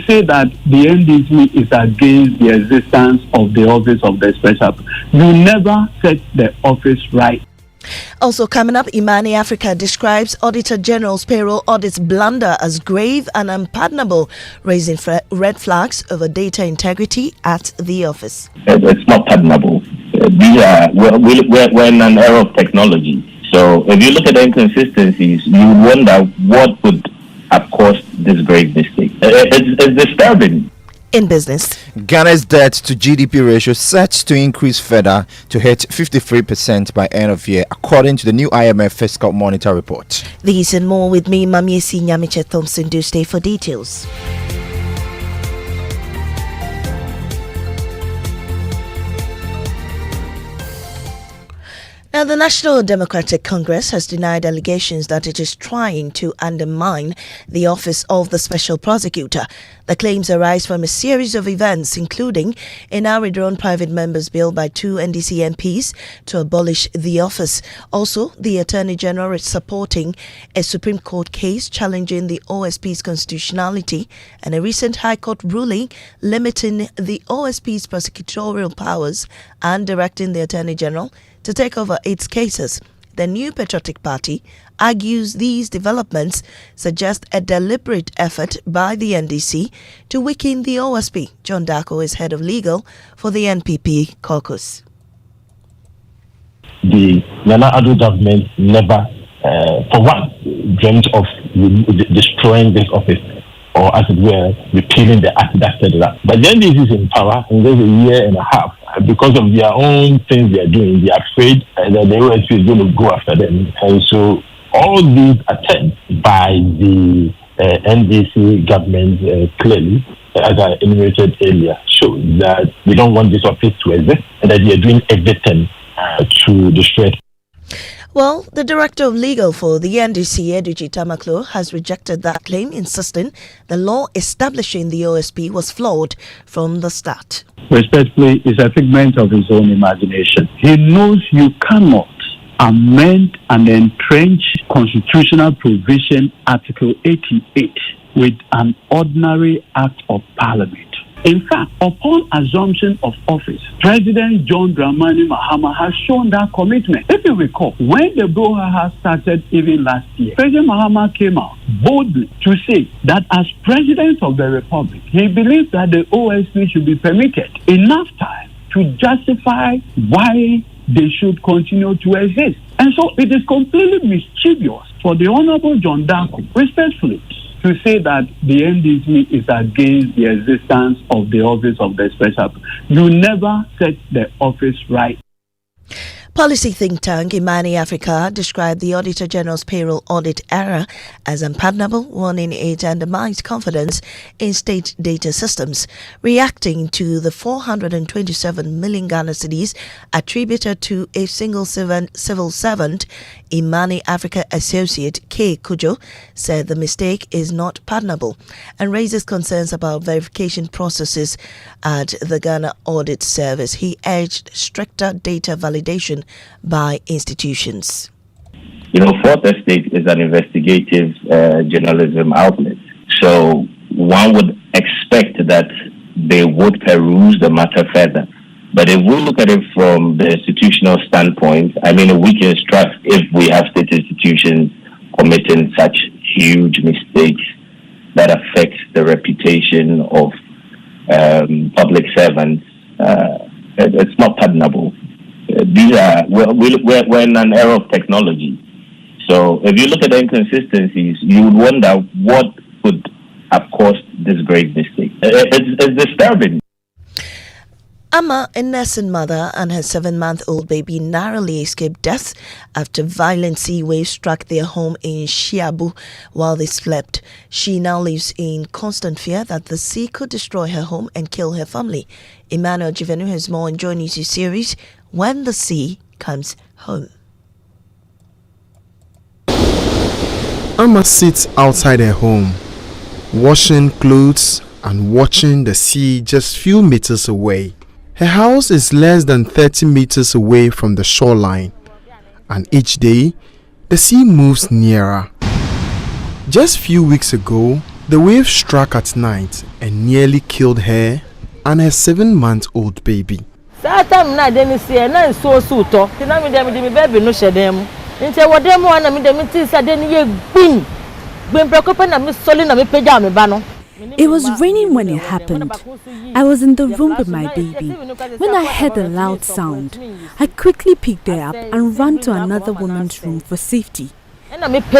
say that the NDC is against the existence of the office of the special. You never set the office right. Also coming up, Imani Africa describes Auditor General's payroll audit's blunder as grave and unpardonable, raising red flags over data integrity at the office. It's not pardonable. We're in an era of technology. So if you look at the inconsistencies, you wonder what would have caused this grave mistake. It's disturbing. In business, Ghana's debt to GDP ratio set to increase further to hit 53% by end of year, according to the new IMF Fiscal Monitor report. These and more with me, Mamiesi Nyamiche Thompson. Do stay for details. Now, the National Democratic Congress has denied allegations that it is trying to undermine the office of the Special Prosecutor. The claims arise from a series of events, including a now withdrawn private members' bill by 2 NDC MPs to abolish the office. Also, the Attorney General is supporting a Supreme Court case challenging the OSP's constitutionality and a recent High Court ruling limiting the OSP's prosecutorial powers and directing the Attorney General to take over its cases. The New Patriotic Party argues these developments suggest a deliberate effort by the NDC to weaken the OSP. John Darko is head of legal for the NPP caucus. The Nana Addo government never, for one, dreamt of destroying this office, or as it were, repealing the act that set it up. But the NDC is in power, and there's a year and a half. Because of their own things they are doing, they are afraid that the OSP is going to go after them. And so all these attempts by the NDC government clearly, as I enumerated earlier, show that they don't want this office to exist and that they are doing everything to destroy it. Well, the Director of Legal for the NDC, Eduji Tamaklo, has rejected that claim, insisting the law establishing the OSP was flawed from the start. Respectfully, is a figment of his own imagination. He knows you cannot amend an entrenched constitutional provision, Article 88, with an ordinary act of parliament. In fact, upon assumption of office, President John Dramani Mahama has shown that commitment. If you recall, when the brouhaha started even last year, President Mahama came out boldly to say that as President of the Republic, he believes that the OSP should be permitted enough time to justify why they should continue to exist. And so it is completely mischievous for the Honorable John Darko, respectfully, to say that the NDC is against the existence of the office of the special. You never set the office right. Policy think tank Imani Africa described the Auditor General's payroll audit error as unpardonable, warning it undermines confidence in state data systems. Reacting to the 427 million Ghana cedis attributed to a single civil servant, Imani Africa associate K. Kojo said the mistake is not pardonable and raises concerns about verification processes at the Ghana Audit Service. He urged stricter data validation by institutions. Fourth Estate is an investigative journalism outlet. So one would expect that they would peruse the matter further. But if we look at it from the institutional standpoint, we can trust if we have state institutions committing such huge mistakes that affect the reputation of public servants. It's not pardonable. We're in an era of technology. So if you look at the inconsistencies, you would wonder what could have caused this grave mistake. It's disturbing. Amma, a nursing mother, and her 7-month-old baby narrowly escaped death after violent sea waves struck their home in Shiabu while they slept. She now lives in constant fear that the sea could destroy her home and kill her family. Emmanuel Jivenu has more on Joy News series, When the Sea Comes Home. Amma sits outside her home, washing clothes and watching the sea just few meters away. Her house is less than 30 meters away from the shoreline, and each day, the sea moves nearer. Just few weeks ago, The wave struck at night and nearly killed her and her 7-month-old baby. It was raining when it happened. I was in the room with my baby. When I heard a loud sound, I quickly picked her up and ran to another woman's room for safety. If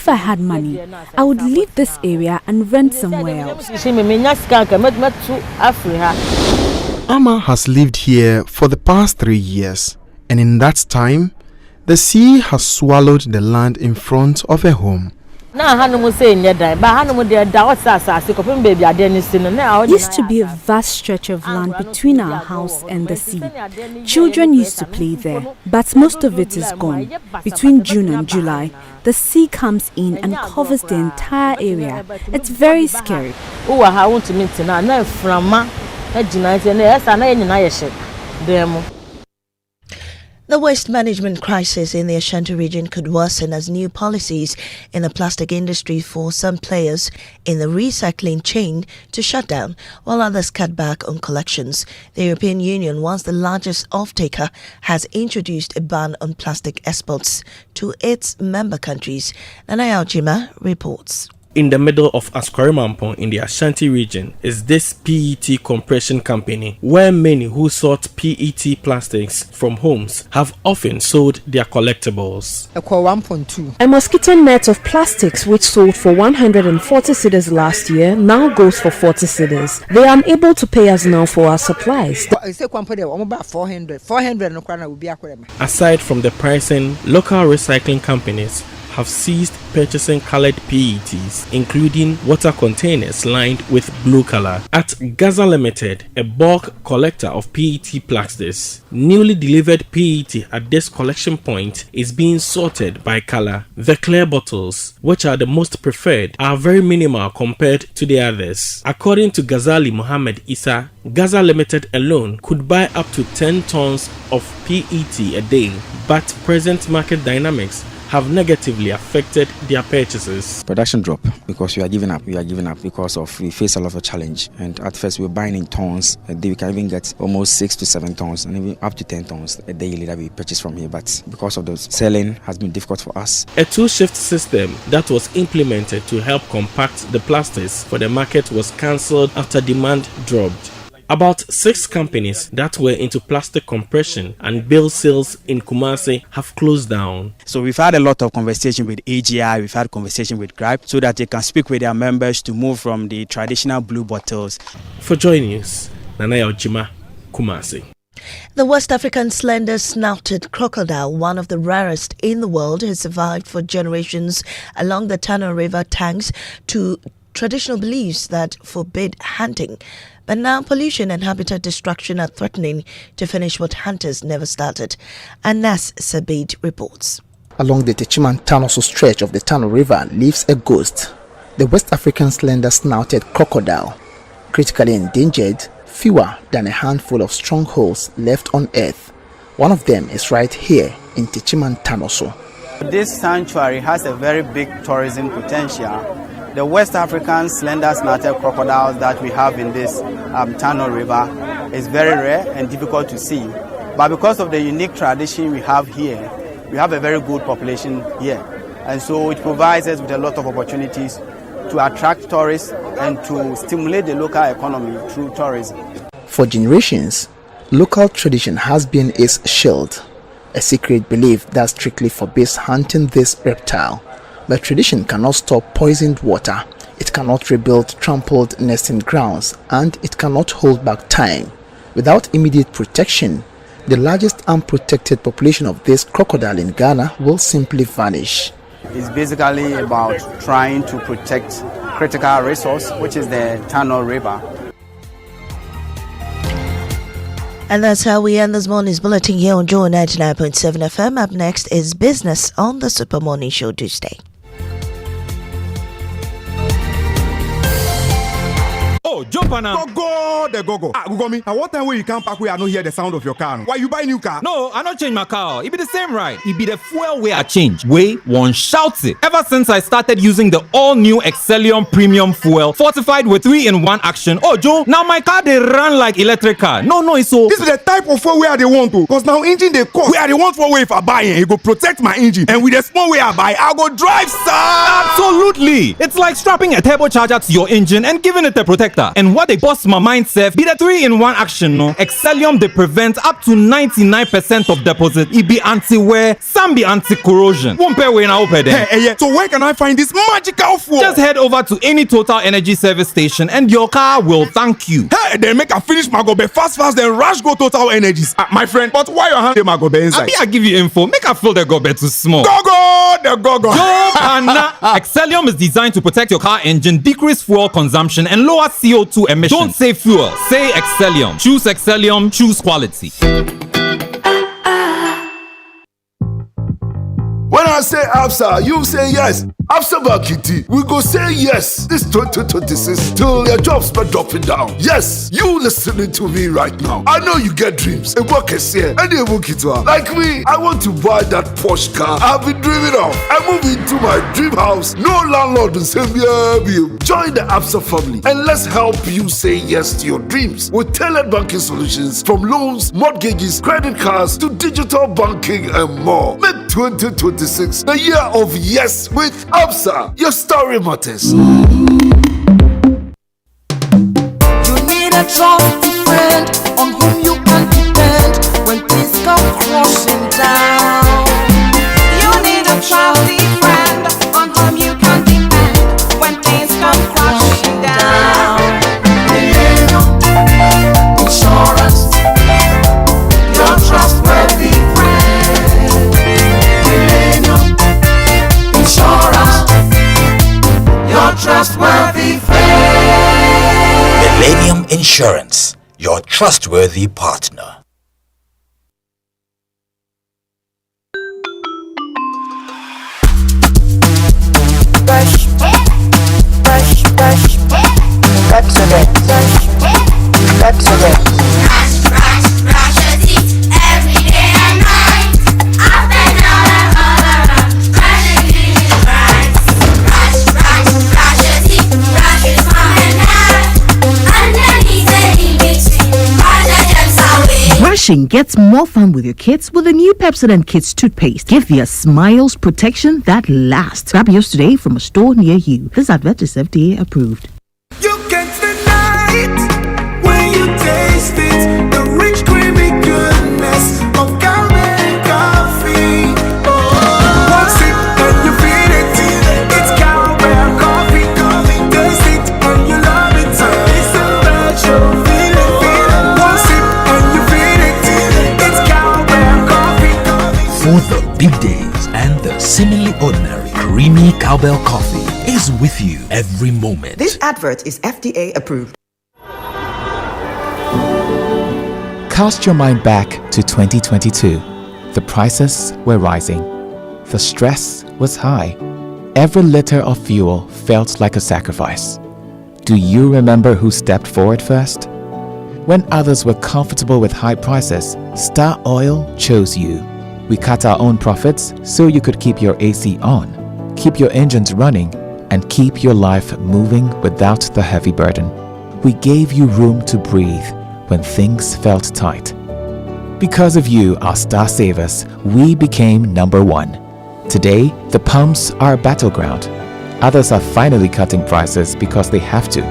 I had money, I would leave this area and rent somewhere else. Amma has lived here for the past 3 years, and in that time, the sea has swallowed the land in front of her home. Used to be a vast stretch of land between our house and the sea. Children used to play there, but most of it is gone. Between June and July, the sea comes in and covers the entire area. It's very scary. The waste management crisis in the Ashanti region could worsen as new policies in the plastic industry force some players in the recycling chain to shut down, while others cut back on collections. The European Union, once the largest off-taker, has introduced a ban on plastic exports to its member countries. Nanaya Ojima reports. In the middle of Asquarimampong in the Ashanti region is this PET compression company, where many who sought PET plastics from homes have often sold their collectibles. A mosquito net of plastics which sold for 140 cedis last year now goes for 40 cedis. They are unable to pay us now for our supplies. Aside from the pricing, local recycling companies have ceased purchasing colored PETs, including water containers lined with blue color. At Gaza Limited, a bulk collector of PET plastics, newly delivered PET at this collection point is being sorted by color. The clear bottles, which are the most preferred, are very minimal compared to the others. According to Ghazali Mohammed Issa, Gaza Limited alone could buy up to 10 tons of PET a day, but present market dynamics have negatively affected their purchases. Production drop because we are giving up. We are giving up because we face a lot of challenge. And at first we were buying in tons. A day we can even get almost 6 to 7 tons and even up to 10 tons a daily that we purchase from here. But because of the selling has been difficult for us. A 2-shift system that was implemented to help compact the plastics for the market was cancelled after demand dropped. About 6 companies that were into plastic compression and bill sales in Kumasi have closed down. So we've had a lot of conversation with AGI, we've had conversation with GRIPE so that they can speak with their members to move from the traditional blue bottles. For Joy News, Nanaya Ojima, Kumasi. The West African slender-snouted crocodile, one of the rarest in the world, has survived for generations along the Tano River thanks to traditional beliefs that forbid hunting. But now pollution and habitat destruction are threatening to finish what hunters never started. Anas Sabid reports. Along the Techiman-Tanoso stretch of the Tano River lives a ghost, the West African slender-snouted crocodile. Critically endangered, fewer than a handful of strongholds left on earth. One of them is right here in Techiman-Tanoso. This sanctuary has a very big tourism potential. The West African slender-snouted crocodiles that we have in this Tano River is very rare and difficult to see. But because of the unique tradition we have here, we have a very good population here. And so it provides us with a lot of opportunities to attract tourists and to stimulate the local economy through tourism. For generations, local tradition has been its shield, a secret belief that strictly forbids hunting this reptile. But tradition cannot stop poisoned water, it cannot rebuild trampled nesting grounds, and it cannot hold back time. Without immediate protection, the largest unprotected population of this crocodile in Ghana will simply vanish. It's basically about trying to protect critical resource, which is the Tano River. And that's how we end this morning's bulletin here on Joy 99.7 FM. Up next is Business on the Super Morning Show Tuesday. Oh, jump on now. Go. Ugomi, at what time will you come back where I don't hear the sound of your car? Why you buy new car? No, I not change my car. It be the same right. It be the fuel way I change. Way one shouts it. Ever since I started using the all-new Excellium Premium Fuel, fortified with 3-in-1 action. Oh, Joe, now my car they run like electric car. No, it's so. This is the type of fuel where they want to. Cause now engine they cost. Where they want for way if I buy it, it go protect my engine. And with the small way I buy, I go drive, sir. Absolutely. It's like strapping a turbocharger to your engine and giving it a protector. And what they bust my mind said be the 3-in-1 action. No, Excellium they prevent up to 99% of deposit. It be anti-wear, some be anti-corrosion. Won't pay when I open them. Hey, so where can I find this magical fuel? Just head over to any Total Energy service station and your car will thank you. Hey, then make a finish my gobe fast, then rush go Total Energies. My friend, but why your hand my gobe inside? I give you info. Make a fill the gobe too small. Go. Excellium is designed to protect your car engine, decrease fuel consumption, and lower CO2 emissions. Don't say fuel, say Excellium. Choose Excellium, choose quality. When I say ABSA, you say yes. ABSA Bakiti, we go say yes this 2026 till your jobs start dropping down. Yes, you listening to me right now. I know you get dreams. A work is here, and they work it well. Like me, I want to buy that Porsche car I've been dreaming of. I move into my dream house. No landlord will say me. Join the ABSA family and let's help you say yes to your dreams with tailored banking solutions from loans, mortgages, credit cards to digital banking and more. Make 2026 the year of yes with ABSA. Your story matters. You need a trusted friend on whom you can depend when things come crashing down. You need a trusted friend on whom you can depend when things come crashing down. Insurance, your trustworthy friend. Insurance, your trustworthy friend. Millennium Insurance, your trustworthy partner. Brush, President, President. Brush your teeth every day and night. Up and down and all around. Brushing is right. Brush your teeth. Brush your mom and dad. Underneath and in between. Brush them away. Brushing gets more fun with your kids with the new Pepsodent Kids toothpaste. Give their smiles protection that lasts. Grab yours today from a store near you. This advert is FDA approved. You can't deny it when you taste it. The rich creamy goodness of Cowbell coffee. One sip and you feel it. It's Cowbell coffee. Taste it and you love it. It's a virtual feeling. One sip and you feel it. It's Cowbell coffee. For the big days and the seemingly ordinary, creamy Cowbell coffee is with you every moment. This advert is FDA approved. Cast your mind back to 2022. The prices were rising. The stress was high. Every liter of fuel felt like a sacrifice. Do you remember who stepped forward first? When others were comfortable with high prices, Star Oil chose you. We cut our own profits so you could keep your AC on, keep your engines running, and keep your life moving without the heavy burden. We gave you room to breathe when things felt tight. Because of you, our star savers, we became number one. Today, the pumps are a battleground. Others are finally cutting prices because they have to.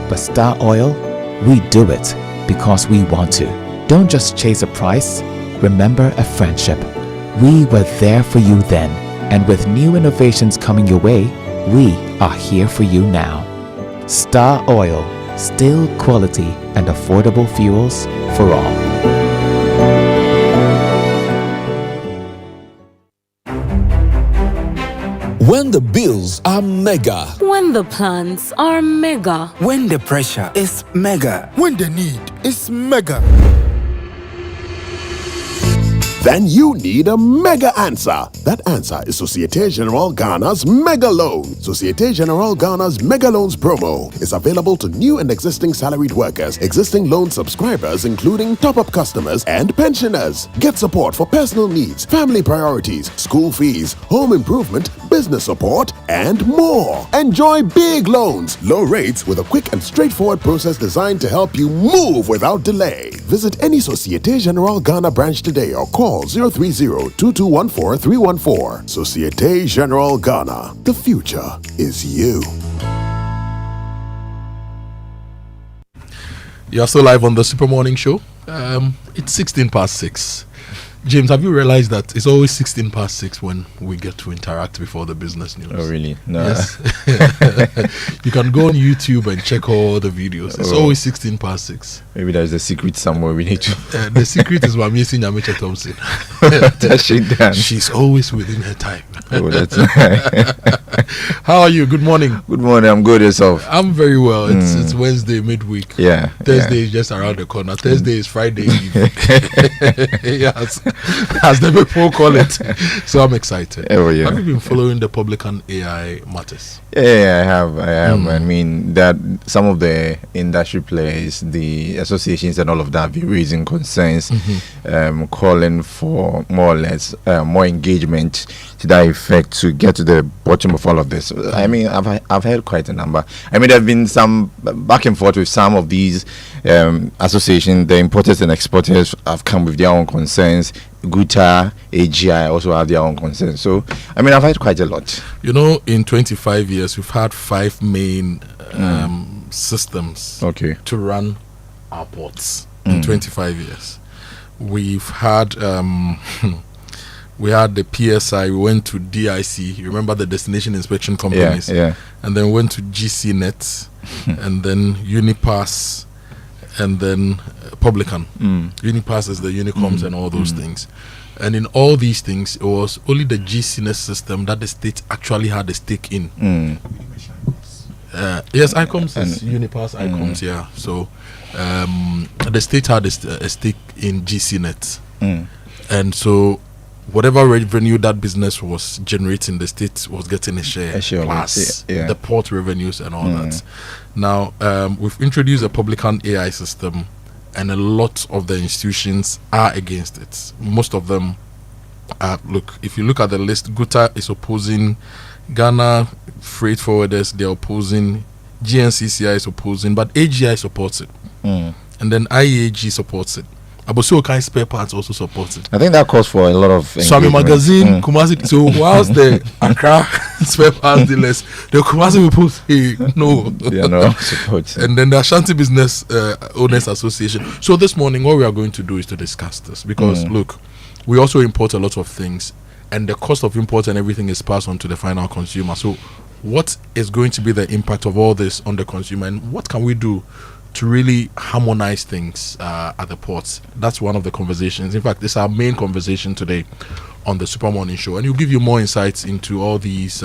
But Star Oil, we do it because we want to. Don't just chase a price, remember a friendship. We were there for you then, and with new innovations coming your way, we are here for you now. Star Oil, still quality and affordable fuels for all. When the bills are mega. When the plans are mega. When the pressure is mega. When the need is mega. then you need a mega answer. That answer is Societe Generale Ghana's Mega Loan. Societe Generale Ghana's Mega Loans promo is available to new and existing salaried workers, existing loan subscribers, including top-up customers and pensioners. Get support for personal needs, family priorities, school fees, home improvement, business support, and more. Enjoy big loans, low rates with a quick and straightforward process designed to help you move without delay. Visit any Societe Generale Ghana branch today or call 030-2214-314. Societe Generale Ghana. The future is you. You're still live on the Super Morning Show. It's 6:16. James, have you realized that it's always 6:16 when we get to interact before the business news? Oh, really? No. Yes. You can go on YouTube and check all the videos. It's always 6:16. Maybe there's a secret somewhere we need to. The secret is Wamiesi Nyamiche Thompson. She's always within her time. Oh, that's right. How are you? Good morning. Good morning. I'm good. Yourself? I'm very well. It's Wednesday midweek. Yeah. Thursday is just around the corner. Thursday is Friday Eve. Yes. As the people call it. So I'm excited. Oh, yeah. Have you been following the Publican AI matters? Yeah, I have. I mean, that some of the industry players, the associations and all of that have been raising concerns, calling for more or less more engagement to that effect to get to the bottom of all of this. I mean, I've heard quite a number. I mean, there have been some back and forth with some of these associations. The importers and exporters have come with their own concerns. Guta, AGI also have their own concerns. So, I mean, I've heard quite a lot. You know, in 25 years, we've had 5 main systems to run our ports in 25 years. We've had we had the PSI, we went to DIC, you remember the destination inspection companies, and then went to GCNet, and then Unipass, and then Publican. Unipass is the Unicoms and all those things. And in all these things, it was only the GCNet system that the state actually had a stake in. Yes, ICOMS is Unipass, ICOMS, yeah. So the state had a stake in GCNet. And so whatever revenue that business was generating, the state was getting a share plus the port revenues and all that. Now, we've introduced a Publican AI system, and a lot of the institutions are against it. Most of them look, if you look at the list, Guta is opposing, Ghana Freight Forwarders, they're opposing, GNCCI is opposing, but AGI supports it. And then IAG supports it. Abosu Okai Spare Parts also supports it. I think that calls for a lot of Swami Magazine, Kumasi. So whilst the Accra Spare Parts dealers, the Kumasi people say no. Support. And then the Ashanti Business Owners Association. So this morning, what we are going to do is to discuss this, because look, we also import a lot of things, and the cost of import and everything is passed on to the final consumer. So what is going to be the impact of all this on the consumer, and what can we do to really harmonize things at the ports? That's one of the conversations. In fact, it's our main conversation today on the Super Morning Show, and we'll give you more insights into all these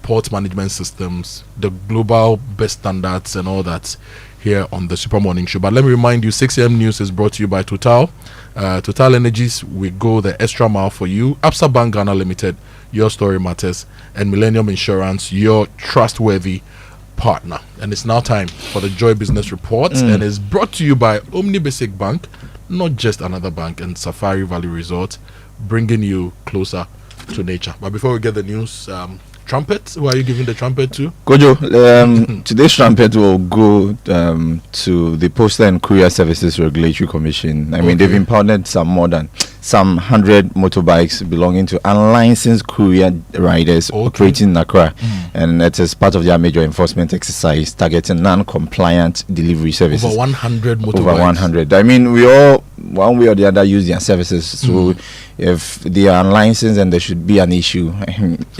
port management systems, the global best standards and all that here on the Super Morning Show. But let me remind you, 6 a.m. news is brought to you by Total. Total Energies, we go the extra mile for you. Absa Bank Ghana Limited, your story matters. And Millennium Insurance, your trustworthy partner. And it's now time for the Joy Business Report, and it's brought to you by Omni Basic Bank, not just another bank, and Safari Valley Resort, bringing you closer to nature. But before we get the news, trumpet, who are you giving the trumpet to? Kojo, today's trumpet will go to the Postal and Courier Services Regulatory Commission. I mean, they've impounded some 100 motorbikes belonging to unlicensed courier riders operating in Accra, and that is part of their major enforcement exercise targeting non-compliant delivery services. Over 100 motorbikes. Over 100. I mean, we all, one way or the other, use their services. So if they are unlicensed, and there should be an issue,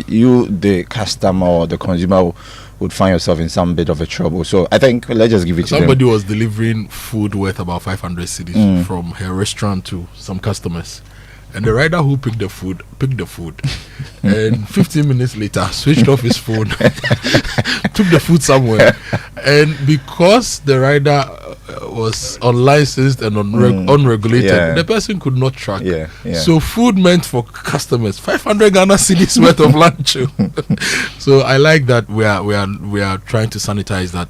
you, the customer or the consumer, would find yourself in some bit of a trouble. So I think let's just give it to them. Somebody was delivering food worth about 500 cedis from her restaurant to some customers, and the rider who picked the food and 15 minutes later switched off his phone, took the food somewhere, and because the rider was unlicensed and unregulated, the person could not track. So food meant for customers 500 Ghana cedis worth of lunch. So I like that we are trying to sanitize that.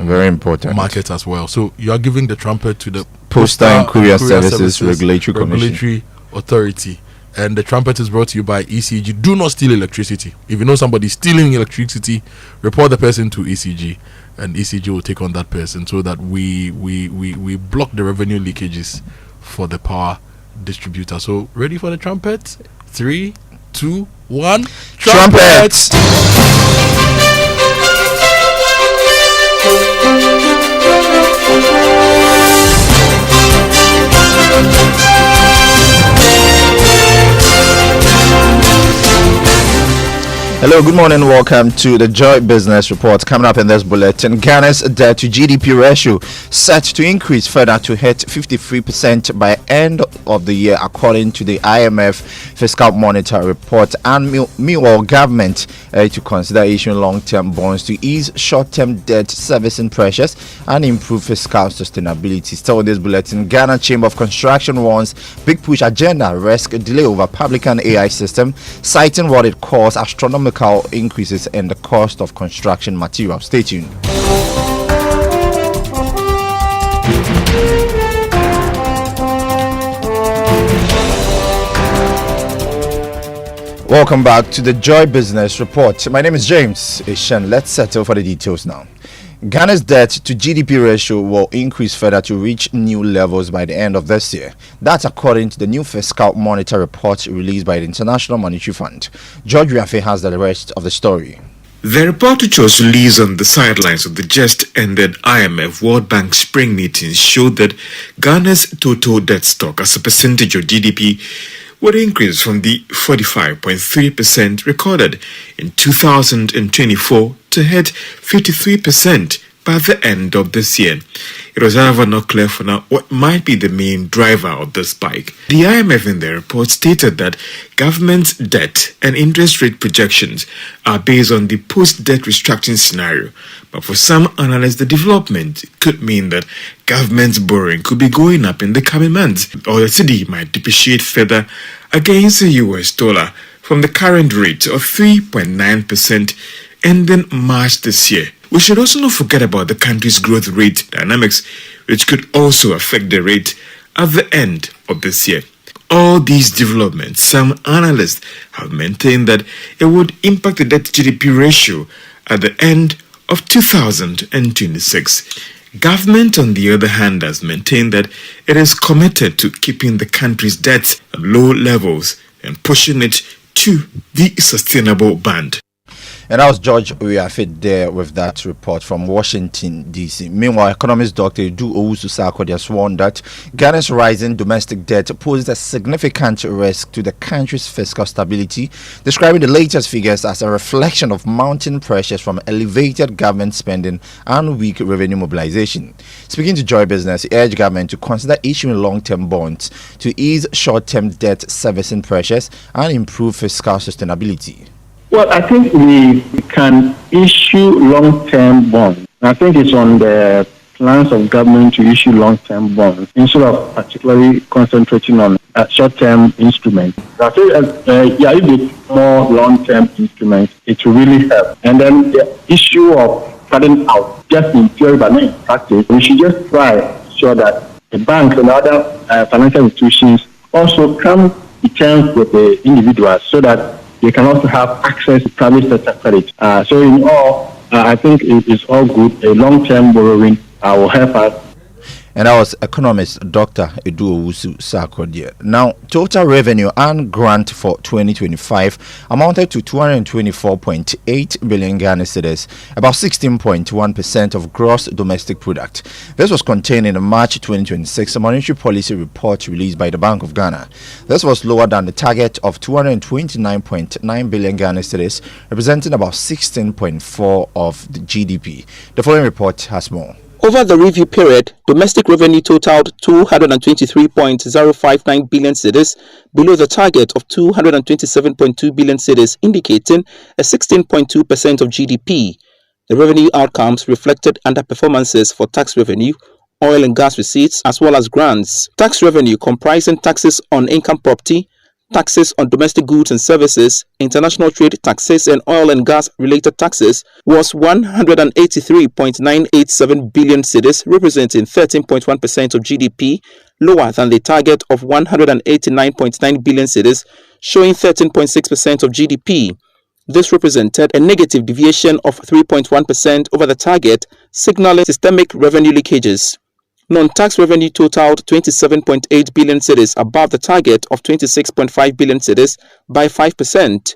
Very important market as well. So you are giving the trumpet to the Postal and Courier Services Regulatory Authority. And the trumpet is brought to you by ECG. Do not steal electricity. If you know somebody stealing electricity, report the person to ECG, and ECG will take on that person so that we block the revenue leakages for the power distributor. So ready for the trumpet? 3, 2, 1. Trumpet! Hello, good morning. Welcome to the Joy Business Report. Coming up in this bulletin, Ghana's debt to GDP ratio set to increase further to hit 53% by end of the year, according to the IMF Fiscal Monitor report. And meanwhile, government to consider issuing long-term bonds to ease short-term debt servicing pressures and improve fiscal sustainability. Still in this bulletin, Ghana Chamber of Construction warns big push agenda risk delay over Publican AI system, citing what it calls astronomical increases in the cost of construction materials. Stay tuned. Welcome back to the Joy Business Report. My name is James Ishan. Let's settle for the details now. Ghana's debt to GDP ratio will increase further to reach new levels by the end of this year. That's according to the new Fiscal Monitor report released by the International Monetary Fund. George Riafe has the rest of the story. The report, which was released on the sidelines of the just ended IMF World Bank spring meetings, showed that Ghana's total debt stock as a percentage of GDP would increase from the 45.3% recorded in 2024 to hit 53% by the end of this year. It was however not clear for now what might be the main driver of the spike. The IMF in their report stated that government's debt and interest rate projections are based on the post-debt restructuring scenario. But for some analysts, the development could mean that government's borrowing could be going up in the coming months, or the cedi might depreciate further against the US dollar from the current rate of 3.9% ending March this year. We should also not forget about the country's growth rate dynamics, which could also affect the rate at the end of this year. All these developments, some analysts have maintained that it would impact the debt to GDP ratio at the end of 2026. Government, on the other hand, has maintained that it is committed to keeping the country's debt at low levels and pushing it to the sustainable band. And that was George Riafe there with that report from Washington, D.C. Meanwhile, economist Dr. Edu Owusu-Sarkodie has warned that Ghana's rising domestic debt poses a significant risk to the country's fiscal stability, describing the latest figures as a reflection of mounting pressures from elevated government spending and weak revenue mobilization. Speaking to Joy Business, he urged government to consider issuing long-term bonds to ease short-term debt servicing pressures and improve fiscal sustainability. Well, I think we can issue long-term bonds. I think it's on the plans of government to issue long-term bonds instead of particularly concentrating on short-term instruments. I think, if it's more long-term instruments, it will really help. And then the issue of cutting out, just in theory but not in practice, we should just try to ensure that the banks and other financial institutions also come to terms with the individuals so that they can also have access to private sector credit. So in all, I think it is all good. A long-term borrowing will help us. And that was economist Dr. Edu Owusu-Sarkodie. Now, total revenue and grant for 2025 amounted to 224.8 billion Ghana cedis, about 16.1% of gross domestic product. This was contained in the March 2026 monetary policy report released by the Bank of Ghana. This was lower than the target of 229.9 billion Ghana cedis, representing about 16.4% of the GDP. The following report has more. Over the review period, domestic revenue totaled 223.059 billion cedis, below the target of 227.2 billion cedis, indicating a 16.2% of GDP. The revenue outcomes reflected underperformances for tax revenue, oil and gas receipts, as well as grants. Tax revenue comprising taxes on income property, taxes on domestic goods and services, international trade taxes, and oil and gas related taxes was 183.987 billion cedis, representing 13.1% of GDP, lower than the target of 189.9 billion cedis, showing 13.6% of GDP. This represented a negative deviation of 3.1% over the target, signaling systemic revenue leakages. Non-tax revenue totaled 27.8 billion cedis, above the target of 26.5 billion cedis by 5%.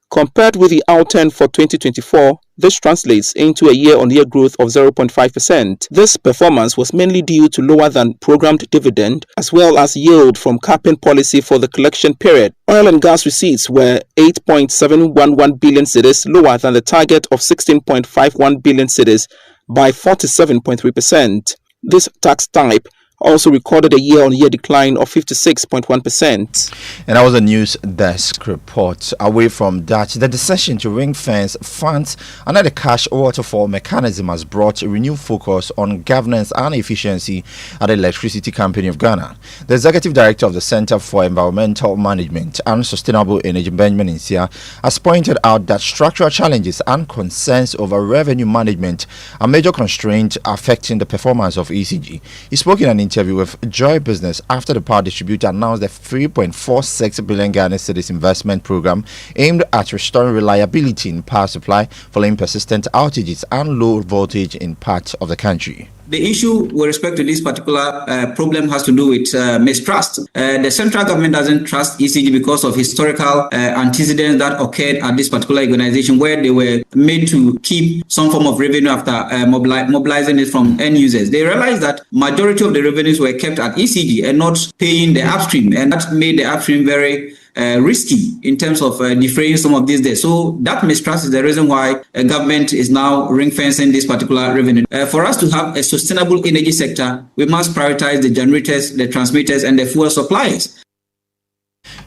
Compared with the outturn for 2024, this translates into a year-on-year growth of 0.5%. This performance was mainly due to lower than programmed dividend, as well as yield from capping policy for the collection period. Oil and gas receipts were 8.711 billion cedis, lower than the target of 16.51 billion cedis by 47.3%. This tax type also recorded a year-on-year decline of 56.1%. And that was a news desk report. Away from that, the decision to ring-fence funds under the cash waterfall mechanism has brought a renewed focus on governance and efficiency at the Electricity Company of Ghana. The Executive Director of the Center for Environmental Management and Sustainable Energy, Benjamin Nsia, has pointed out that structural challenges and concerns over revenue management are major constraints affecting the performance of ECG. He spoke in an interview with Joy Business after the power distributor announced the 3.46 billion Ghana cedis investment program aimed at restoring reliability in power supply following persistent outages and low voltage in parts of the country. The issue with respect to this particular problem has to do with mistrust. The central government doesn't trust ECG because of historical antecedents that occurred at this particular organization, where they were made to keep some form of revenue after mobilizing it from end users. They realized that majority of the revenues were kept at ECG and not paying the upstream, and that made the upstream very risky in terms of defraying some of these debts. So that mistrust is the reason why government is now ring-fencing this particular revenue. For us to have a sustainable energy sector, we must prioritize the generators, the transmitters, and the fuel suppliers.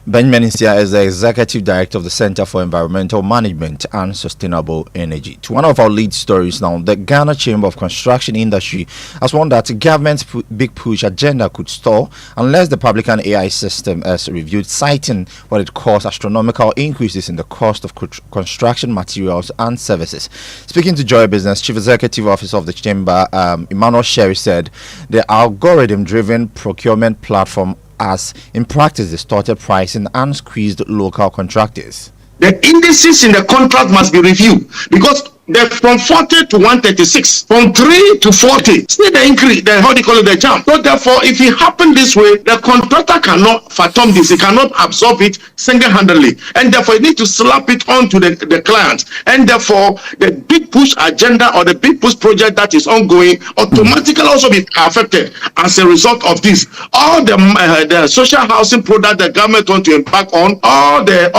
Benjamin Nsia is the Executive Director of the Center for Environmental Management and Sustainable Energy. To one of our lead stories now, the Ghana Chamber of Construction Industry has warned that the government's big push agenda could stall unless the Publican AI system is reviewed, citing what it calls astronomical increases in the cost of construction materials and services. Speaking to Joy Business, Chief Executive Officer of the Chamber, Emmanuel Sherry, said the algorithm-driven procurement platform has in practice distorted pricing and squeezed local contractors. The indices in the contract must be reviewed because they're from 40 to 136, from 3 to 40. Still the increase, how do you call it, the jump. So therefore, if it happens this way, the contractor cannot fathom this. He cannot absorb it single-handedly. And therefore, you need to slap it onto the client. And therefore, the big push agenda or the big push project that is ongoing automatically also be affected as a result of this. All the social housing product the government want to embark on, all the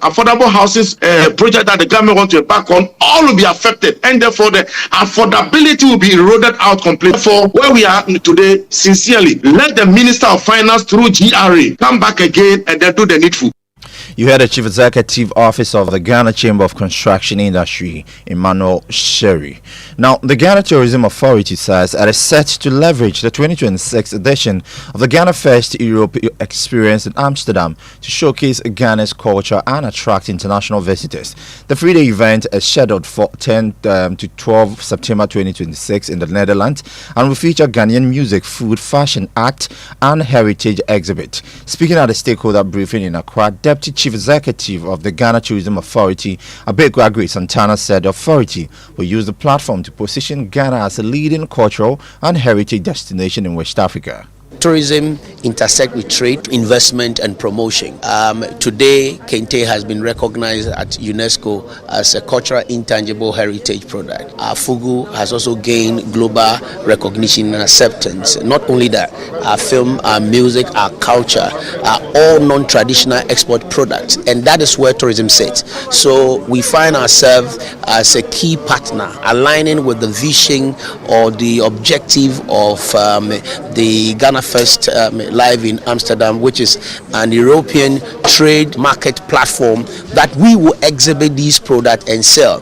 affordable housing project that the government want to embark on, all will be affected, and therefore the affordability will be eroded out completely. For where we are today, sincerely, let the Minister of Finance through GRA come back again and then do the needful. You heard the Chief Executive Officer of the Ghana Chamber of Construction Industry, Emmanuel Sherry. Now, the Ghana Tourism Authority says it is set to leverage the 2026 edition of the Ghana First Europe Experience in Amsterdam to showcase Ghana's culture and attract international visitors. The three-day event is scheduled for 10 to 12 September 2026 in the Netherlands and will feature Ghanaian music, food, fashion, art, and heritage exhibit. Speaking at a stakeholder briefing in Accra, Deputy Chief Executive of the Ghana Tourism Authority, Abegu Agri Santana, said the authority will use the platform to position Ghana as a leading cultural and heritage destination in West Africa. Tourism intersect with trade, investment, and promotion. Today, Kente has been recognized at UNESCO as a cultural intangible heritage product. Our Fugu has also gained global recognition and acceptance. Not only that, our film, our music, our culture are all non-traditional export products, and that is where tourism sits. So we find ourselves as a key partner, aligning with the vision or the objective of the Ghana First live in Amsterdam, which is an European trade market platform that we will exhibit these products and sell.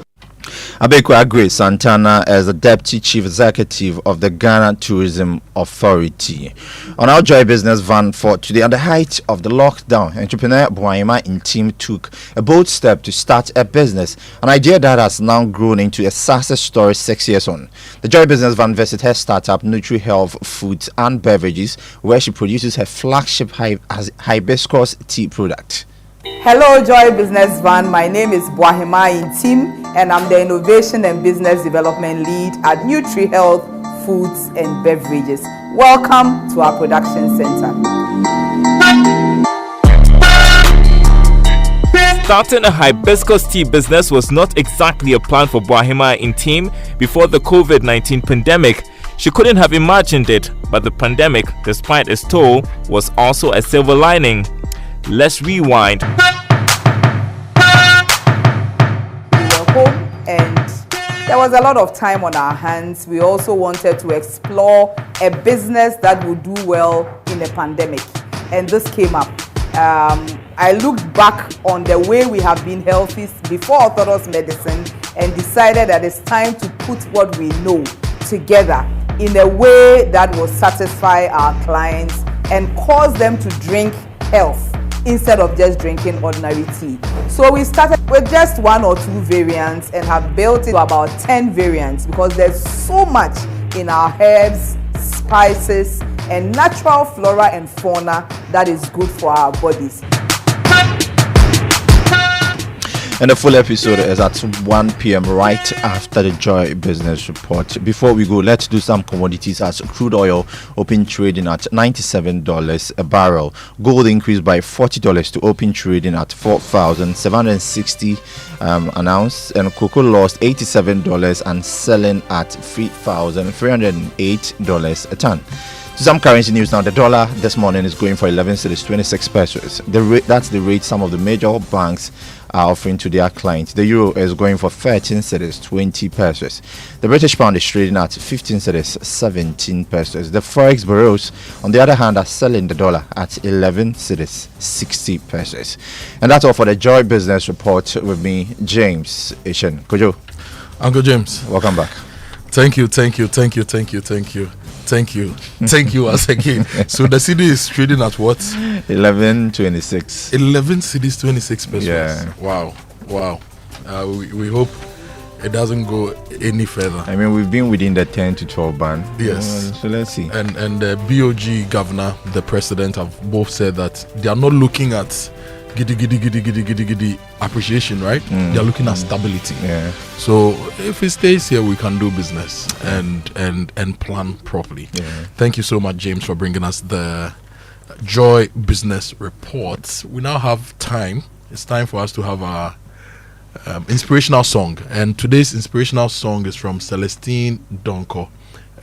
Abekwa Agre Santana as the Deputy Chief Executive of the Ghana Tourism Authority. On our Joy Business van for today, at the height of the lockdown, entrepreneur Boaima in team took a bold step to start a business, an idea that has now grown into a success story 6 years on. The Joy Business van visited her startup Nutri Health Foods and Beverages, where she produces her flagship hibiscus tea product. Hello Joy Business Van, my name is Boahima Intim and I'm the Innovation and Business Development Lead at Nutri Health Foods and Beverages. Welcome to our production center. Starting a hibiscus tea business was not exactly a plan for Boahima Intim before the COVID-19 pandemic. She couldn't have imagined it, but the pandemic, despite its toll, was also a silver lining. Let's rewind. We were home and there was a lot of time on our hands. We also wanted to explore a business that would do well in a pandemic, and this came up. I looked back on the way we have been healthy before orthodox medicine and decided that it's time to put what we know together in a way that will satisfy our clients and cause them to drink health instead of just drinking ordinary tea. So we started with just 1 or 2 variants and have built it to about 10 variants because there's so much in our herbs, spices, and natural flora and fauna that is good for our bodies. And the full episode is at 1 p.m. right after the Joy Business Report. Before we go, let's do some commodities as crude oil open trading at $97 a barrel. Gold increased by $40 to open trading at $4,760 an ounce. And cocoa lost $87 and selling at $3,308 a ton. Some currency news now. The dollar this morning is going for 11 cedis 26 pesos. That's the rate some of the major banks are offering to their clients. The euro is going for 13 cedis 20 pesos. The British pound is trading at 15 cedis 17 pesos. The forex bureaus, on the other hand, are selling the dollar at 11 cedis 60 pesos. And that's all for the Joy Business Report with me, James Ishen. Kojo. Uncle James, welcome back. Thank you once again. So the CD is trading at what? 11.26. 11 CDs 26 pesos. Yeah. Wow. We hope it doesn't go any further. I mean, we've been within the 10 to 12 band. Yes. So let's see. And the BOG governor, the president have both said that they are not looking at giddy appreciation, right? They are looking at stability. Yeah. So if it stays here, we can do business and plan properly. Yeah. Thank you so much, James, for bringing us the Joy Business Reports. We now have time. It's time for us to have our inspirational song. And today's inspirational song is from Celestine Donko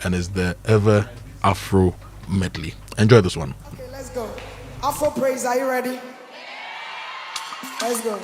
and is the Ever Afro medley. Enjoy this one. Okay, let's go. Afro praise, are you ready? Let's go.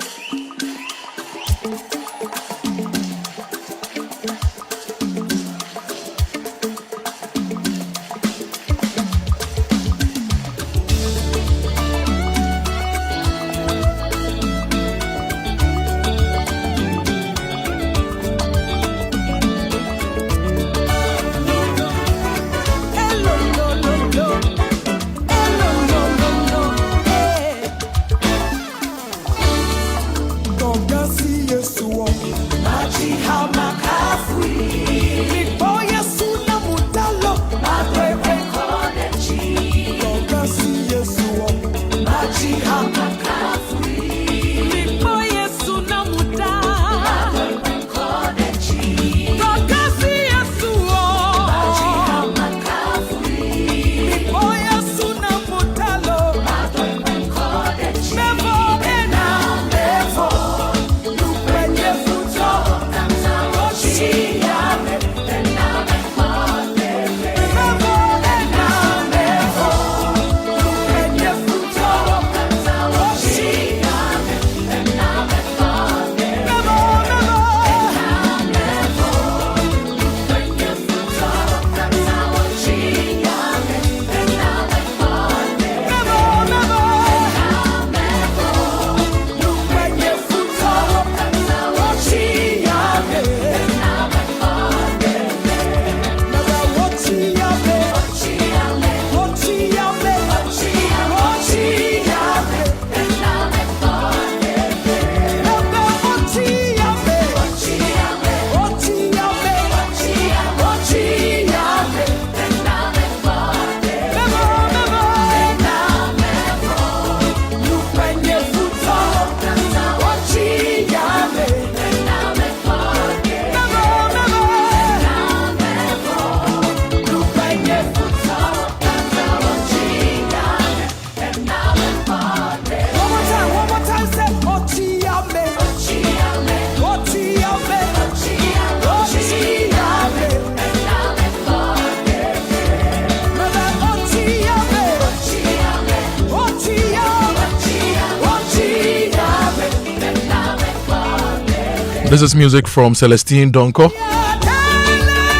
This is music from Celestine Donko.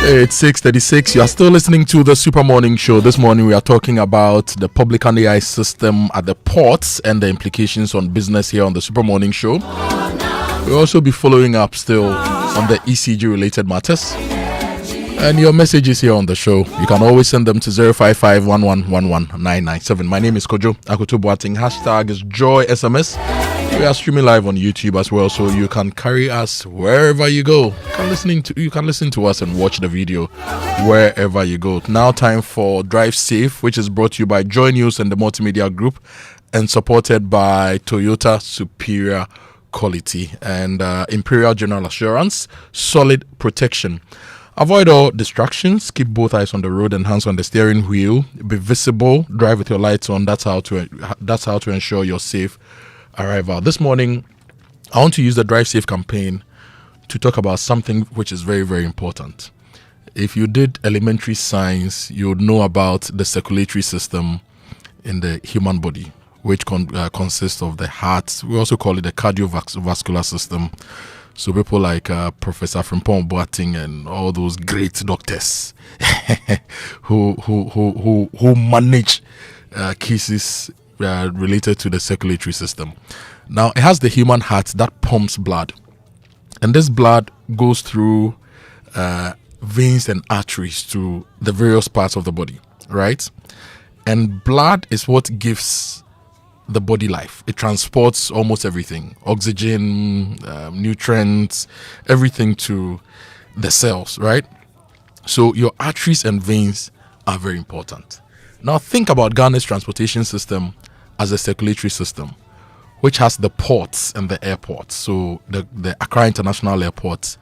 It's 6:36. You are still listening to the Super Morning Show. This morning we are talking about the Publican AI system at the ports and the implications on business here on the Super Morning Show. We'll also be following up still on the ECG related matters. And your messages here on the show, you can always send them to 05511119997. My name is Kojo Akoto Boateng. Hashtag is Joy SMS. We are streaming live on YouTube as well, so you can carry us wherever you go. You can listen to us and watch the video wherever you go. Now time for Drive Safe, which is brought to you by Joy News and the Multimedia Group and supported by Toyota Superior Quality and Imperial General Assurance, Solid Protection. Avoid all distractions, keep both eyes on the road and hands on the steering wheel. Be visible, drive with your lights on. That's how to ensure your safe arrival. This morning, I want to use the Drive Safe campaign to talk about something which is very, very important. If you did elementary science, you would know about the circulatory system in the human body, which consists of the heart. We also call it the cardiovascular system. So people like Professor Frimpong Boateng and all those great doctors who manage cases related to the circulatory system. Now, it has the human heart that pumps blood. And this blood goes through veins and arteries to the various parts of the body, right? And blood is what gives the body life. It transports almost everything, oxygen, nutrients, everything to the cells, right? So your arteries and veins are very important. Now think about Ghana's transportation system as a circulatory system, which has the ports and the airports. So the Accra International Airport,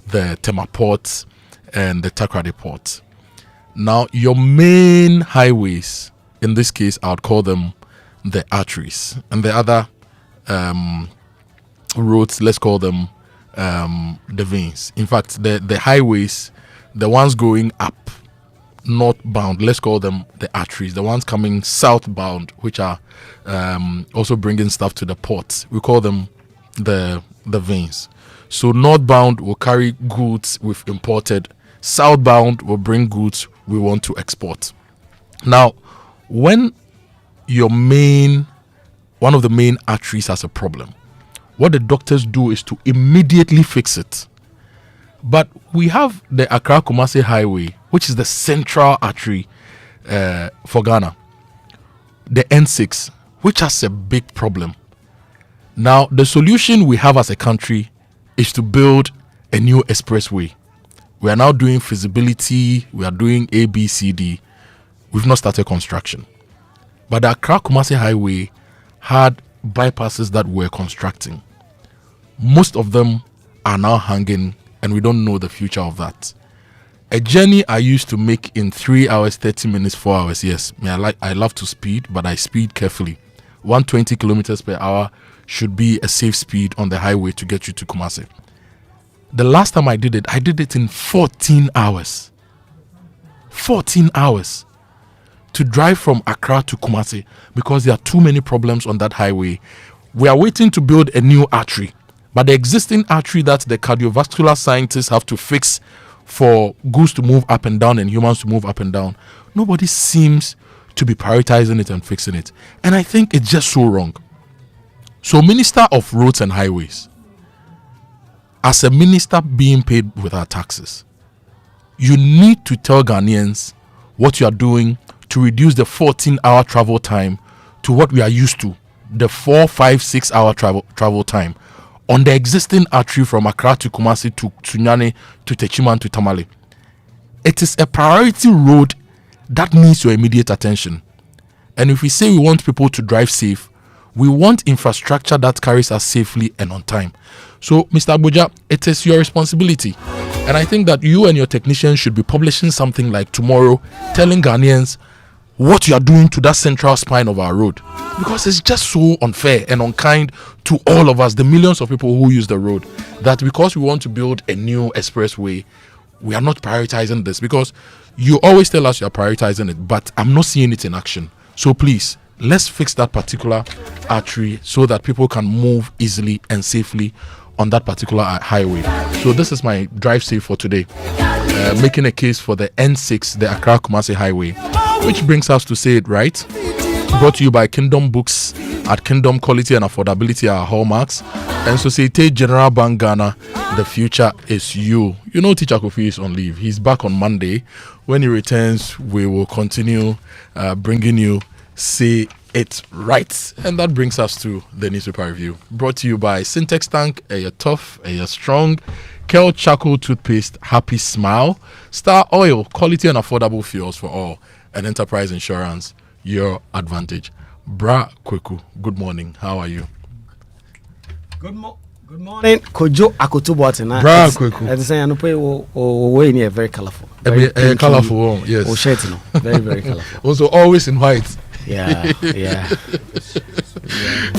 the Tema Port, and the Takoradi Port. Now your main highways, in this case, I would call them the arteries, and the other roads, let's call them the veins. In fact, the highways, the ones going up northbound, let's call them the arteries. The ones coming southbound, which are also bringing stuff to the ports, we call them the veins. So northbound will carry goods we've imported, southbound will bring goods we want to export. Now, when one of the main arteries has a problem, what the doctors do is to immediately fix it. But we have the Accra Kumasi Highway, which is the central artery for Ghana, the N6, which has a big problem. Now, the solution we have as a country is to build a new expressway. We are now doing feasibility, we are doing A, B, C, D. We've not started construction. But the Accra Kumasi Highway had bypasses that we're constructing. Most of them are now hanging, and we don't know the future of that. A journey I used to make in 3 hours, 30 minutes, 4 hours. Yes, I love to speed, but I speed carefully. 120 kilometers per hour should be a safe speed on the highway to get you to Kumasi. The last time I did it in 14 hours. 14 hours. To drive from Accra to Kumasi, because there are too many problems on that highway. We are waiting to build a new artery, but the existing artery that the cardiovascular scientists have to fix for goods to move up and down and humans to move up and down, nobody seems to be prioritizing it and fixing it. And I think it's just so wrong. So, Minister of Roads and Highways, as a minister being paid with our taxes, you need to tell Ghanaians what you are doing to reduce the 14-hour travel time to what we are used to, the 4, 5, 6 hour travel time on the existing artery from Accra to Kumasi to Sunyani to Techiman to Tamale. It is a priority road that needs your immediate attention. And if we say we want people to drive safe, we want infrastructure that carries us safely and on time. So, Mr. Abuja, it is your responsibility. And I think that you and your technicians should be publishing something like tomorrow, telling Ghanaians what you are doing to that central spine of our road, because it's just so unfair and unkind to all of us, the millions of people who use the road, that because we want to build a new expressway, we are not prioritizing this. Because you always tell us you are prioritizing it, but I'm not seeing it in action. So please, let's fix that particular artery so that people can move easily and safely on that particular highway. So this is my drive safe for today, making a case for the N6, the Accra Kumasi highway, which brings us to say it right. Brought to you by Kingdom Books. At Kingdom, quality and affordability are hallmarks. And Societe General Bank Ghana, the future is you. You know, Teacher Kofi is on leave. He's back on Monday. When he returns, we will continue bringing you Say It Right. And that brings us to the newspaper review. Brought to you by Syntex Tank, a tough, a strong, Kel Charcoal Toothpaste, Happy Smile, Star Oil, quality and affordable fuels for all, and Enterprise Insurance, your advantage. Bra Kweku, good morning. How are you? Good morning, Kojo Akoto Boateng. Bra Kweku. As I say, I know we're very colorful. Very colorful, yes. Very, very colorful. Also, always in white. Yeah.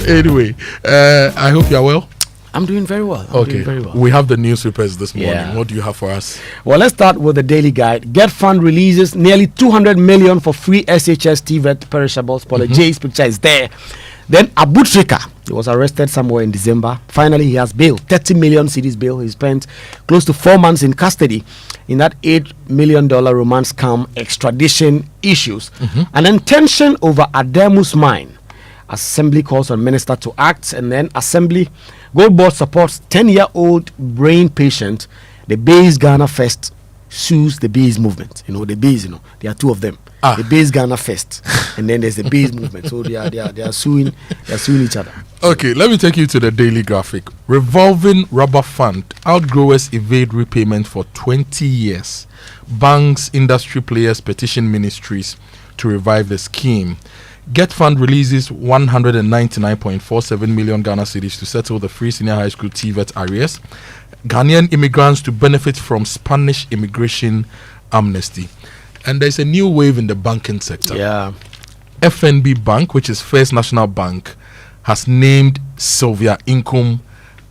Anyway, I hope you are well. I'm doing very well. Very well. We have the newspapers this morning. Yeah. What do you have for us? Well, let's start with the Daily Guide. Get Fund releases nearly 200 million for free SHS TVET perishables. Paul J's picture is there. Then Abutrika, he was arrested somewhere in December. Finally, he has bail, 30 million cedis bail. He spent close to 4 months in custody in that $8 million romance scam extradition issues. And then tension over Ademu's mine. Assembly calls on minister to act, and then Assembly Gold Board supports 10-year-old brain patient. The Base Ghana First sues the Base movement. You know, the Base, there are two of them. The Base Ghana First, and then there's the Base movement. So they are suing each other. Okay, let me take you to the Daily Graphic. Revolving rubber fund. Outgrowers evade repayment for 20 years. Banks, industry players petition ministries to revive the scheme. Get Fund releases 199.47 million Ghana cedis to settle the free senior high school TVET arrears. Ghanaian immigrants to benefit from Spanish immigration amnesty. And there's a new wave in the banking sector. Yeah. FNB Bank, which is First National Bank, has named Sylvia Inkum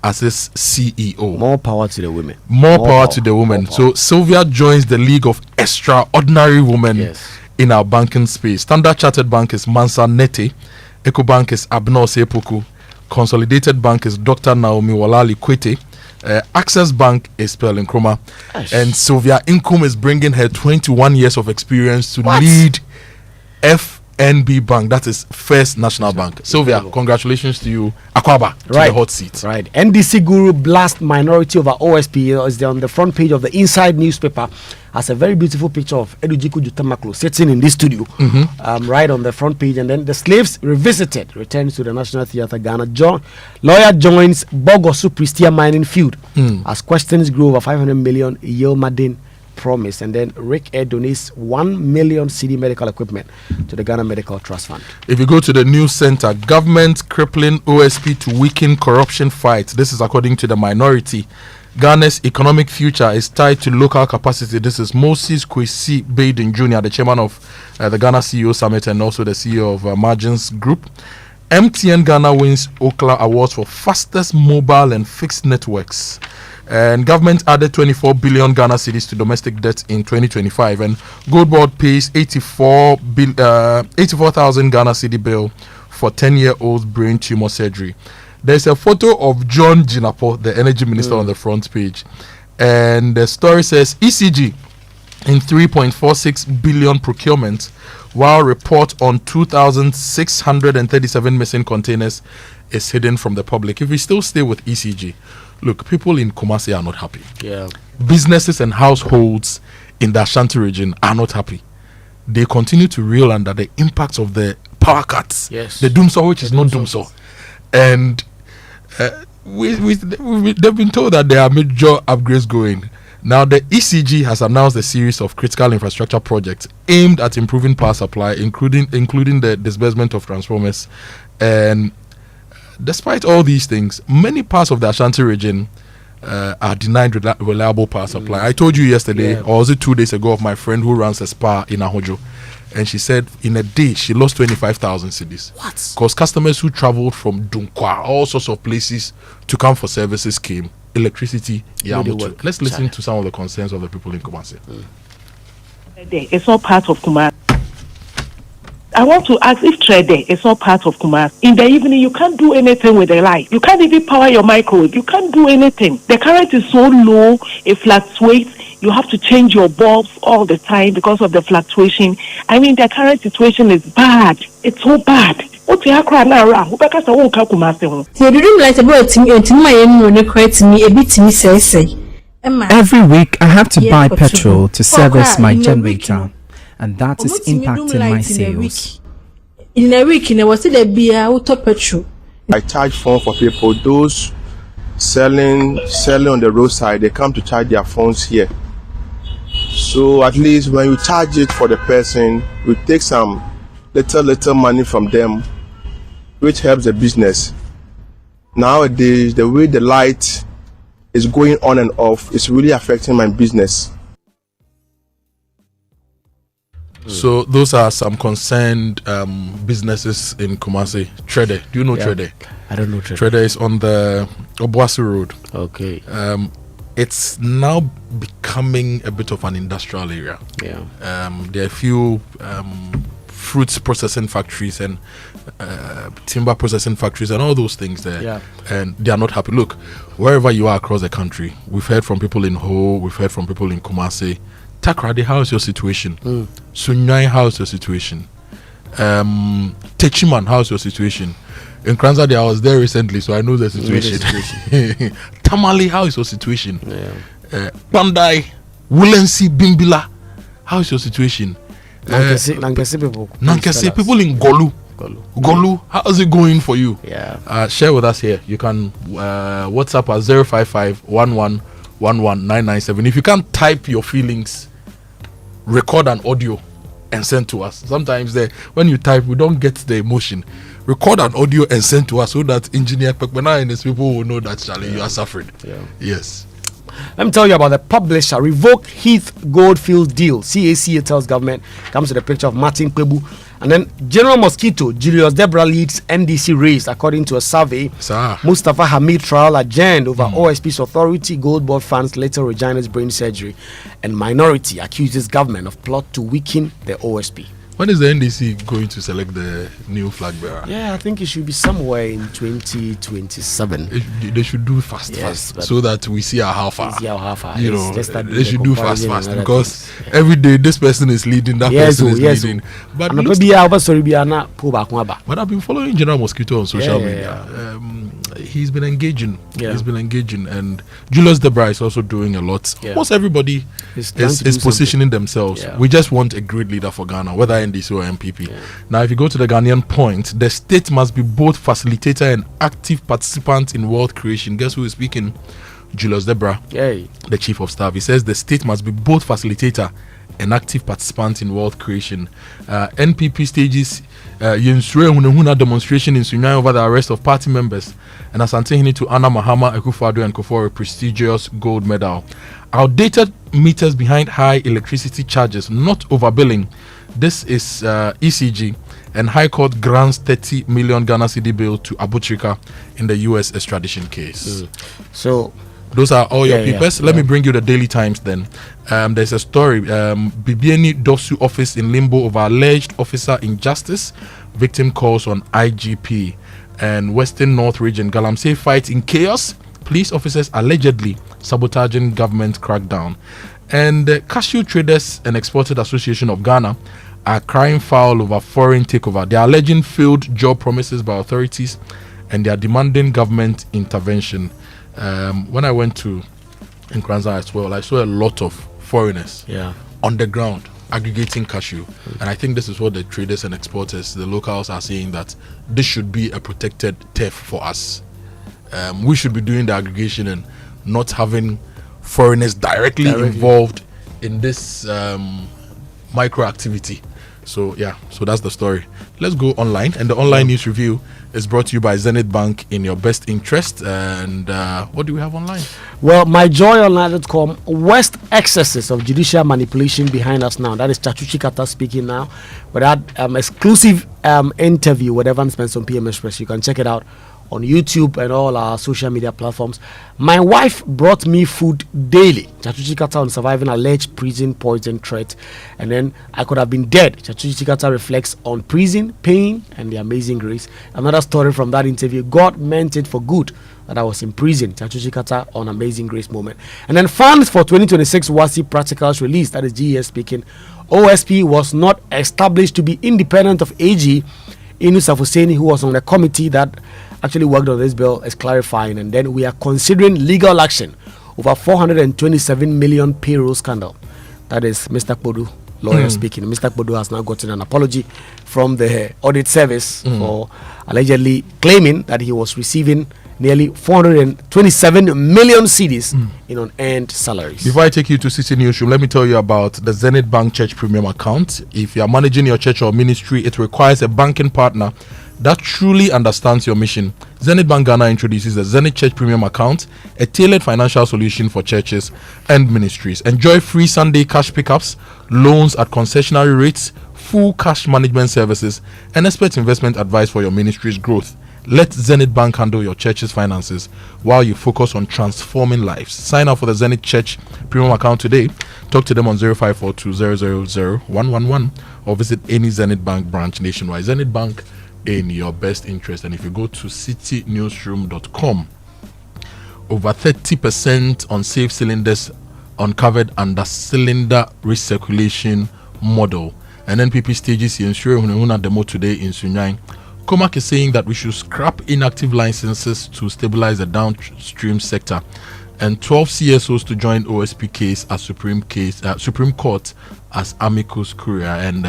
as its CEO. More power to the women. More power to the women. So Sylvia joins the league of extraordinary women in our banking space. Standard Chartered Bank is Mansa Nete. EcoBank is Abno Sepuku. Consolidated Bank is Dr. Naomi Walali Kwete. Access Bank is Perlin Kroma. And Sylvia Inkum is bringing her 21 years of experience to lead FNB Bank. That is First National Bank. Sylvia, congratulations to you. Akwaba, to the hot seat. Right. NDC Guru blast minority over OSP is there on the front page of the Inside newspaper. Has a very beautiful picture of Edujiku Jutamaklo sitting in this studio, right on the front page. And then the slaves revisited, returns to the National Theatre Ghana. Lawyer joins Bogosu Pristia mining feud as questions grow over 500 million Yilmadin promise. And then Rick Air donates 1 million CD medical equipment to the Ghana Medical Trust Fund. If you go to the news center, government crippling OSP to weaken corruption fight. This is according to the minority. Ghana's economic future is tied to local capacity. This is Moses Kwesi Baden Jr., the chairman of the Ghana CEO Summit and also the CEO of Margins Group. MTN Ghana wins Ookla Awards for fastest mobile and fixed networks. And government added 24 billion Ghana cedis to domestic debt in 2025. And Gold Board pays 84,000 Ghana cedi bill for 10-year-old brain tumor surgery. There's a photo of John Jinapo, the energy minister, on the front page. And the story says ECG in 3.46 billion procurement, while report on 2,637 missing containers is hidden from the public. If we still stay with ECG, look, people in Kumasi are not happy. Yeah. Businesses and households in the Ashanti region are not happy. They continue to reel under the impacts of the power cuts. Yes. The doomsaw, which is not doomsaw. And they've been told that there are major upgrades going. Now, the ECG has announced a series of critical infrastructure projects aimed at improving power supply, including the disbursement of transformers. And despite all these things, many parts of the Ashanti region are denied reliable power supply. I told you yesterday, or was it 2 days ago, of my friend who runs a spa in Ahojo. And she said in a day she lost 25,000 cedis. What? Because customers who traveled from Dunkwa, all sorts of places to come for services came. Electricity, Let's listen to some of the concerns of the people in Kumasi. It's not part of Kumasi. I want to ask if trading is not part of Kumasi. In the evening, you can't do anything with the light. You can't even power your microwave. You can't do anything. The current is so low, it fluctuates. You have to change your bulbs all the time because of the fluctuation. I mean, the current situation is bad. It's so bad. Every week I have to buy petrol to service my generator, and that is impacting my sales. In a week, I was a beer auto petrol. I charge phone for people. Those selling on the roadside, they come to charge their phones here. So at least when you charge it for the person, we take some little money from them, which helps the business. Nowadays, the way the light is going on and off is really affecting my business. So those are some concerned businesses in Kumasi. Trede, do you know Trede? I don't know Trede. Trede is on the Obuasi Road. Okay. It's now becoming a bit of an industrial area. Yeah. There are a few fruits processing factories and timber processing factories and all those things there. Yeah. And they are not happy. Look, wherever you are across the country, we've heard from people in Ho, we've heard from people in Kumasi. Takrady, how is your situation? Sunyai, how is your situation? Techiman, how is your situation? In Kranzadi, I was there recently, so I know the situation. Tamale, how is your situation? Pandai, Wulensi, Bimbila, how is your situation? Nankese people. Nankese people in Golu, how is it going for you? Yeah. Share with us here. You can WhatsApp at 055-11-11997. If you can't type your feelings, record an audio and send to us. Sometimes when you type, we don't get the emotion. Record an audio and send to us so that Engineer Pekbena and his people will know that Charlie, you are suffering. Yes. Let me tell you about the publisher. Revoke Heath Goldfield deal. CACA tells government. Comes with a picture of Martin Kwebu. And then General Mosquito, Julius Debra leads NDC race according to a survey. Mustafa Hamid trial adjourned over OSP's authority. Gold Board funds later Regina's brain surgery. And minority accuses government of plot to weaken the OSP. When is the NDC going to select the new flag bearer? Yeah, I think it should be somewhere in 2027. They should do fast, so that we see how far. You know, they should do fast because every day this person is leading, that person is leading. But I've been following General Mosquito on social media. He's been engaging. And Julius Debra is also doing a lot. Almost everybody is positioning themselves. We just want a great leader for Ghana, whether NDC or MPP. Now, if you go to the Ghanaian point, the state must be both facilitator and active participant in wealth creation. Guess who is speaking? Julius Debra, the chief of staff. He says the state must be both facilitator and active participant in wealth creation. NPP stages Hunahuna demonstration in Sunyai over the arrest of party members, and Asante to Anna Mahama, Akufo-Addo, and Kufo a prestigious gold medal. Outdated meters behind high electricity charges, not overbilling. This is ECG, and High Court grants 30 million Ghana cedi bill to Abutrika in the US extradition case. So those are all your papers. Let me bring you the Daily Times then. There's a story. Bibiani Dosu office in limbo over alleged officer injustice. Victim calls on IGP. And Western North Region, Galamsey fight in chaos. Police officers allegedly sabotaging government crackdown. And the Cashew Traders and Exporters Association of Ghana are crying foul over foreign takeover. They are alleging failed job promises by authorities, and they are demanding government intervention. When I went to Nkranza as well, I saw a lot of foreigners on the ground aggregating cashew. And I think this is what the traders and exporters, the locals, are saying, that this should be a protected turf for us. We should be doing the aggregation and not having foreigners directly involved in this micro activity. So that's the story. Let's go online, and the online news review is brought to you by Zenith Bank in your best interest. And what do we have online? Well, myjoyonline.com, worst excesses of judicial manipulation behind us now. That is Chachuchi Kata speaking now. With that exclusive interview with Evan Spence on PM Express. You can check it out on YouTube and all our social media platforms. My wife brought me food daily. Chachuchi Kata on surviving alleged prison poison threat. And then I could have been dead. Chachuchi Kata reflects on prison, pain, and the amazing grace. Another story from that interview. God meant it for good that I was in prison. Chachuchi Kata on amazing grace moment. And then funds for 2026 WASI practicals released. That is GES speaking. OSP was not established to be independent of AG. Inus Afuseni, who was on the committee that actually worked on this bill, is clarifying. And then we are considering legal action over 427 million payroll scandal. That is Mr. Kojo, lawyer speaking. Mr. Kojo has now gotten an apology from the audit service for allegedly claiming that he was receiving nearly 427 million cedis in unearned salaries. Before I take you to City Newsroom, let me tell you about the Zenith Bank Church Premium Account. If you are managing your church or ministry, it requires a banking partner that truly understands your mission. Zenith Bank Ghana introduces the Zenith Church Premium Account, a tailored financial solution for churches and ministries. Enjoy free Sunday cash pickups, loans at concessionary rates, full cash management services, and expert investment advice for your ministry's growth. Let Zenith Bank handle your church's finances while you focus on transforming lives. Sign up for the Zenith Church Premium Account today. Talk to them on 0542000111 or visit any Zenith Bank branch nationwide. Zenith Bank, in your best interest. And if you go to citynewsroom.com, over 30% on safe cylinders uncovered under cylinder recirculation model. And NPP stages in Sure demo today in Sunyang. Comac is saying that we should scrap inactive licenses to stabilize the downstream sector, and 12 CSOs to join OSP case as Supreme Court as amicus curiae. And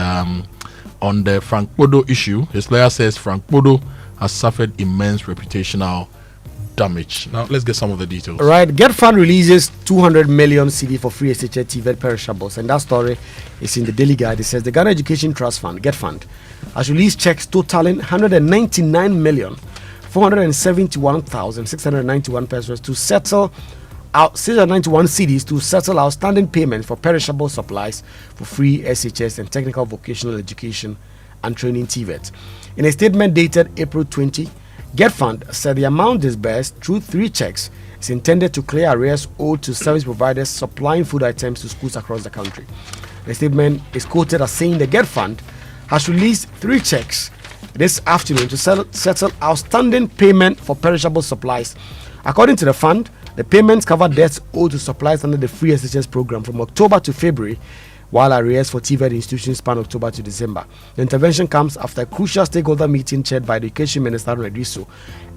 on the Frank Bodo issue, his lawyer says Frank Bodo has suffered immense reputational damage. Now let's get some of the details. Right, Get Fund releases 200 million CD for free SHS TVET perishables, and that story is in the Daily Guide. It says the Ghana Education Trust Fund, Get Fund, has released checks totaling 199,471,691 pesos to settle out 691 CDs to settle outstanding payments for perishable supplies for free SHS and technical vocational education and training TVET. In a statement dated April 20, Get Fund said the amount disbursed through 3 checks is intended to clear arrears owed to service providers supplying food items to schools across the country. The statement is quoted as saying the Get Fund has released 3 checks this afternoon to settle outstanding payment for perishable supplies. According to the fund, the payments cover debts owed to supplies under the free SHS program from October to February, while arrears for TVET institutions span October to December. The intervention comes after a crucial stakeholder meeting chaired by the Education Minister Redriso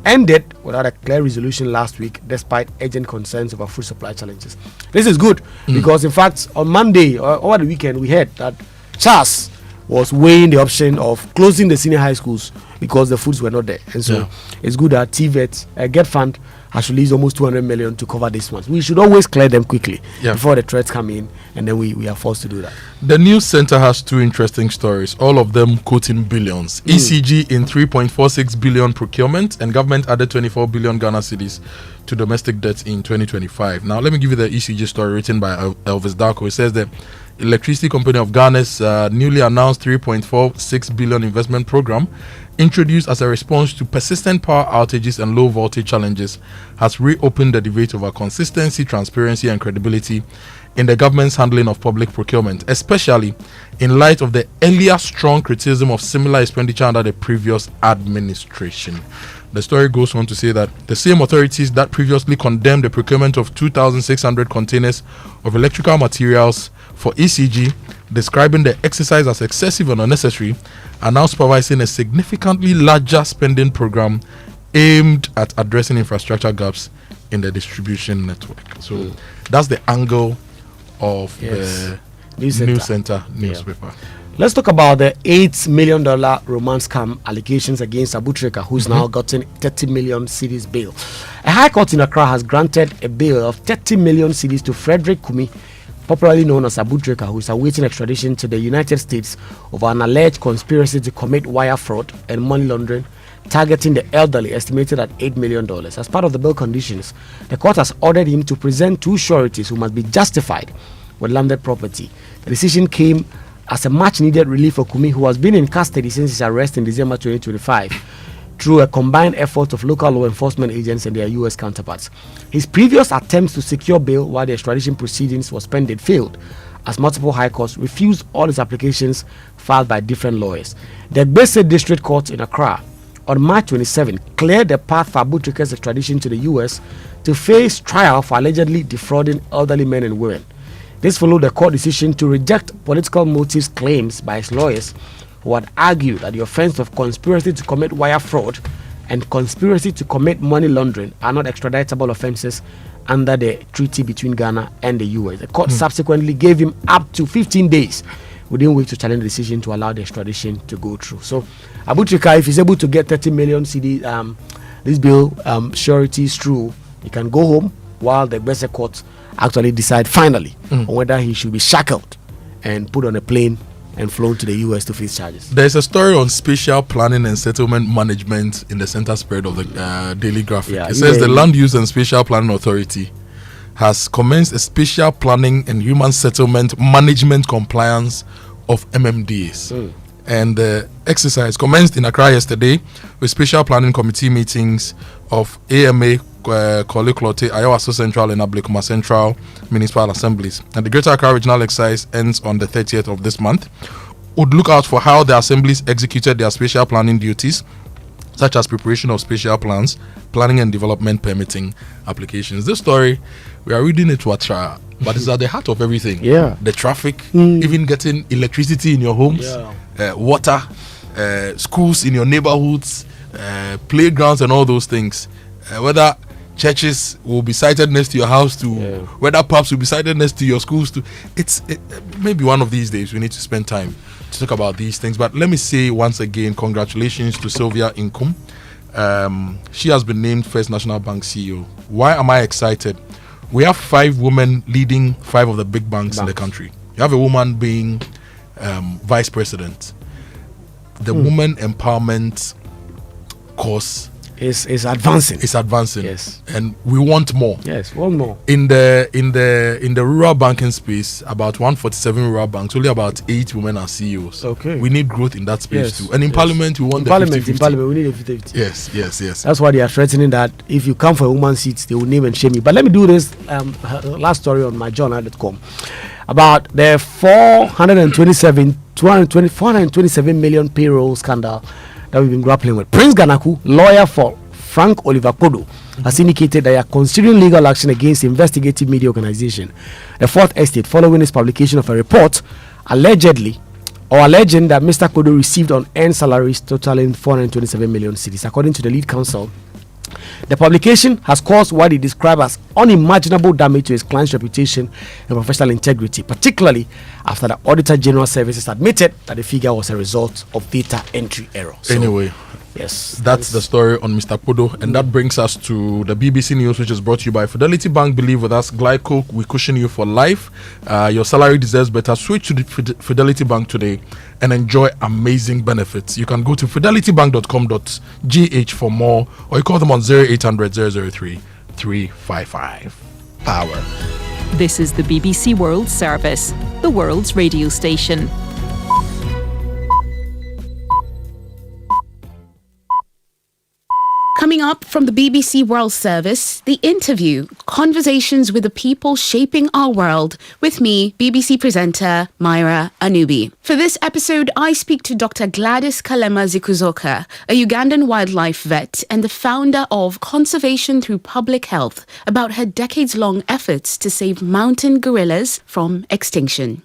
ended without a clear resolution last week, despite urgent concerns over food supply challenges. This is good because, in fact, on Monday or over the weekend, we heard that Charles was weighing the option of closing the senior high schools because the foods were not there. And so it's good that TVET, Get Fund, has released almost 200 million to cover these ones. We should always clear them quickly before the threats come in, and then we are forced to do that. The news center has 2 interesting stories, all of them quoting billions. ECG in 3.46 billion procurement, and government added 24 billion Ghana cedis to domestic debts in 2025. Now, let me give you the ECG story written by Elvis Darko. It says that Electricity Company of Ghana's newly announced 3.46 billion investment program, introduced as a response to persistent power outages and low voltage challenges, has reopened the debate over consistency, transparency, and credibility in the government's handling of public procurement, especially in light of the earlier strong criticism of similar expenditure under the previous administration. The story goes on to say that the same authorities that previously condemned the procurement of 2,600 containers of electrical materials for ECG, describing the exercise as excessive and unnecessary, are now supervising a significantly larger spending program aimed at addressing infrastructure gaps in the distribution network. So that's the angle of the News Center newspaper. Let's talk about the $8 million romance scam allegations against Abutrika, who's now gotten 30 million cedis bail. A high court in Accra has granted a bail of 30 million cedis to Frederick Kumi, popularly known as Abutrika, who is awaiting extradition to the United States over an alleged conspiracy to commit wire fraud and money laundering targeting the elderly, estimated at $8 million. As part of the bail conditions, the court has ordered him to present 2 sureties who must be justified with landed property. The decision came as a much needed relief for Kumi, who has been in custody since his arrest in December 2025. through a combined effort of local law enforcement agents and their U.S. counterparts. His previous attempts to secure bail while the extradition proceedings was pending failed, as multiple high courts refused all his applications filed by different lawyers. The Gbese District Court in Accra on March 27 cleared the path for Abutrika's extradition to the U.S. to face trial for allegedly defrauding elderly men and women. This followed the court decision to reject political motives claims by his lawyers, who had argued that the offense of conspiracy to commit wire fraud and conspiracy to commit money laundering are not extraditable offenses under the treaty between Ghana and the US. The court subsequently gave him up to 15 days within which to challenge the decision to allow the extradition to go through. So Abutrika, if he's able to get 30 million CD, this bill sureties through, he can go home while the Gbese court actually decide finally on whether he should be shackled and put on a plane and flown to the US to face charges. There's a story on spatial planning and settlement management in the center spread of the Daily Graphic. It says the Land Use and Spatial Planning Authority has commenced a spatial planning and human settlement management compliance of MMDAs. And the exercise commenced in Accra yesterday with spatial planning committee meetings of AMA, Korle Klote, Ayawaso Central and Ablekuma Central Municipal Assemblies. And the Greater Accra Regional Exercise ends on the 30th of this month. Would look out for how the assemblies executed their spatial planning duties, such as preparation of spatial plans, planning and development permitting applications. This story, we are reading it to a trial, but it's at the heart of everything. The traffic, even getting electricity in your homes, water, schools in your neighborhoods, playgrounds and all those things. Whether churches will be sited next to your house to whether pubs will be sited next to your schools to maybe one of these days we need to spend time to talk about these things. But let me say once again, congratulations to Sylvia Inkum. She has been named First National Bank CEO. Why am I excited? We have 5 women leading 5 of the big banks in the country. You have a woman being vice president. The woman empowerment course is advancing. It's advancing. Yes. And we want more. Yes, one more. In the rural banking space, about 147 rural banks, only about 8 women are CEOs. Okay. We need growth in that space too. And in Parliament, we want the 50-50. In Parliament, we need a 50-50. Yes. That's why they are threatening that if you come for a woman's seat, they will name and shame you. But let me do this last story on myjournal.com about the 427 million payroll scandal that we've been grappling with. Prince Ganaku, lawyer for Frank Oliver Kodo, has indicated they are considering legal action against the investigative media organization, the Fourth Estate, following its publication of a report alleging that Mr. Kodo received unearned salaries totaling 427 million cedis. According to the lead counsel, the publication has caused what he described as unimaginable damage to his client's reputation and professional integrity, particularly after the Auditor General Services admitted that the figure was a result of data entry error. So, anyway, yes, that's the story on Mr. Kodo, and that brings us to the BBC News, which is brought to you by Fidelity Bank. Believe with us, Glyco, we cushion you for life. Your salary deserves better. Switch to the Fidelity Bank today and enjoy amazing benefits. You can go to fidelitybank.com.gh for more, or you call them on 0800 003 355. Power. This is the BBC World Service, the world's radio station. Coming up from the BBC World Service, The Interview, conversations with the people shaping our world, with me, BBC presenter Myra Anubi. For this episode, I speak to Dr. Gladys Kalema Zikuzoka, a Ugandan wildlife vet and the founder of Conservation Through Public Health, about her decades-long efforts to save mountain gorillas from extinction.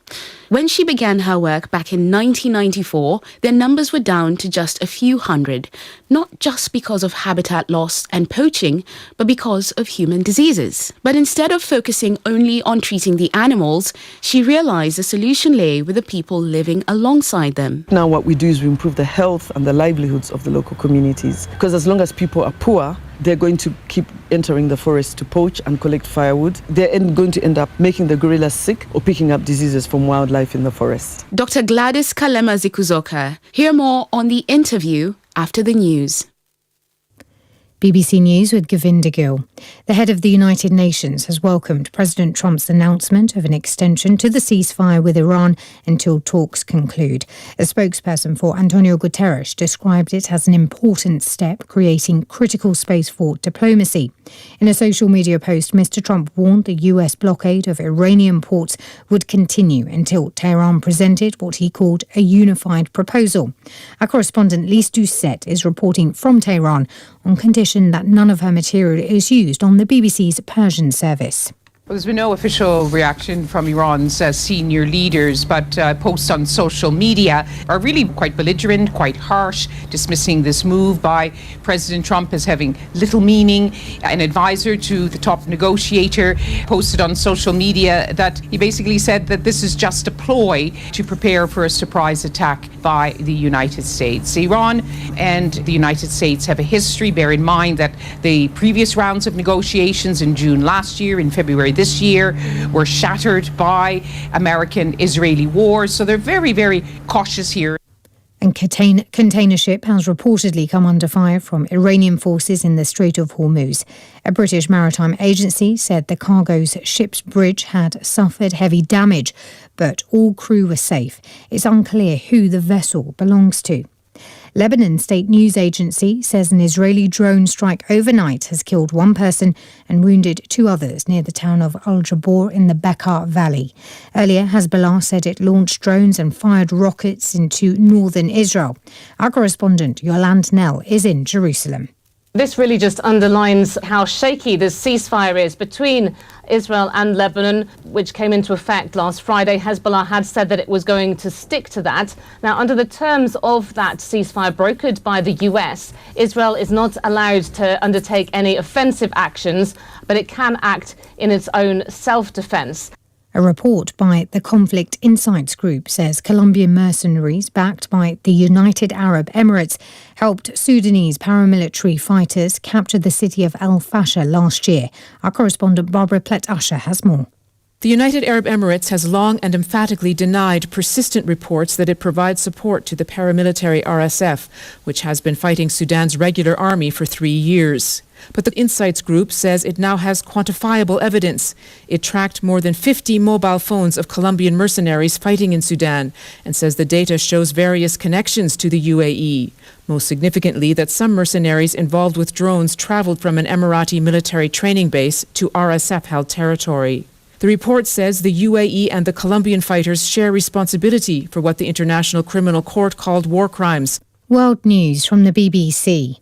When she began her work back in 1994, their numbers were down to just a few hundred, not just because of habitat loss and poaching, but because of human diseases. But instead of focusing only on treating the animals, she realized the solution lay with the people living alongside them. Now what we do is we improve the health and the livelihoods of the local communities, because as long as people are poor, they're going to keep entering the forest to poach and collect firewood. They're going to end up making the gorillas sick or picking up diseases from wildlife in the forest. Dr. Gladys Kalema Zikuzoka. Hear more on The Interview after the news. BBC News with Govinda Gill. The head of the United Nations has welcomed President Trump's announcement of an extension to the ceasefire with Iran until talks conclude. A spokesperson for Antonio Guterres described it as an important step, creating critical space for diplomacy. In a social media post, Mr. Trump warned the US blockade of Iranian ports would continue until Tehran presented what he called a unified proposal. Our correspondent Lise Doucette is reporting from Tehran on condition that none of her material is used on the BBC's Persian service. Well, there's been no official reaction from Iran's senior leaders, but posts on social media are really quite belligerent, quite harsh, dismissing this move by President Trump as having little meaning. An advisor to the top negotiator posted on social media that he basically said that this is just a ploy to prepare for a surprise attack by the United States. Iran and the United States have a history. Bear in mind that the previous rounds of negotiations in June last year, in February this year, were shattered by American-Israeli wars. So they're very, very cautious here. And container ship has reportedly come under fire from Iranian forces in the Strait of Hormuz. A British maritime agency said the cargo's ship's bridge had suffered heavy damage, but all crew were safe. It's unclear who the vessel belongs to. Lebanon State News Agency says an Israeli drone strike overnight has killed one person and wounded two others near the town of Al-Jabor in the Bekaa Valley. Earlier, Hezbollah said it launched drones and fired rockets into northern Israel. Our correspondent Yolande Nell is in Jerusalem. This really just underlines how shaky this ceasefire is between Israel and Lebanon, which came into effect last Friday. Hezbollah had said that it was going to stick to that. Now, under the terms of that ceasefire brokered by the US, Israel is not allowed to undertake any offensive actions, but it can act in its own self-defense. A report by the Conflict Insights Group says Colombian mercenaries backed by the United Arab Emirates helped Sudanese paramilitary fighters capture the city of Al Fasher last year. Our correspondent Barbara Plett-Usher has more. The United Arab Emirates has long and emphatically denied persistent reports that it provides support to the paramilitary RSF, which has been fighting Sudan's regular army for 3 years. But the Insights Group says it now has quantifiable evidence. It tracked more than 50 mobile phones of Colombian mercenaries fighting in Sudan and says the data shows various connections to the UAE. Most significantly, that some mercenaries involved with drones traveled from an Emirati military training base to RSF-held territory. The report says the UAE and the Colombian fighters share responsibility for what the International Criminal Court called war crimes. World news from the BBC.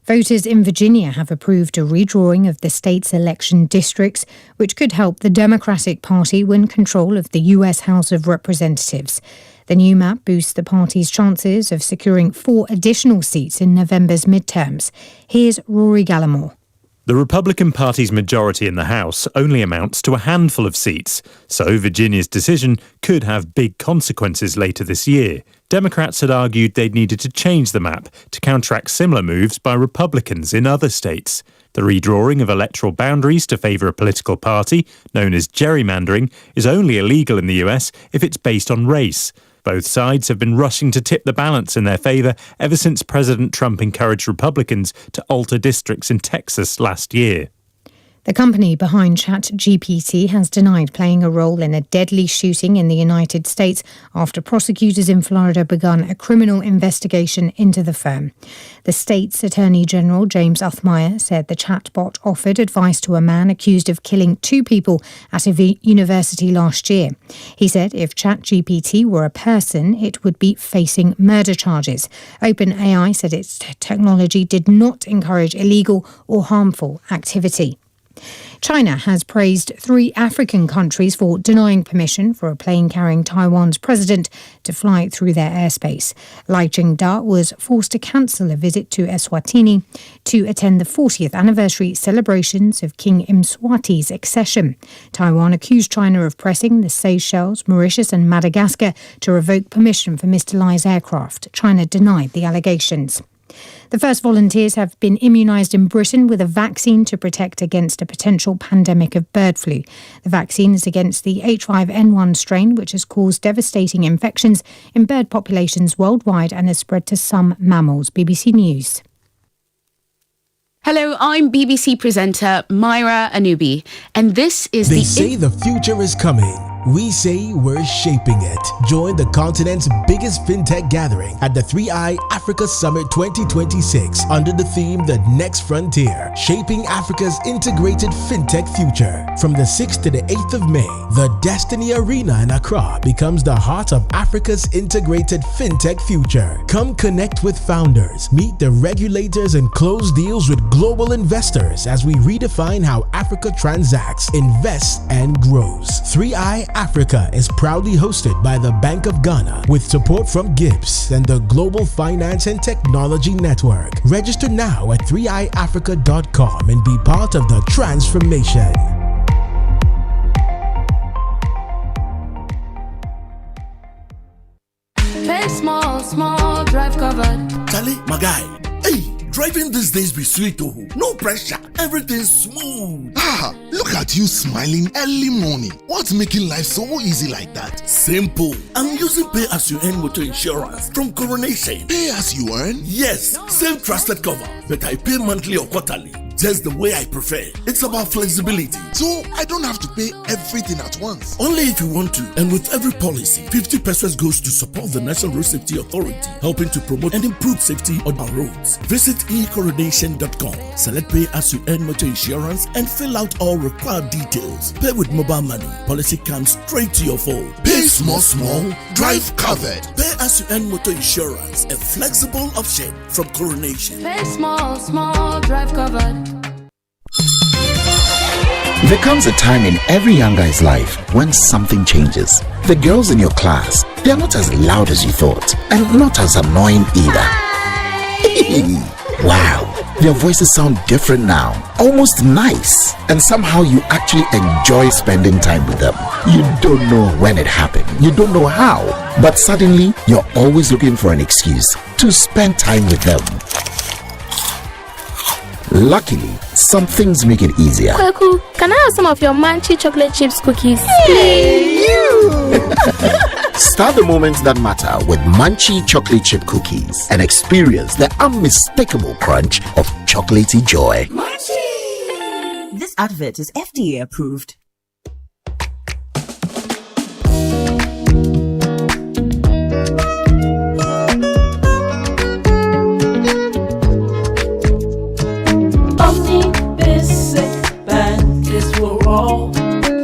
Voters in Virginia have approved a redrawing of the state's election districts, which could help the Democratic Party win control of the U.S. House of Representatives. The new map boosts the party's chances of securing 4 additional seats in November's midterms. Here's Rory Gallimore. The Republican Party's majority in the House only amounts to a handful of seats, so Virginia's decision could have big consequences later this year. Democrats had argued they'd needed to change the map to counteract similar moves by Republicans in other states. The redrawing of electoral boundaries to favour a political party, known as gerrymandering, is only illegal in the US if it's based on race. Both sides have been rushing to tip the balance in their favour ever since President Trump encouraged Republicans to alter districts in Texas last year. The company behind ChatGPT has denied playing a role in a deadly shooting in the United States after prosecutors in Florida begun a criminal investigation into the firm. The state's Attorney General, James Uthmire, said the chatbot offered advice to a man accused of killing 2 people at a university last year. He said if ChatGPT were a person, it would be facing murder charges. OpenAI said its technology did not encourage illegal or harmful activity. China has praised 3 African countries for denying permission for a plane carrying Taiwan's president to fly through their airspace. Lai Ching-da was forced to cancel a visit to Eswatini to attend the 40th anniversary celebrations of King Mswati's accession. Taiwan accused China of pressing the Seychelles, Mauritius and Madagascar to revoke permission for Mr. Lai's aircraft. China denied the allegations. The first volunteers have been immunised in Britain with a vaccine to protect against a potential pandemic of bird flu. The vaccine is against the H5N1 strain, which has caused devastating infections in bird populations worldwide and has spread to some mammals. BBC News. Hello, I'm BBC presenter Myra Anubi, and this is They say the future is coming. We say we're shaping it. Join the continent's biggest fintech gathering at the 3i Africa Summit 2026 under the theme The Next Frontier, Shaping Africa's Integrated Fintech Future. From the 6th to the 8th of May, the Destiny Arena in Accra becomes the heart of Africa's integrated fintech future. Come connect with founders, meet the regulators, and close deals with global investors as we redefine how Africa transacts, invests, and grows. 3i Africa is proudly hosted by the Bank of Ghana with support from Gibbs and the Global Finance and Technology Network. Register now at 3iafrica.com and be part of the transformation. Pay small, drive covered. Charlie, my guy. Hey, driving these days be sweet, oh. No pressure, everything's smooth. Ah, look at you smiling early morning. What's making life so easy like that? Simple. I'm using Pay As You Earn motor insurance from Coronation. Pay as you earn? Yes, same trusted cover, but I pay monthly or quarterly, just the way I prefer. It's about flexibility. So I don't have to pay everything at once. Only if you want to. And with every policy, 50% goes to support the National Road Safety Authority, helping to promote and improve safety on our roads. Visit ecoronation.com, select Pay As You Earn motor insurance, and fill out all required details. Pay with mobile money. Policy comes straight to your phone. Pay small, drive covered. Pay As You Earn motor insurance, a flexible option from Coronation. Pay small, drive covered. There comes a time in every young guy's life when something changes. The girls in your class, they are not as loud as you thought, and not as annoying either. Wow, their voices sound different now, almost nice, and somehow you actually enjoy spending time with them. You don't know when it happened, you don't know how, but suddenly you're always looking for an excuse to spend time with them. Luckily, some things make it easier. Kwaku, can I have some of your Munchie chocolate chips cookies? Hey, you! Start the moments that matter with Munchie chocolate chip cookies and experience the unmistakable crunch of chocolatey joy. Munchie! This advert is FDA approved.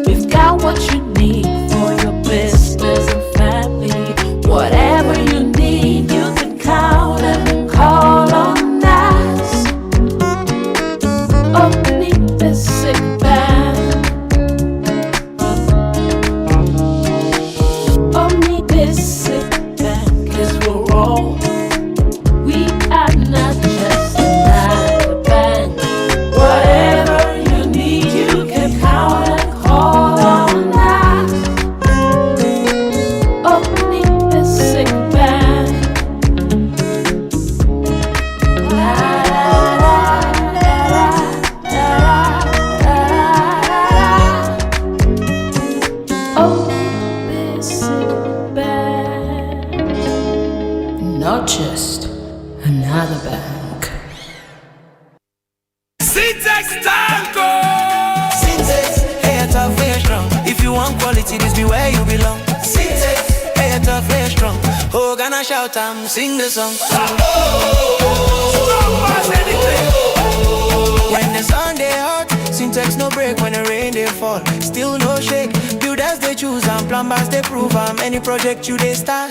We've got what you need for your business and family. Whatever you need, you can count and call on us. Omni Basic Bank. Omni Basic Bank is we're all. We are not just another bank. Whatever you need, you can count and call on us. Omni Basic Bank. Omni Basic Bank. Not just another bank. Syntax Tango! Syntax, hey, tough, very strong. If you want quality, this be where you belong. Syntax, hey, tough, very strong. Oh, gonna shout, sing the song. When the sun they hot, Syntax no break. When the rain they fall, still no shake. Builders they choose and plumbers they prove. Any project you they start.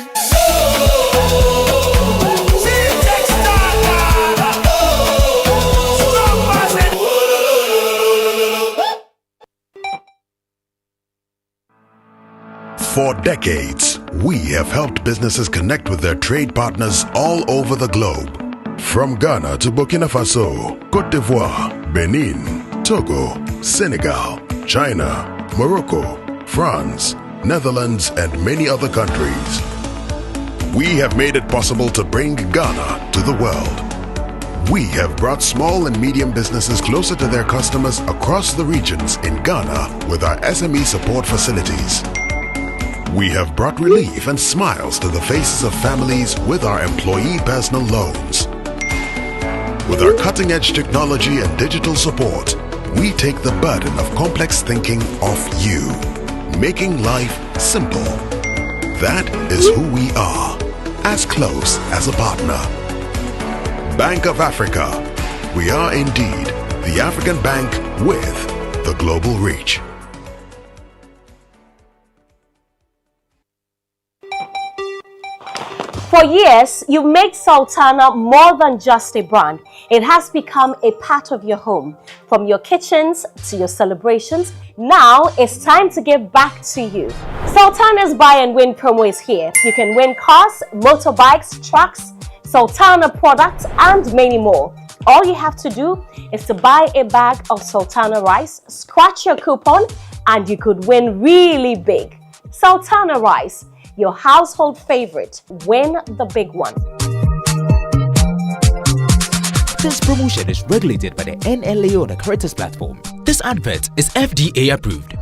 Syntax For decades, we have helped businesses connect with their trade partners all over the globe. From Ghana to Burkina Faso, Côte d'Ivoire, Benin, Togo, Senegal, China, Morocco, France, Netherlands, and many other countries. We have made it possible to bring Ghana to the world. We have brought small and medium businesses closer to their customers across the regions in Ghana with our SME support facilities. We have brought relief and smiles to the faces of families with our employee personal loans. With our cutting-edge technology and digital support, we take the burden of complex thinking off you, making life simple. That is who we are, as close as a partner. Bank of Africa. We are indeed the African bank with the global reach. For years, you made Sultana more than just a brand. It has become a part of your home. From your kitchens to your celebrations, now it's time to give back to you. Sultana's Buy and Win promo is here. You can win cars, motorbikes, trucks, Sultana products, and many more. All you have to do is to buy a bag of Sultana rice, scratch your coupon, and you could win really big. Sultana rice, your household favorite. Win the big one. This promotion is regulated by the NLA on the Caritas platform. This advert is FDA approved.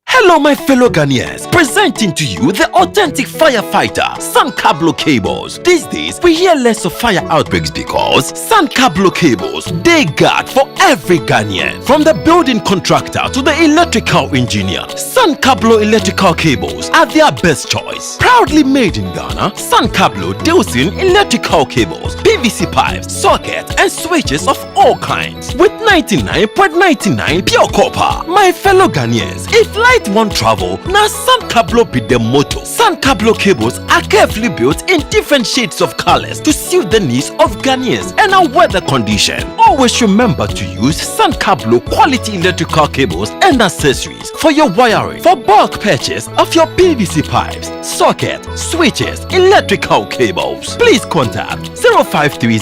Hello, my fellow Ghanaians. Presenting to you the authentic firefighter, Sankablo Cables. These days, we hear less of fire outbreaks because Sankablo Cables, they guard for every Ghanaian. From the building contractor to the electrical engineer, Sankablo electrical cables are their best choice. Proudly made in Ghana, Sankablo deals in electrical cables, PVC pipes, sockets, and switches of all kinds with 99.99 pure copper. My fellow Ghanaians, if light won't travel, now Sankablo be the motto. Sankablo cables are carefully built in different shades of colors to suit the needs of Ghanaians and our weather condition. Always remember to use Sankablo quality electrical cables and accessories for your wiring. For bulk purchase of your PVC pipes, socket, switches, electrical cables, please contact 0530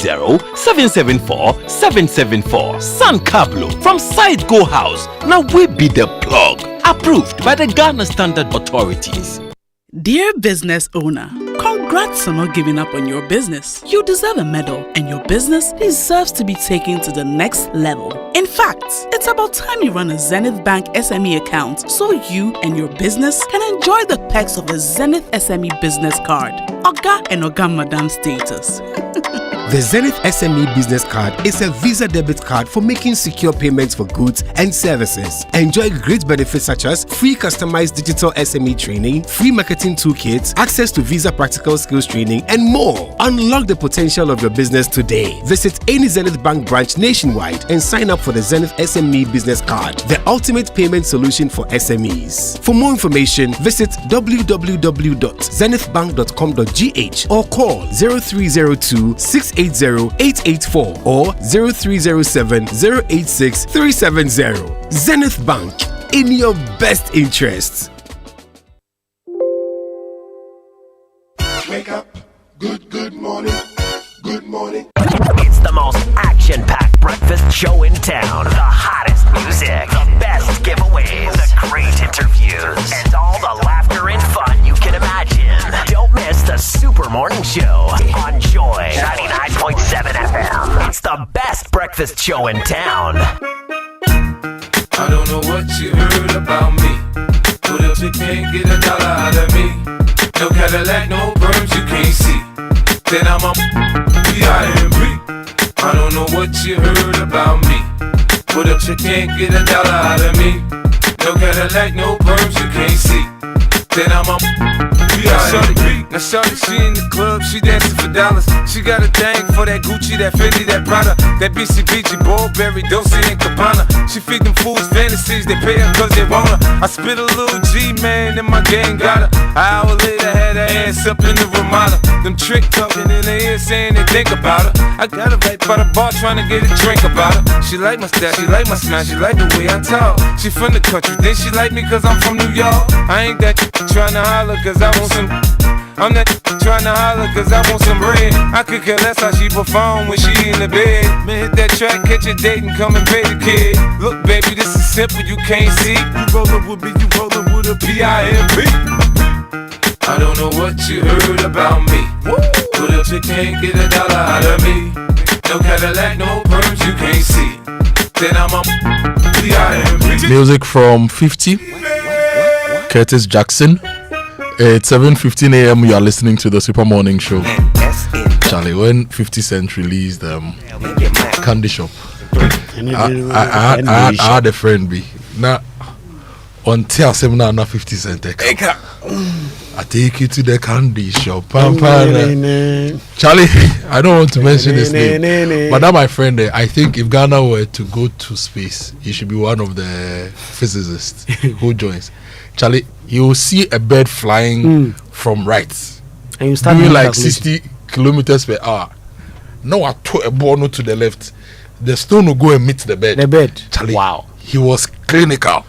774 774. Sankablo from Side Go House. Now we be the plug. Approved by the Ghana Standard Authorities. Dear business owner, congrats on not giving up on your business. You deserve a medal, and your business deserves to be taken to the next level. In fact, it's about time you run a Zenith Bank SME account so you and your business can enjoy the perks of a Zenith SME business card. Oga and Oga Madam status. The Zenith SME Business Card is a Visa debit card for making secure payments for goods and services. Enjoy great benefits such as free customized digital SME training, free marketing toolkits, access to Visa practical skills training, and more. Unlock the potential of your business today. Visit any Zenith Bank branch nationwide and sign up for the Zenith SME Business Card, the ultimate payment solution for SMEs. For more information, visit www.zenithbank.com.gh or call 0302 680-884 or 0307-086-370. Zenith Bank, in your best interests. Wake up, good morning, good morning. It's the most action-packed breakfast show in town. The hottest music, the best giveaways, the great interviews, and all the laughter and fun you can imagine. Don't miss the Super Morning Show on Joy 99.7 FM. It's the best breakfast show in town. I don't know what you heard about me, but if you can't get $1 out of me, no Cadillac, no perms you can't see, then I'm a B.I.M.B. I don't know what you heard about me, but if you can't get $1 out of me, no Cadillac, no perms you can't see, then I'm a B.I.M.B. Now shorty, she in the club, she dancing for dollars. She got a thing for that Gucci, that Fendi, that Prada, that BCBG, Burberry, Dolce & Gabbana. She feed them fools fantasies, they pay her cause they want her. I spit a little G, man, and my gang got her. An hour later, had her ass up in the Ramada. Them trick talking in her ear saying they think about her. I got her right by the bar trying to get a drink about her. She like my style, she like my smile, she like the way I talk. She from the country, then she like me cause I'm from New York. I ain't that trying to holler cause I want some. I'm not trying to holler cause I want some bread. I could care less how she perform when she in the bed. Man, hit that track, catch a date and come and pay the kid. Look baby, this is simple, you can't see. You rollin' with me, you rollin' with a B.I.M.B. I don't know what you heard about me, but if you can't get $1 out of me, no Cadillac, no perms you can't see, then I'm a B.I.M.B. Music from 50, Curtis Jackson. It's 7:15 a.m. You are listening to the Super Morning Show. Charlie, when 50 Cent released Candy Shop, I had a friend be now until seminar na 50 Cent. I take you to the candy shop. Charlie, I don't want to mention his name, but that my friend there, I think if Ghana were to go to space, he should be one of the physicists who joins. Charlie, you will see a bird flying from right, and you start doing like 60 kilometers per hour. Now I took a ball to the left. The stone will go and meet the bird. Charlie, wow, he was clinical.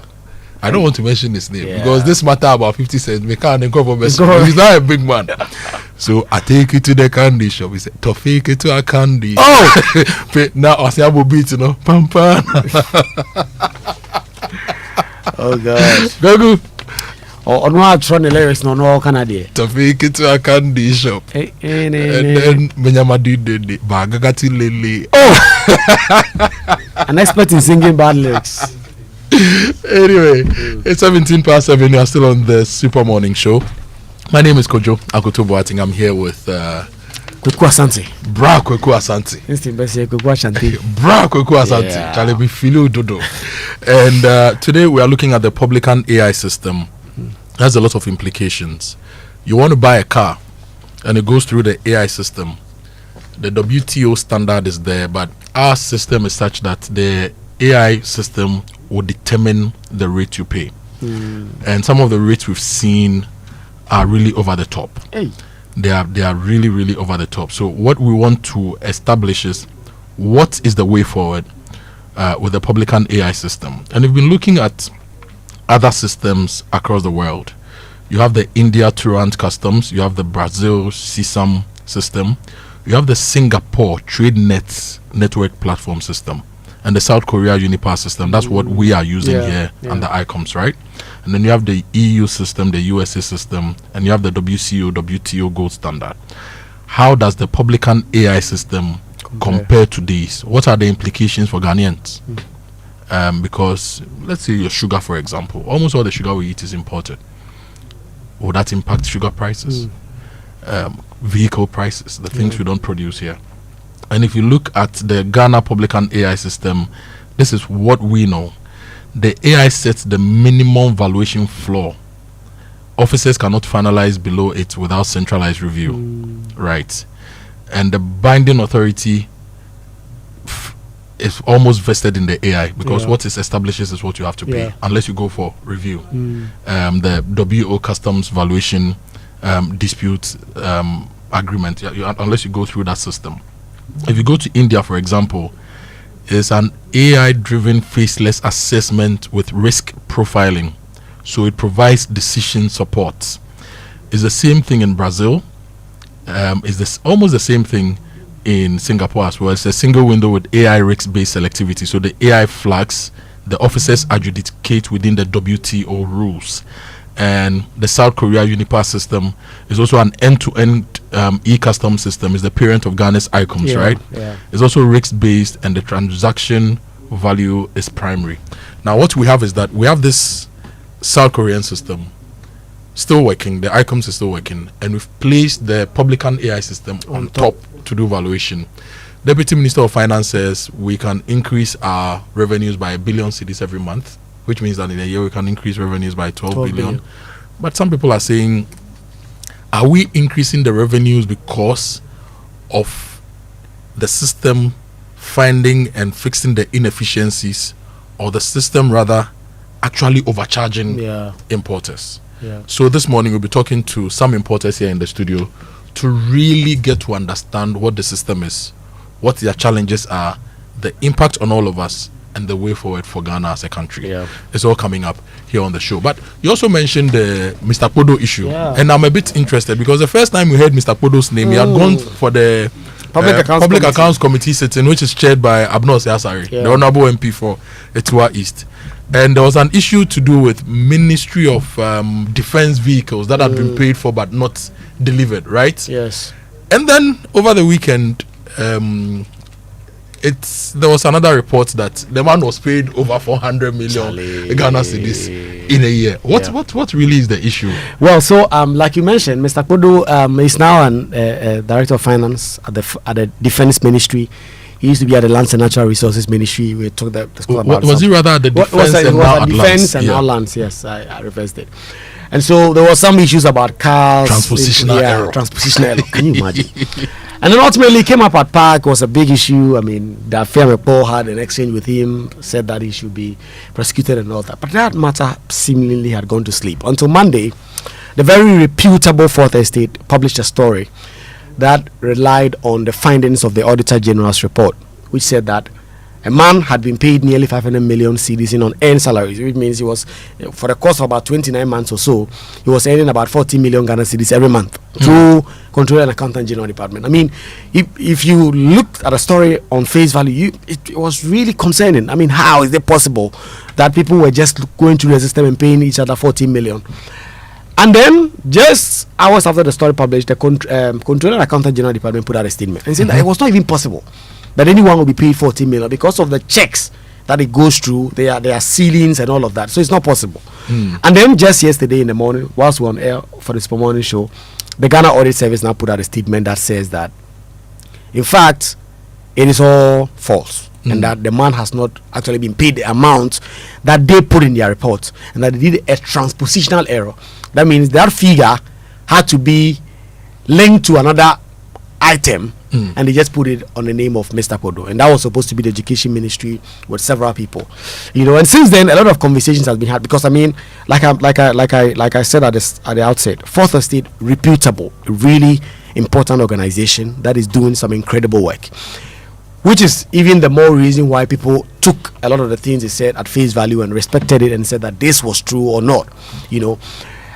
I don't want to mention his name because this matter about 50 cents. He's not a big man. So I take you to the candy shop. He said, "Tofik it to a candy." Oh, now I say I will beat Pampa. Oh gosh. Go. Oh, no, I'm trying the lyrics. No, Canada. Tofik it to a candy shop. And then Menyama did the bagagati lele. Oh, an expert in singing bad lyrics. Anyway, it's 7:17. You are still on the Super Morning Show. My name is Kojo Akoto Boateng. I'm here with Kojo Asante. Bra Kojo Asante. Bra Kojo Asante. Charlie be feel dodo. And today we are looking at the Publican AI system. It has a lot of implications. You want to buy a car and it goes through the AI system. The WTO standard is there, but our system is such that the AI system will determine the rate you pay. And some of the rates we've seen are really over the top. They are really, really over the top. So what we want to establish is what is the way forward with the Publican AI system. And we've been looking at other systems across the world. You have the India Turant Customs, you have the Brazil CSAM system, you have the Singapore Trade Nets Network Platform system, and the South Korea Unipass system. That's what we are using here under ICOMS, right? And then you have the EU system, the USA system, and you have the WTO Gold Standard. How does the Publican AI system compare to these? What are the implications for Ghanaians? Because let's say your sugar, for example, almost all the sugar we eat is imported. Will that impact sugar prices? Vehicle prices, the things we don't produce here. And if you look at the Ghana Publican AI system, this is what we know. The AI sets the minimum valuation floor. Officers cannot finalize below it without centralized review, right? And the binding authority is almost vested in the AI because what it establishes is what you have to pay unless you go for review. The WO Customs Valuation Dispute Agreement, unless you go through that system. If you go to India, for example, it's an AI-driven faceless assessment with risk profiling. So it provides decision support. It's the same thing in Brazil. It's this almost the same thing in Singapore as well. It's a single window with AI risk-based selectivity. So the AI flags, the officers adjudicate within the WTO rules. And the South Korea Unipass system is also an end-to-end e-custom system. It's the parent of Ghana's ICOMS, right? It's also risk-based, and the transaction value is primary. Now, what we have is that we have this South Korean system still working. The ICOMS is still working, and we've placed the Publican AI system on top to do valuation. Deputy Minister of Finance says we can increase our revenues by 1 billion cedis every month, which means that in a year we can increase revenues by 12 billion. But some people are saying, are we increasing the revenues because of the system finding and fixing the inefficiencies, or the system rather actually overcharging importers? So this morning we'll be talking to some importers here in the studio to really get to understand what the system is, what their challenges are, the impact on all of us, and the way forward for Ghana as a country. It's all coming up here on the show. But you also mentioned the Mr. Podo issue, and I'm a bit interested because the first time we heard Mr. Podo's name, he had gone for the Public Accounts Committee sitting, which is chaired by Abno Seasari, the Honorable MP for Etua East. And there was an issue to do with Ministry of Defense vehicles that had been paid for but not delivered, right? Yes. And then over the weekend, there was another report that the man was paid over 400 million Ghana cedis in a year. What really is the issue? Well, so like you mentioned, Mr. Kodo is now an director of finance at the Defense Ministry. He used to be at the Lands and Natural Resources Ministry. We talked about. Was he rather at the Defense and now Lands? Yes, I reversed it. And so there were some issues about cars. Transpositional error. Transpositional error. Can you imagine? And then ultimately came up at Park. Was a big issue. I mean, the affair Paul had an exchange with him, said that he should be prosecuted and all that. But that matter seemingly had gone to sleep until Monday. The very reputable Fourth Estate published a story that relied on the findings of the Auditor General's report, which said that a man had been paid nearly 500 million cedis in unearned salaries, which means he was, for the course of about 29 months or so, he was earning about 40 million Ghana cedis every month through Controller and Accountant General Department. I mean, if you looked at a story on face value, it was really concerning. I mean, how is it possible that people were just going through the system and paying each other 40 million? And then, just hours after the story published, the Controller and Accountant General Department put out a statement and said that it was not even possible that anyone will be paid 40 million because of the checks that it goes through. There are ceilings and all of that. So it's not possible. And then just yesterday in the morning, whilst we were on air for the Super Morning Show, the Ghana Audit Service now put out a statement that says that, in fact, it is all false. And that the man has not actually been paid the amount that they put in their report. And that they did a transpositional error. That means that figure had to be linked to another item, and they just put it on the name of Mr. Kodo, and that was supposed to be the Education Ministry with several people, And since then, a lot of conversations has been had because I mean, like I said at the outset, Fourth Estate, reputable, really important organization that is doing some incredible work, which is even the more reason why people took a lot of the things they said at face value and respected it and said that this was true or not,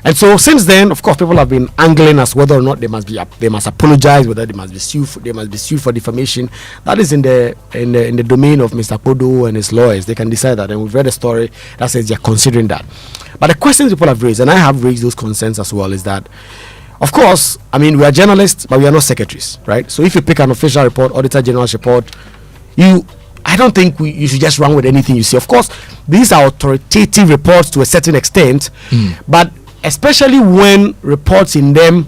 And so since then, of course, people have been angling as whether or not they must apologize, whether they must be sued for defamation. That is in the domain of Mr. Kodo and his lawyers. They can decide that, and we've read a story that says they're considering that. But the questions people have raised, and I have raised those concerns as well, is that, of course, I mean, we are journalists, but we are not secretaries, right? So if you pick an official report, Auditor General's report, I don't think you should just run with anything you see. Of course, these are authoritative reports to a certain extent, but especially when reports in them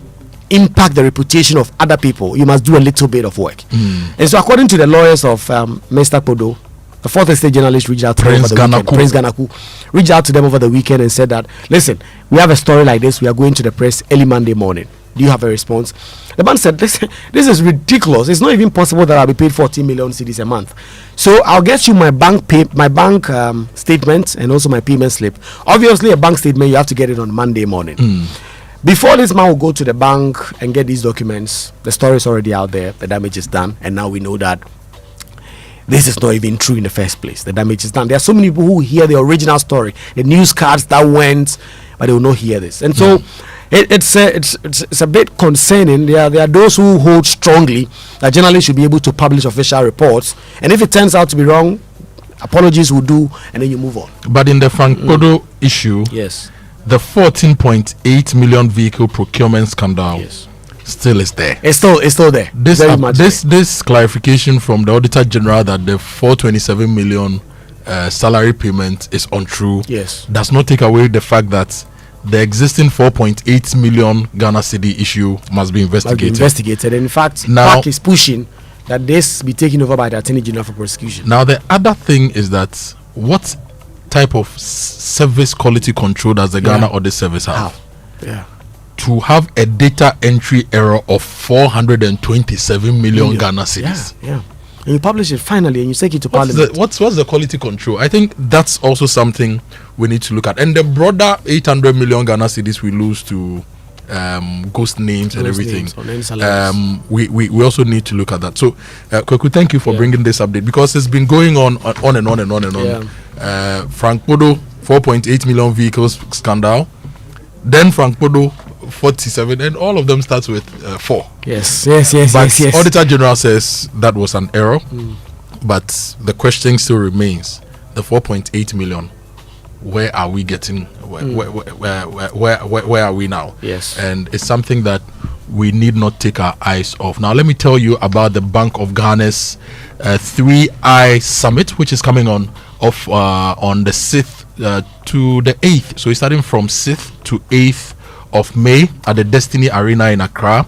impact the reputation of other people, you must do a little bit of work. And so according to the lawyers of Mr. Kodo, the Fourth Estate journalist reached out to them over the weekend. Prince Ganaku reached out to them over the weekend and said that, listen, we have a story like this, we are going to the press early Monday morning. Do you have a response? The man said, this is ridiculous. It's not even possible that I'll be paid 40 million cedis a month. So I'll get you my bank statement and also my payment slip. Obviously, a bank statement, you have to get it on Monday morning. Before this man will go to the bank and get these documents, the story is already out there, the damage is done, and now we know that this is not even true in the first place. The damage is done. There are so many people who hear the original story, the news cards that went, but they will not hear this. And so it's a bit concerning. There are those who hold strongly that journalists should be able to publish official reports, and if it turns out to be wrong, apologies will do, and then you move on. But in the Frank Kodo issue, yes, the 14.8 million vehicle procurement scandal still is there. It's still there. This clarification from the Auditor General that the 427 million salary payment is untrue, does not take away the fact that the existing 4.8 million Ghana cedi issue must be investigated. And in fact, PAC is pushing that this be taken over by the Attorney General for prosecution. Now, the other thing is that what type of service quality control does the Ghana Audit Service have? To have a data entry error of 427 million Ghana cedis. And you publish it finally and you take it to Parliament. What's the quality control? I think that's also something we need to look at. And the broader 800 million Ghana cedis we lose to ghost names and everything. We also need to look at that. So, Kweku, thank you for bringing this update, because it's been going on and on. Frank Kodo, 4.8 million vehicles scandal. Then Frank Kodo, 47, and all of them starts with 4. Yes. Auditor General says that was an error, but the question still remains: the 4.8 million. Where are we getting? Where are we now? Yes, and it's something that we need not take our eyes off. Now, let me tell you about the Bank of Ghana's 3I Summit, which is coming on the 6th to the 8th. So it's starting from 6th to 8th of May at the Destiny Arena in Accra.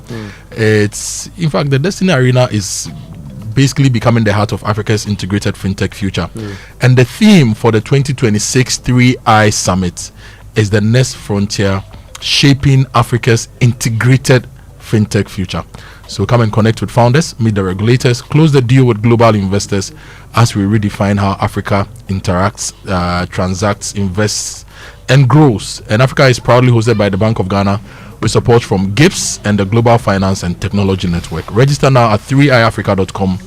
It's, in fact, the Destiny Arena is basically becoming the heart of Africa's integrated fintech future. And the theme for the 2026 3I Summit is the next frontier, shaping Africa's integrated fintech future. So come and connect with founders, meet the regulators, close the deal with global investors as we redefine how Africa interacts, transacts, invests, and grows. And Africa is proudly hosted by the Bank of Ghana with support from GIPS and the Global Finance and Technology Network. Register now at 3iafrica.com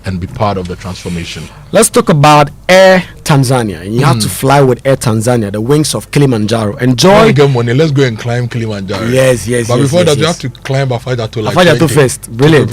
and be part of the transformation. Let's talk about Air Tanzania. And you have to fly with Air Tanzania, the wings of Kilimanjaro. Enjoy. Get money. Let's go and climb Kilimanjaro. Yes. But before that, you have to climb Afajatu. Afajatu first. Brilliant.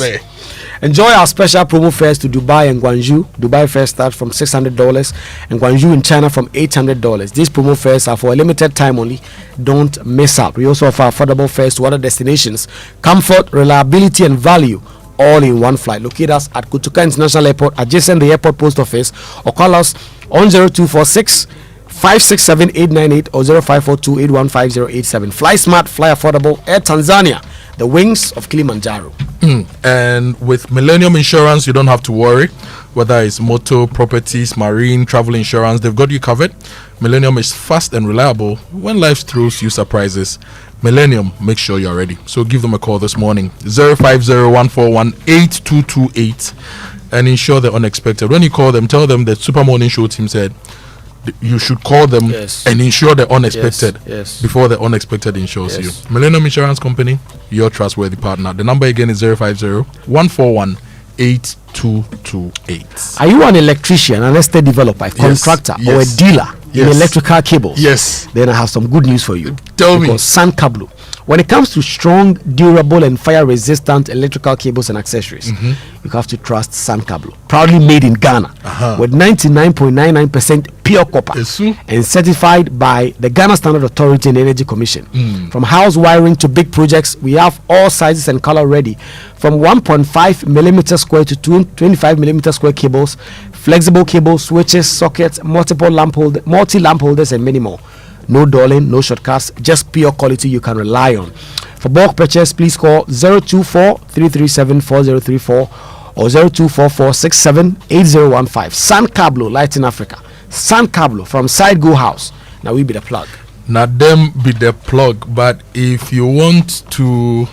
Enjoy our special promo fares to Dubai and Guangzhou. Dubai fares start from $600 and Guangzhou in China from $800. These promo fares are for a limited time only. Don't miss out. We also offer affordable fares to other destinations. Comfort, reliability, and value, all in one flight. Locate us at Kutuka International Airport, adjacent the airport post office, or call us on 0246 567 898 or 0542 815087. Fly smart, fly affordable. Air Tanzania, the wings of Kilimanjaro. And with Millennium Insurance, you don't have to worry whether it's motor, properties, marine, travel insurance. They've got you covered. Millennium is fast and reliable. When life throws you surprises, Millennium, make sure you're ready. So give them a call this morning, 050-141-8228, and ensure the unexpected. When you call them, tell them that Super Morning Show team said you should call them and ensure the unexpected before the unexpected insures you. Millennium Insurance Company, your trustworthy partner. The number again is 050-141-8228. Are you an electrician, an estate developer, a contractor, or a dealer in electrical cables? Yes. Then I have some good news for you. Tell me. San Cablo, when it comes to strong, durable, and fire-resistant electrical cables and accessories, you have to trust San Cablo. Proudly made in Ghana with 99.99% pure copper and certified by the Ghana Standard Authority and Energy Commission. From house wiring to big projects, we have all sizes and color ready. From 1.5 millimeter square to 25 millimeter square cables, flexible cables, switches, sockets, multi-lamp holders, and many more. No dulling, no shortcuts, just pure quality you can rely on. For bulk purchase, please call 024-337-4034 or 0244-678015. San Cablo, Light in Africa. San Cablo from Side Go House. Now we be the plug. Now them be the plug, but if you want to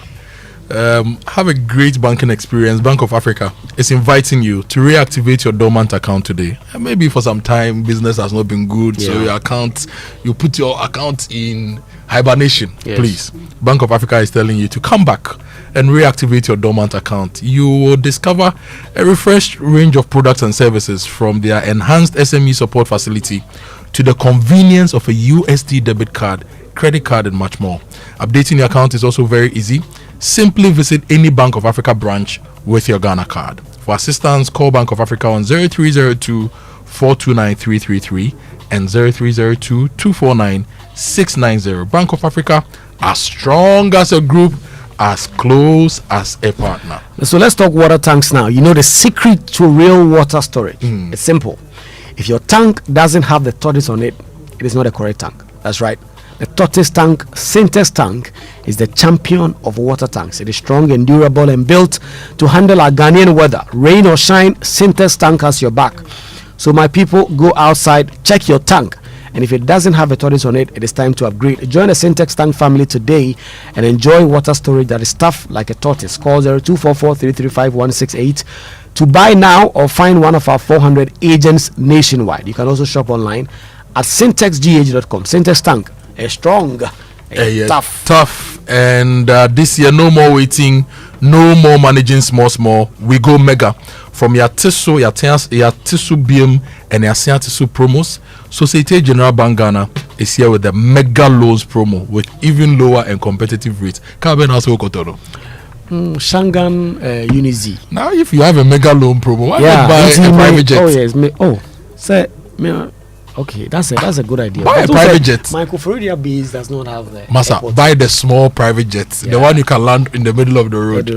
have a great banking experience, Bank of Africa is inviting you to reactivate your dormant account today. And maybe for some time business has not been good, so you put your account in hibernation. Please, Bank of Africa is telling you to come back and reactivate your dormant account. You will discover a refreshed range of products and services, from their enhanced SME support facility to the convenience of a USD debit card, credit card, and much more. Updating your account is also very easy. Simply visit any Bank of Africa branch with your Ghana card. For assistance, call Bank of Africa on 0302-429-333 and 0302-249-690. Bank of Africa, as strong as a group, as close as a partner. So let's talk water tanks now. You know the secret to real water storage. It's simple. If your tank doesn't have the tortoise on it, it is not a correct tank. That's right. The tortoise tank, Syntex tank, is the champion of water tanks. It is strong and durable and built to handle our Ghanaian weather. Rain or shine, Syntex tank has your back. So my people, go outside, check your tank. And if it doesn't have a tortoise on it, it is time to upgrade. Join the Syntex tank family today and enjoy water storage that is tough like a tortoise. Call 0244-335-168 to buy now or find one of our 400 agents nationwide. You can also shop online at syntexgh.com. Syntex tank. Strong, tough, and this year no more waiting, no more managing small. We go mega. From your tissue BM and your tissue promos, Societe General Bank Ghana is here with the mega lows promo with even lower and competitive rates. Shangan Unizy. Now, if you have a mega loan promo, why not buy a private jet? Oh yes, say me. Okay, that's a good idea. Buy a private jet. Michael Florida base does not have the Massa, airport. buy the small private jet, the one you can land in the middle of the road.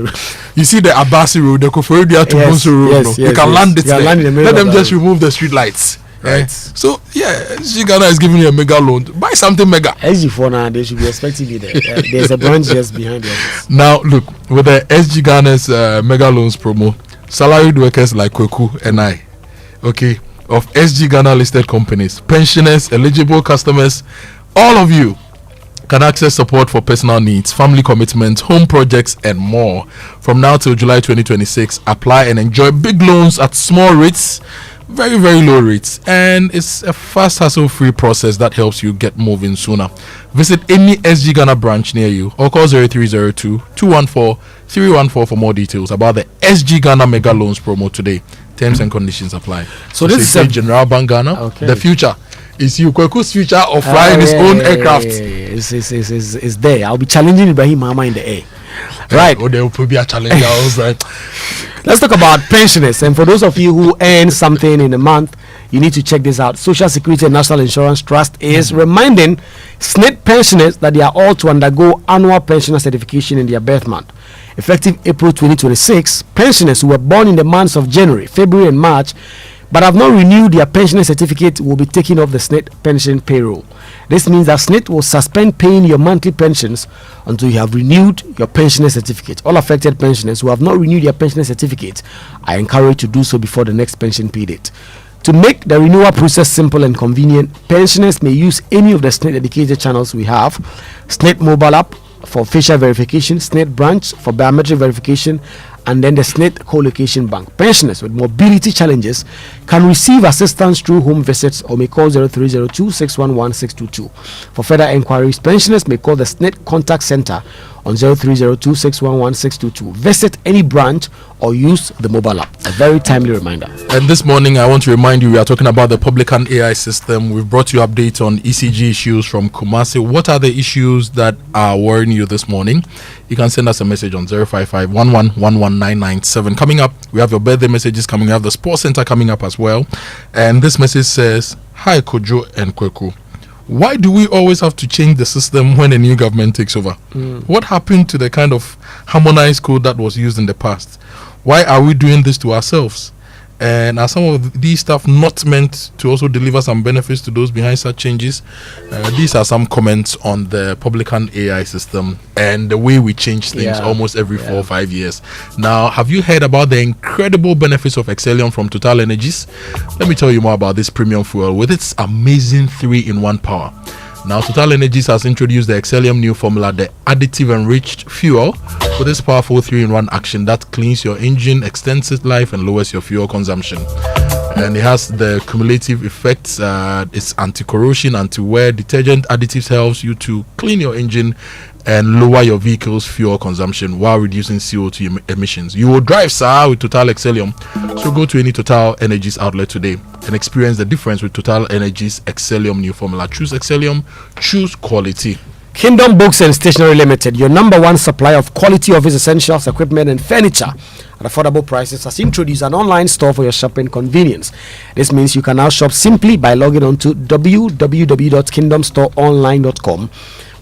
You see the Abasi road, the Koforidua to Bonsu road. You can land it there. Let them just remove the street lights. Right. So SG Ghana is giving you a mega loan. Buy something mega. SG for now, they should be expecting you there. There's a branch just behind the office. Now look, with the SG Ghana's mega loans promo, salaried workers like Kweku and I, okay, of SG Ghana listed companies, pensioners, eligible customers, all of you can access support for personal needs, family commitments, home projects, and more. From now till July 2026, apply and enjoy big loans at small rates, very, very low rates, and it's a fast, hassle-free process that helps you get moving sooner. Visit any SG Ghana branch near you or call 0302-214-314 for more details about the SG Ghana Mega Loans promo today. Terms and conditions apply. So this is a General Bank Ghana. Okay. The future is you. Kweku's future of flying his own aircraft. It's there. I'll be challenging Ibrahim Mahama in the air. Right. Oh, there will be a challenge. Right. Let's talk about pensioners. And for those of you who earn something in a month, you need to check this out. Social Security and National Insurance Trust is reminding SNIT pensioners that they are all to undergo annual pensioner certification in their birth month. Effective April 2026, pensioners who were born in the months of January, February, and March but have not renewed their pensioner certificate will be taken off the SNIT pension payroll. This means that SNIT will suspend paying your monthly pensions until you have renewed your pensioner certificate. All affected pensioners who have not renewed their pensioner certificate are encouraged to do so before the next pension pay date. To make the renewal process simple and convenient, pensioners may use any of the SNIT dedicated channels we have: SNIT mobile app for facial verification, SNIT branch for biometric verification, and then the SNIT co-location bank. Pensioners with mobility challenges can receive assistance through home visits or may call 0302-611-622. For further inquiries, pensioners may call the SNIT contact center on 0302-611-622. Visit any branch or use the mobile app. A very timely reminder. And this morning, I want to remind you, we are talking about the Publican AI system. We've brought you updates on ECG issues from Kumasi. What are the issues that are worrying you this morning? You can send us a message on 055-1111-997. Coming up, we have your birthday messages coming. We have the Sports Center coming up as well. And this message says, "Hi Kojo and Kweku. Why do we always have to change the system when a new government takes over? What happened to the kind of harmonized code that was used in the past? Why are we doing this to ourselves? And are some of these stuff not meant to also deliver some benefits to those behind such changes?" These are some comments on the Publican AI system and the way we change things almost every 4 or 5 years. Now, have you heard about the incredible benefits of Excellium from Total Energies? Let me tell you more about this premium fuel with its amazing 3-in-1 power. Now, Total Energies has introduced the Excellium new formula, the additive enriched fuel, with this powerful 3-in-1 action that cleans your engine, extends its life, and lowers your fuel consumption. And it has the cumulative effects. It's anti-corrosion, anti-wear, detergent additives helps you to clean your engine and lower your vehicle's fuel consumption while reducing CO2 emissions. You will drive, sir, with Total Excellium. So go to any Total Energies outlet today and experience the difference with Total Energies Excellium new formula. Choose Excellium, choose quality. Kingdom Books and Stationery Limited, your #1 supplier of quality office essentials, equipment, and furniture at affordable prices, has introduced an online store for your shopping convenience. This means you can now shop simply by logging on to www.kingdomstoreonline.com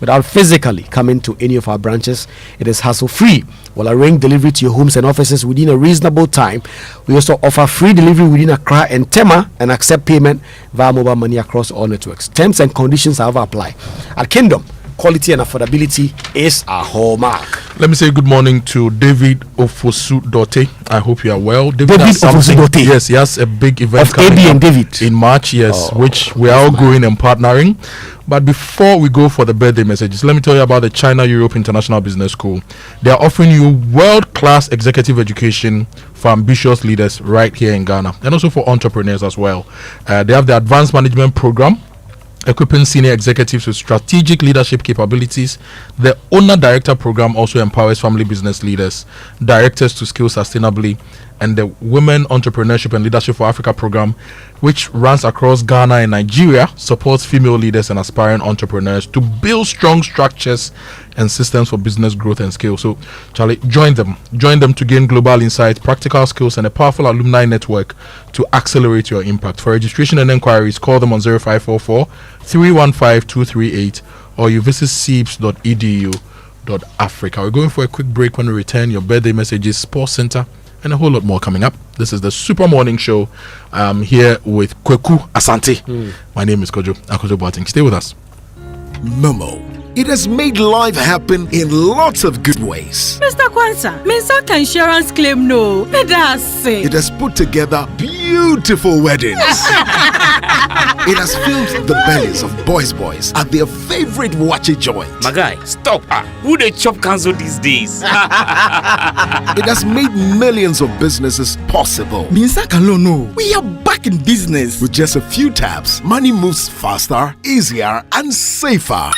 without physically coming to any of our branches. It is hassle-free. We'll arrange delivery to your homes and offices within a reasonable time. We also offer free delivery within Accra and Tema and accept payment via mobile money across all networks. Terms and conditions, however, apply. At Kingdom, quality and affordability is our hallmark. Let me say good morning to David Ofosu-Dote. I hope you are well. David Ofosu-Dote. Yes, he has a big event of AB and David in March, which we are all going and partnering. But before we go for the birthday messages, let me tell you about the China Europe International Business School. They are offering you world-class executive education for ambitious leaders right here in Ghana, and also for entrepreneurs as well. They have the Advanced Management Program, equipping senior executives with strategic leadership capabilities. The Owner Director Program also empowers family business leaders, directors to scale sustainably. and the Women Entrepreneurship and Leadership for Africa program, which runs across Ghana and Nigeria, supports female leaders and aspiring entrepreneurs to build strong structures and systems for business growth and scale. So, Charlie, join them to gain global insights, practical skills, and a powerful alumni network to accelerate your impact. For registration and enquiries, call them on 0544 315 238 or you visit seeps.edu.africa. We're going for a quick break. When we return, your birthday messages, sports center, and a whole lot more coming up. This is the Super Morning Show. I'm here with Kweku Asante. My name is Kojo Akoto Boateng. Stay with us. Momo. It has made life happen in lots of good ways. Mr. Kwanzaa, Mensaka insurance claim no. It has put together beautiful weddings. It has filled the bellies of boys at their favorite watchy joint. My guy, stop. Who they chop cancel these days? It has made millions of businesses possible. Mensaka no. We are back in business. With just a few taps, money moves faster, easier, and safer.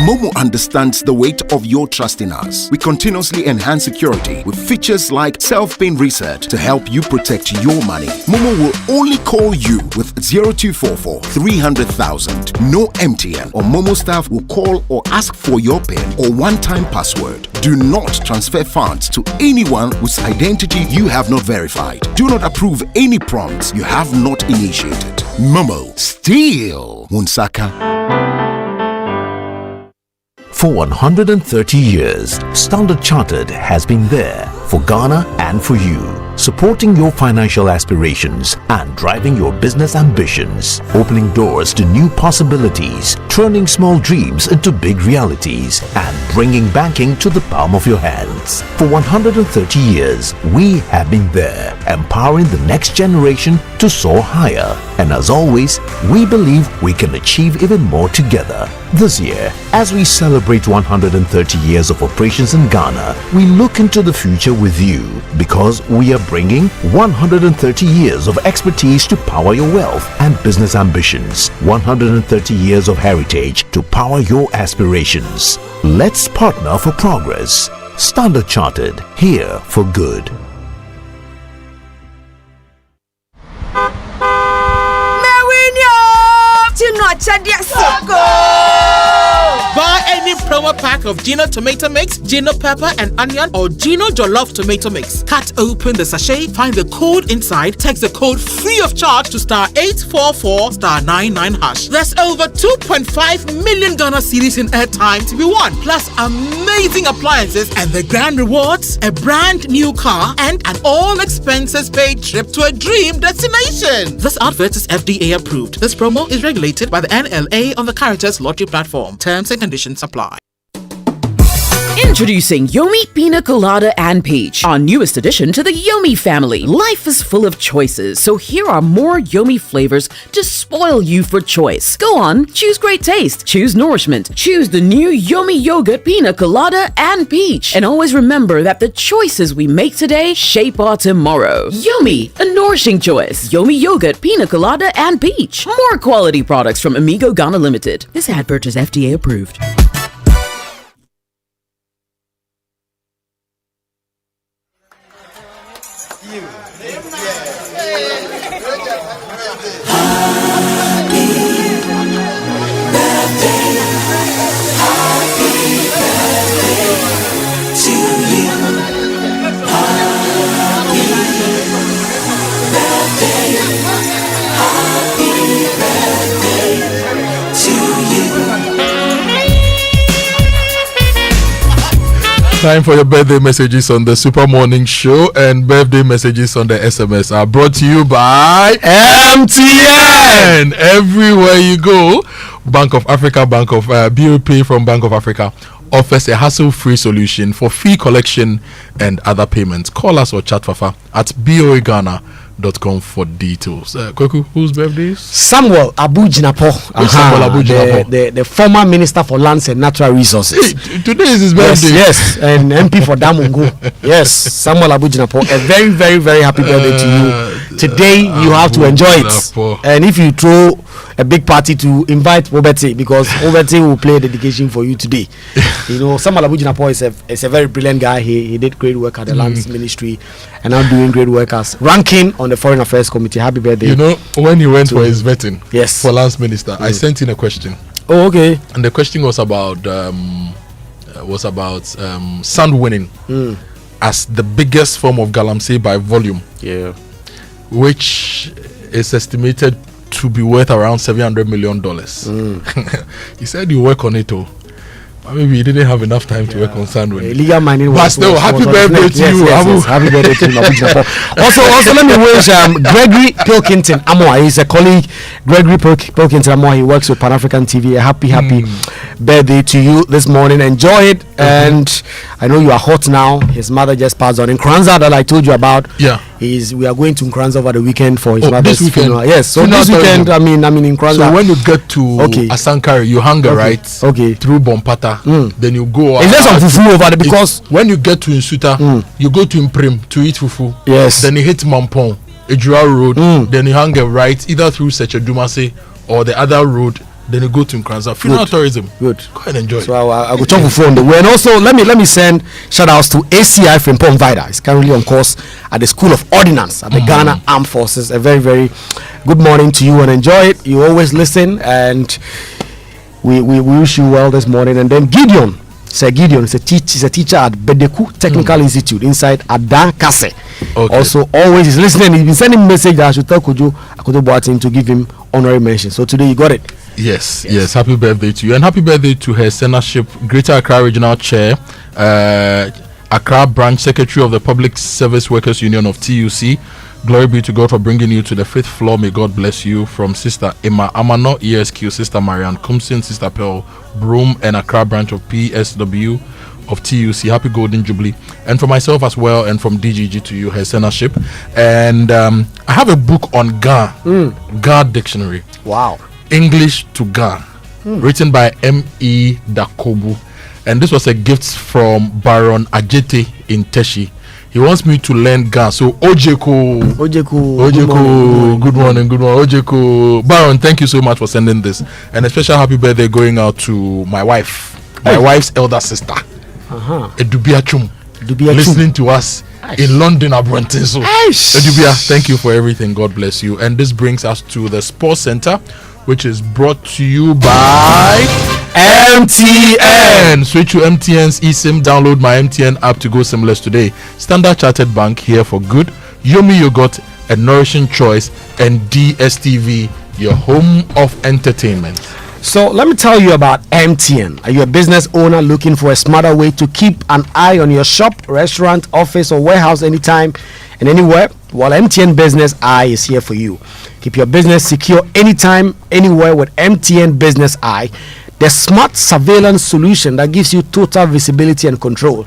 Momo understands the weight of your trust in us. We continuously enhance security with features like self-paying reset to help you protect your money. Momo will only call you with 0244 300,000. No MTN or Momo staff will call or ask for your PIN or one-time password. Do not transfer funds to anyone whose identity you have not verified. Do not approve any prompts you have not initiated. Momo, still Wunsaka. For 130 years, Standard Chartered has been there for Ghana and for you, supporting your financial aspirations and driving your business ambitions, opening doors to new possibilities, turning small dreams into big realities, and bringing banking to the palm of your hands. For 130 years, we have been there, empowering the next generation to soar higher. And as always, we believe we can achieve even more together. This year, as we celebrate 130 years of operations in Ghana, we look into the future with you because we are bringing 130 years of expertise to power your wealth and business ambitions, 130 years of heritage to power your aspirations. Let's partner for progress. Standard Chartered, here for good. Buy any promo pack of Gino Tomato Mix, Gino Pepper and Onion, or Gino Jollof Tomato Mix. Cut open the sachet, find the code inside, text the code free of charge to *844 *99#. There's over 2.5 million Ghana cedis in airtime to be won, plus amazing appliances and the grand rewards, a brand new car, and an all expenses paid trip to a dream destination. This advert is FDA approved. This promo is regulated by the NLA on the Caritas Lottery platform. Terms and conditions apply. Introducing Yomi Pina Colada and Peach, our newest addition to the Yomi family. Life is full of choices, so here are more Yomi flavors to spoil you for choice. Go on, choose great taste, choose nourishment, choose the new Yomi Yogurt Pina Colada and Peach. And always remember that the choices we make today shape our tomorrow. Yomi, a nourishing choice. Yomi Yogurt Pina Colada and Peach. More quality products from Amigo Ghana Limited. This advert is FDA approved. Time for your birthday messages on the Super Morning Show, and birthday messages on the SMS are brought to you by MTN. Everywhere you go, Bank of Africa, BOP from Bank of Africa offers a hassle-free solution for fee collection and other payments. Call us or chat Fafa at boeghana.com for details. Kweku, whose birthday is? Samuel Abujinapo. The former Minister for Lands and Natural Resources. Hey, today is his birthday. Yes, and MP for Damungo. Yes, Samuel Abujinapo. A very, very, very happy birthday to you. Today you have to enjoy it. And if you throw a big party, to invite Obete, because Obete will play dedication for you today. You know, Samuel Abujinapo is a very brilliant guy. He did great work at the Lands Ministry and now doing great work as ranking on the Foreign Affairs Committee. Happy birthday. You know, when he went for his vetting for Lands Minister, I Mm. sent in a question. Oh, okay. And the question was about sand winning as the biggest form of galamsey by volume. Yeah. Which is estimated to be worth around $700 million. He said you work on it, maybe you didn't have enough time to work on sand winning. Illegal mining. But still, happy birthday to you. Yes, happy birthday to you. Also, let me wish Gregory Pilkington Amoa. He's a colleague. Gregory Pilkington Amoa. He works with Pan African TV. A happy birthday to you this morning. Enjoy it. And I know you are hot now. His mother just passed on in Kranza that I told you about. Yeah. We are going to Kranza over the weekend for his mother's this weekend. funeral. Yes. So this weekend, I mean in Kranza. So when you get to Asankari, you hang right. Okay. Through Bompata. Then you go. Is there some fufu over there? Because when you get to Insuta, you go to Imprim to eat fufu. Yes. Then you hit Mampong, Ejura Road. Then you hang right either through Sechedumase or the other road. Then you go to Nkranza. Funeral tourism. Good. Go and enjoy. So I go talk for on the way. And also let me send shout outs to ACI Frimpong Vida. It's currently on course at the School of Ordnance at the Ghana Armed Forces. A very, very good morning to you and enjoy it. You always listen and we wish you well this morning. And then Gideon. Sir Gideon is a teacher at Bedeku Technical Institute inside Adan Kase. Okay. Also, always is listening. He's been sending message that I should tell Kojo Akoto Boateng to give him honorary mention. So today you got it. Yes. Happy birthday to you, and happy birthday to her senatorship, Greater Accra Regional Chair, Accra Branch Secretary of the Public Service Workers Union of TUC. Glory be to God for bringing you to the 5th floor. May God bless you. From Sister Emma Amano, ESQ, Sister Marianne Kumsin, Sister Pearl Broom, and Accra Branch of PSW of TUC. Happy Golden Jubilee. And for myself as well, and from DGG to you, her senatorship. And I have a book on Ga, Ga Dictionary. Wow. English to Ga, written by M.E. Dakobu. And this was a gift from Baron Ajete in Teshi. He wants me to learn Ga. So Ojeko, good morning. Ojeko, Baron, thank you so much for sending this. And a special happy birthday going out to my wife, my wife's elder sister, Edubia Chum, listening to us in London, Abronten. So Edubia, thank you for everything. God bless you. And this brings us to the Sports Center, which is brought to you by MTN. Switch to MTN's eSIM. Download my MTN app to go seamless today. Standard Chartered Bank, here for good. Yomi Yogurt, a nourishing choice, and DSTV, your home of entertainment. So let me tell you about MTN. Are you a business owner looking for a smarter way to keep an eye on your shop, restaurant, office, or warehouse anytime and anywhere? Well, MTN Business Eye is here for you. Keep your business secure anytime, anywhere with MTN Business Eye, the smart surveillance solution that gives you total visibility and control.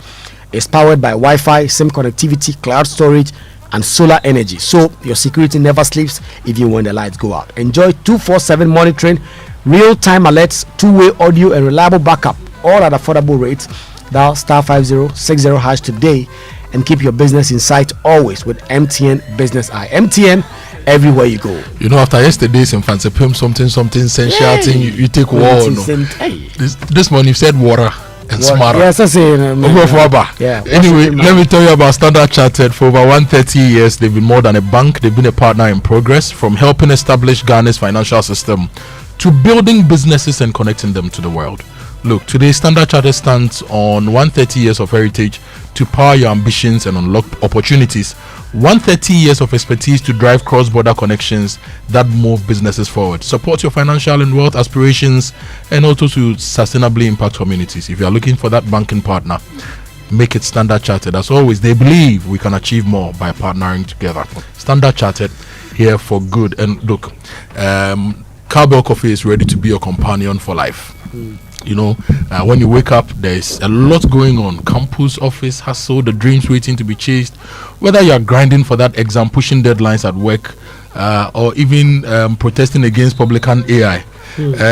It's powered by Wi-Fi, SIM connectivity, cloud storage, and solar energy. So your security never sleeps even when the lights go out. Enjoy 24/7 monitoring, real-time alerts, two-way audio, and reliable backup, all at affordable rates. Dial *5060# today and keep your business in sight always with MTN Business Eye. MTN, everywhere you go. You know, after yesterday's in Fancy Pim, something essential thing, you take water. This morning you said water and smarter. Yes, I say. Anyway, let me tell you about Standard Chartered. For over 130 years, they've been more than a bank. They've been a partner in progress, from helping establish Ghana's financial system to building businesses and connecting them to the world. Look, today Standard Chartered stands on 130 years of heritage to power your ambitions and unlock opportunities. 130 years of expertise to drive cross-border connections that move businesses forward, support your financial and wealth aspirations, and also to sustainably impact communities. If you are looking for that banking partner, make it Standard Chartered. As always, they believe we can achieve more by partnering together. Standard Chartered, here for good. And look, Cowbell Coffee is ready to be your companion for life. You know, when you wake up, there's a lot going on. Campus, office, hustle, the dreams waiting to be chased. Whether you're grinding for that exam, pushing deadlines at work, or even protesting against Publican AI,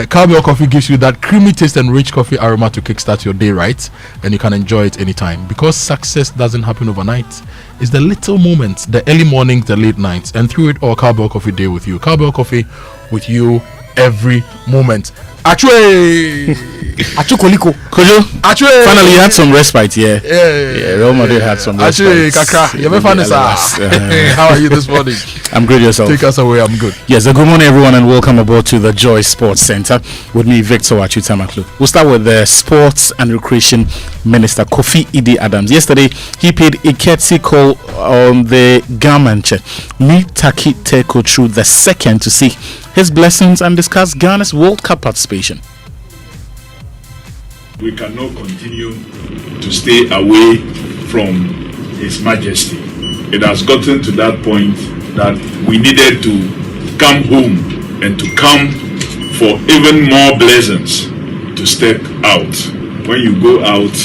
Cowbell Coffee gives you that creamy taste and rich coffee aroma to kickstart your day right, and you can enjoy it anytime. Because success doesn't happen overnight. It's the little moments, the early mornings, the late nights, and through it all, Cowbell Coffee Day with you. Cowbell Coffee with you every moment. Achwe! Achukoliko. Kojo, Achwe! finally you had some respite here. Yeah. Real Madrid had some respite. Achwe, Kaka. You're very How are you this morning? I'm good, yourself. Take us away, I'm good. Yes, good morning everyone and welcome aboard to the Joy Sports Center with me, Victor Wachutamaklu. We'll start with the Sports and Recreation Minister, Kofi Idi Adams. Yesterday, he paid a courtesy call on the Gamanche, Mitaki Teko through the second to seek his blessings and discuss Ghana's World Cup participation. We cannot continue to stay away from His Majesty. It has gotten to that point that we needed to come home and to come for even more blessings to step out. When you go out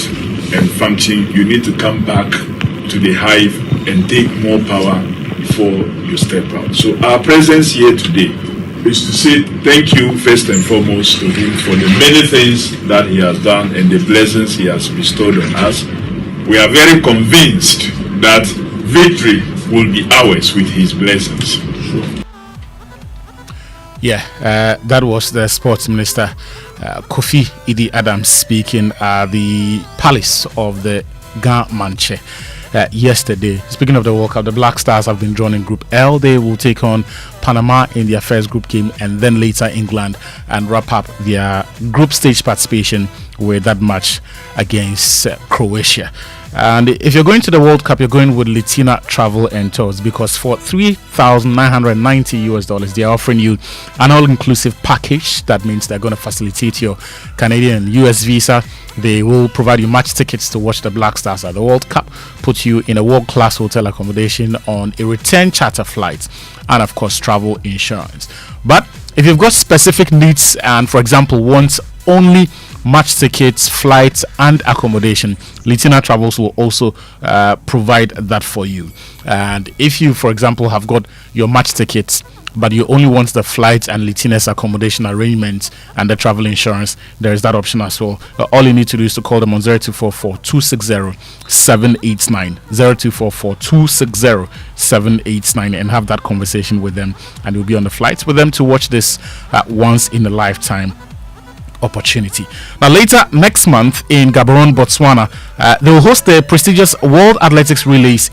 and function, you need to come back to the hive and take more power before you step out. So our presence here today is to say thank you first and foremost to him for the many things that he has done and the blessings he has bestowed on us. We are very convinced that victory will be ours with his blessings. That was the Sports Minister Kofi Idi Adams speaking at the Palace of the Gamanche. Yesterday. Speaking of the World Cup, the Black Stars have been drawn in Group L. They will take on Panama in their first group game and then later England and wrap up their group stage participation with that match against Croatia. And if you're going to the World Cup, you're going with Litina Travel and Tours, because for $3,990 they are offering you an all-inclusive package. That means they're going to facilitate your Canadian US visa. They will provide you match tickets to watch the Black Stars at the World Cup, put you in a world-class hotel accommodation on a return charter flight, and of course travel insurance. But if you've got specific needs and, for example, want only match tickets, flights, and accommodation, Litina Travels will also provide that for you. And if you, for example, have got your match tickets but you only want the flights and Litina's accommodation arrangements and the travel insurance, there is that option as well. All you need to do is to call them on 0244-260-789, 0244-260-789, and have that conversation with them, and you'll be on the flights with them to watch this once in a lifetime opportunity. Now later next month in Gaborone, Botswana, they will host the prestigious World Athletics Relays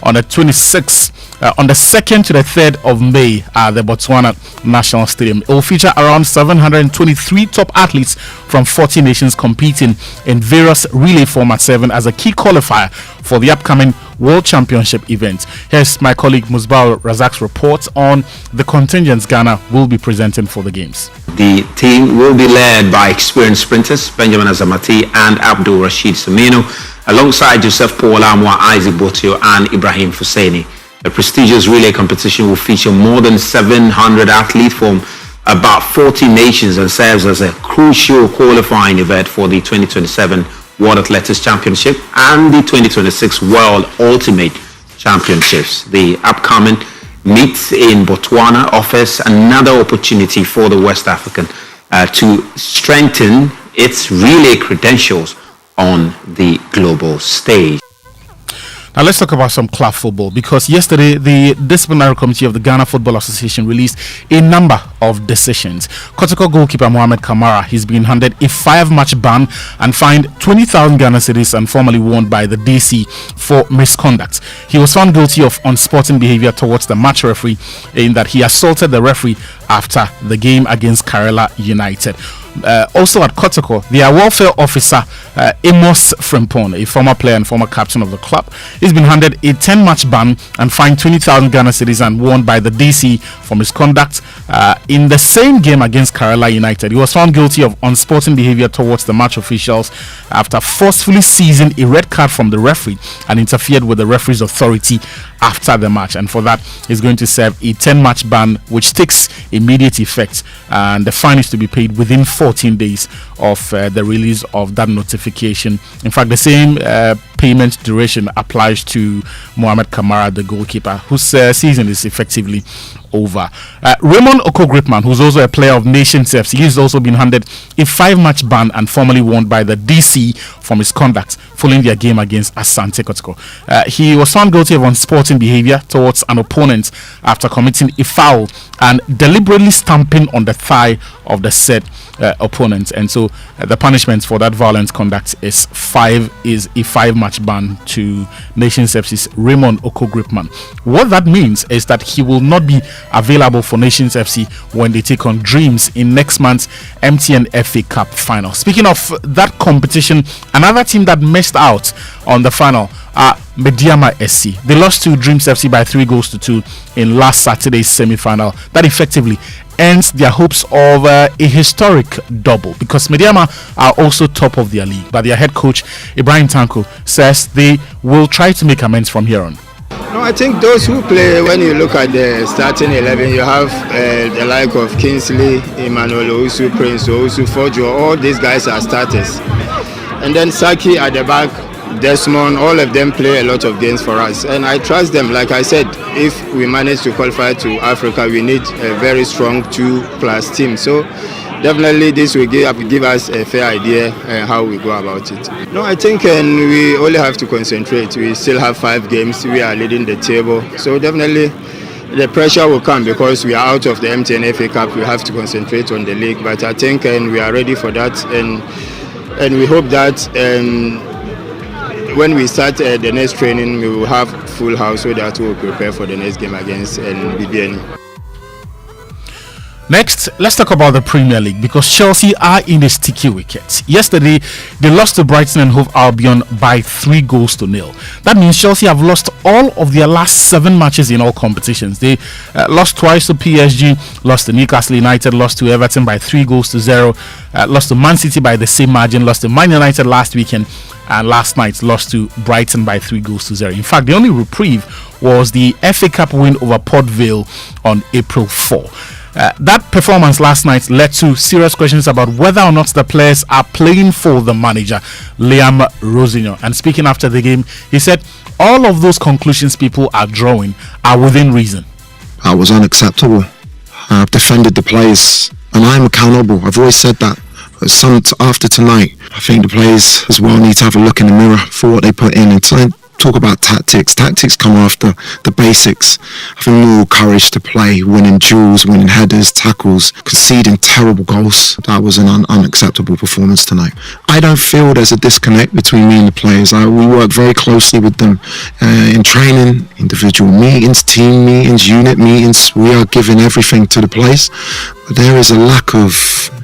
on the 26th, on the 2nd to the 3rd of May at the Botswana National Stadium. It will feature around 723 top athletes from 40 nations competing in various relay formats, serving as a key qualifier for the upcoming World Championship event. Here's my colleague Musbao Razak's report on the contingents Ghana will be presenting for the games. The team will be led by experienced sprinters Benjamin Azamati and Abdul Rashid Samino, alongside Joseph Paul Amwa, Isaac Botio and Ibrahim Fuseni. The prestigious relay competition will feature more than 700 athletes from about 40 nations and serves as a crucial qualifying event for the 2027 World Athletics Championship and the 2026 World Ultimate Championships. The upcoming meet in Botswana offers another opportunity for the West African to strengthen its relay credentials on the global stage. Now let's talk about some club football, because yesterday the disciplinary committee of the Ghana Football Association released a number of decisions. Kotoko goalkeeper Mohamed Kamara, he's been handed a 5-match ban and fined 20,000 Ghana cedis and formally warned by the DC for misconduct. He was found guilty of unsporting behavior towards the match referee, in that he assaulted the referee after the game against Karela United. Also at Kotoko, their welfare officer Amos Frimpong, a former player and former captain of the club, he's been handed a 10-match ban and fined 20,000 Ghana cedis and warned by the DC for misconduct in the same game against Karela United. He was found guilty of unsporting behavior towards the match officials after forcefully seizing a red card from the referee and interfered with the referee's authority after the match, and for that he's going to serve a 10-match ban which takes immediate effect, and the fine is to be paid within 4 14 days of the release of that notification. In fact, the same payment duration applies to Mohamed Kamara, the goalkeeper, whose season is effectively over. Raymond Okogripman, who's also a player of Nations FC, he's also been handed a 5-match ban and formally warned by the DC from his conduct following their game against Asante Businesses. He was found guilty of unsporting behavior towards an opponent after committing a foul and deliberately stamping on the thigh of the said opponent, and so the punishment for that violent conduct is a 5-match ban to Nations FC's Raymond Okogripman. What that means is that he will not be available for Nations FC when they take on Dreams in next month's MTN FA Cup final. Speaking of that competition, another team that missed out on the final are Mediama SC. They lost to Dreams FC by 3-2 in last Saturday's semi-final. That effectively ends their hopes of a historic double, because Mediama are also top of their league. But their head coach Ibrahim Tanko says they will try to make amends from here on. No, I think those who play, when you look at the starting 11, you have the like of Kingsley, Emmanuel Owusu, Prince Owusu, Fojo. All these guys are starters. And then Saki at the back, Desmond, all of them play a lot of games for us. And I trust them. Like I said, if we manage to qualify to Africa, we need a very strong 2+ team. So definitely this will give us a fair idea how we go about it. No, I think we only have to concentrate. We still have 5 games. We are leading the table. So definitely the pressure will come because we are out of the MTN FA Cup. We have to concentrate on the league. But I think we are ready for that. And we hope that when we start the next training, we will have full house so that we will prepare for the next game against BBN. Next, let's talk about the Premier League, because Chelsea are in a sticky wicket. Yesterday, they lost to Brighton and Hove Albion by 3-0. That means Chelsea have lost all of their last 7 matches in all competitions. They lost twice to PSG, lost to Newcastle United, lost to Everton by 3-0, lost to Man City by the same margin, lost to Man United last weekend, and last night lost to Brighton by 3-0. In fact, the only reprieve was the FA Cup win over Port Vale on April 4. That performance last night led to serious questions about whether or not the players are playing for the manager, Liam Rosinho. And speaking after the game, he said all of those conclusions people are drawing are within reason. I was unacceptable. I've defended the players and I'm accountable. I've always said that. After tonight, I think the players as well need to have a look in the mirror for what they put in and talk about tactics. Tactics come after the basics. I think more courage to play, winning duels, winning headers, tackles, conceding terrible goals. That was an unacceptable performance tonight. I don't feel there's a disconnect between me and the players. We work very closely with them in training, individual meetings, team meetings, unit meetings. We are giving everything to the players. But there is a lack of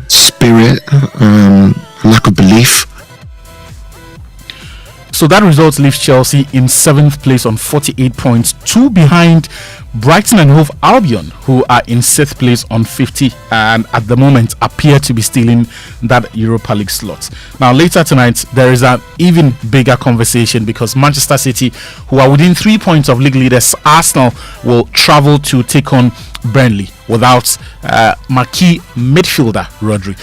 spirit, a lack of belief. So that result leaves Chelsea in 7th place on 48 points, 2 behind Brighton and Hove Albion, who are in 6th place on 50 and at the moment appear to be stealing that Europa League slot. Now later tonight there is an even bigger conversation, because Manchester City, who are within 3 points of league leaders Arsenal, will travel to take on Burnley without marquee midfielder Rodri.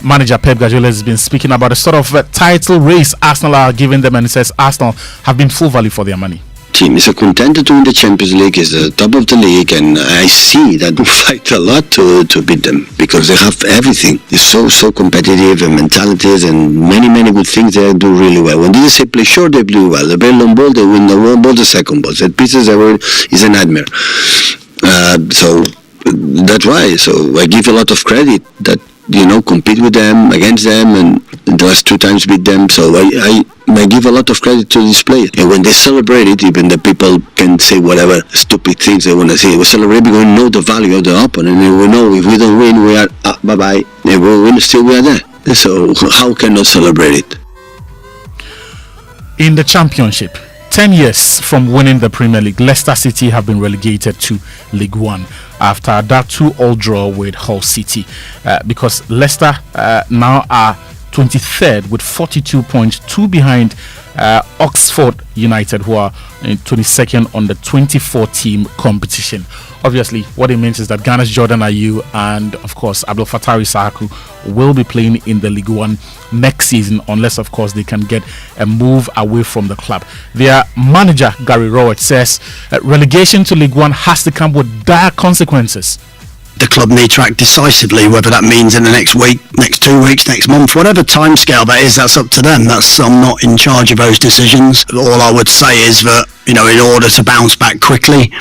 Manager Pep Guardiola has been speaking about the sort of title race Arsenal are giving them, and he says Arsenal have been full value for their money. Team is a contender to win the Champions League, is the top of the league, and I see that we fight a lot to beat them because they have everything. They're so competitive, and mentalities and many good things. They do really well. When they say play short, they play well. The very long ball, they win the one ball, the second ball. Set pieces is a nightmare. So that's why. So I give a lot of credit that, compete with them, against them, and the last 2 times beat them. So I give a lot of credit to this player. And when they celebrate it, even the people can say whatever stupid things they want to say. We celebrate because we know the value of the opponent, and we know if we don't win, we are bye-bye. If we win, still we are there. So how can we celebrate it? In the Championship, 10 years from winning the Premier League, Leicester City have been relegated to League One after that 2-2 draw with Hull City, because Leicester now are 23rd with 42 points, 2 behind Oxford United, who are in 22nd on the 24-team competition. Obviously, what it means is that Ghana's Jordan Ayew and, of course, Abdul Fattah Isaku will be playing in the League One next season, unless, of course, they can get a move away from the club. Their manager, Gary Rowett, says relegation to League One has to come with dire consequences. The club need to act decisively, whether that means in the next week, next 2 weeks, next month, whatever timescale that is, that's up to them. I'm not in charge of those decisions. All I would say is that, in order to bounce back quickly,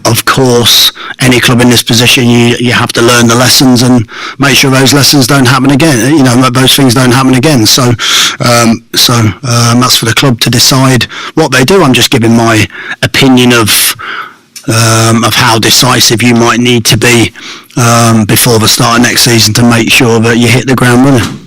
of course, any club in this position, you have to learn the lessons and make sure those lessons don't happen again. Those things don't happen again. So that's for the club to decide what they do. I'm just giving my opinion of how decisive you might need to be before the start of next season to make sure that you hit the ground running.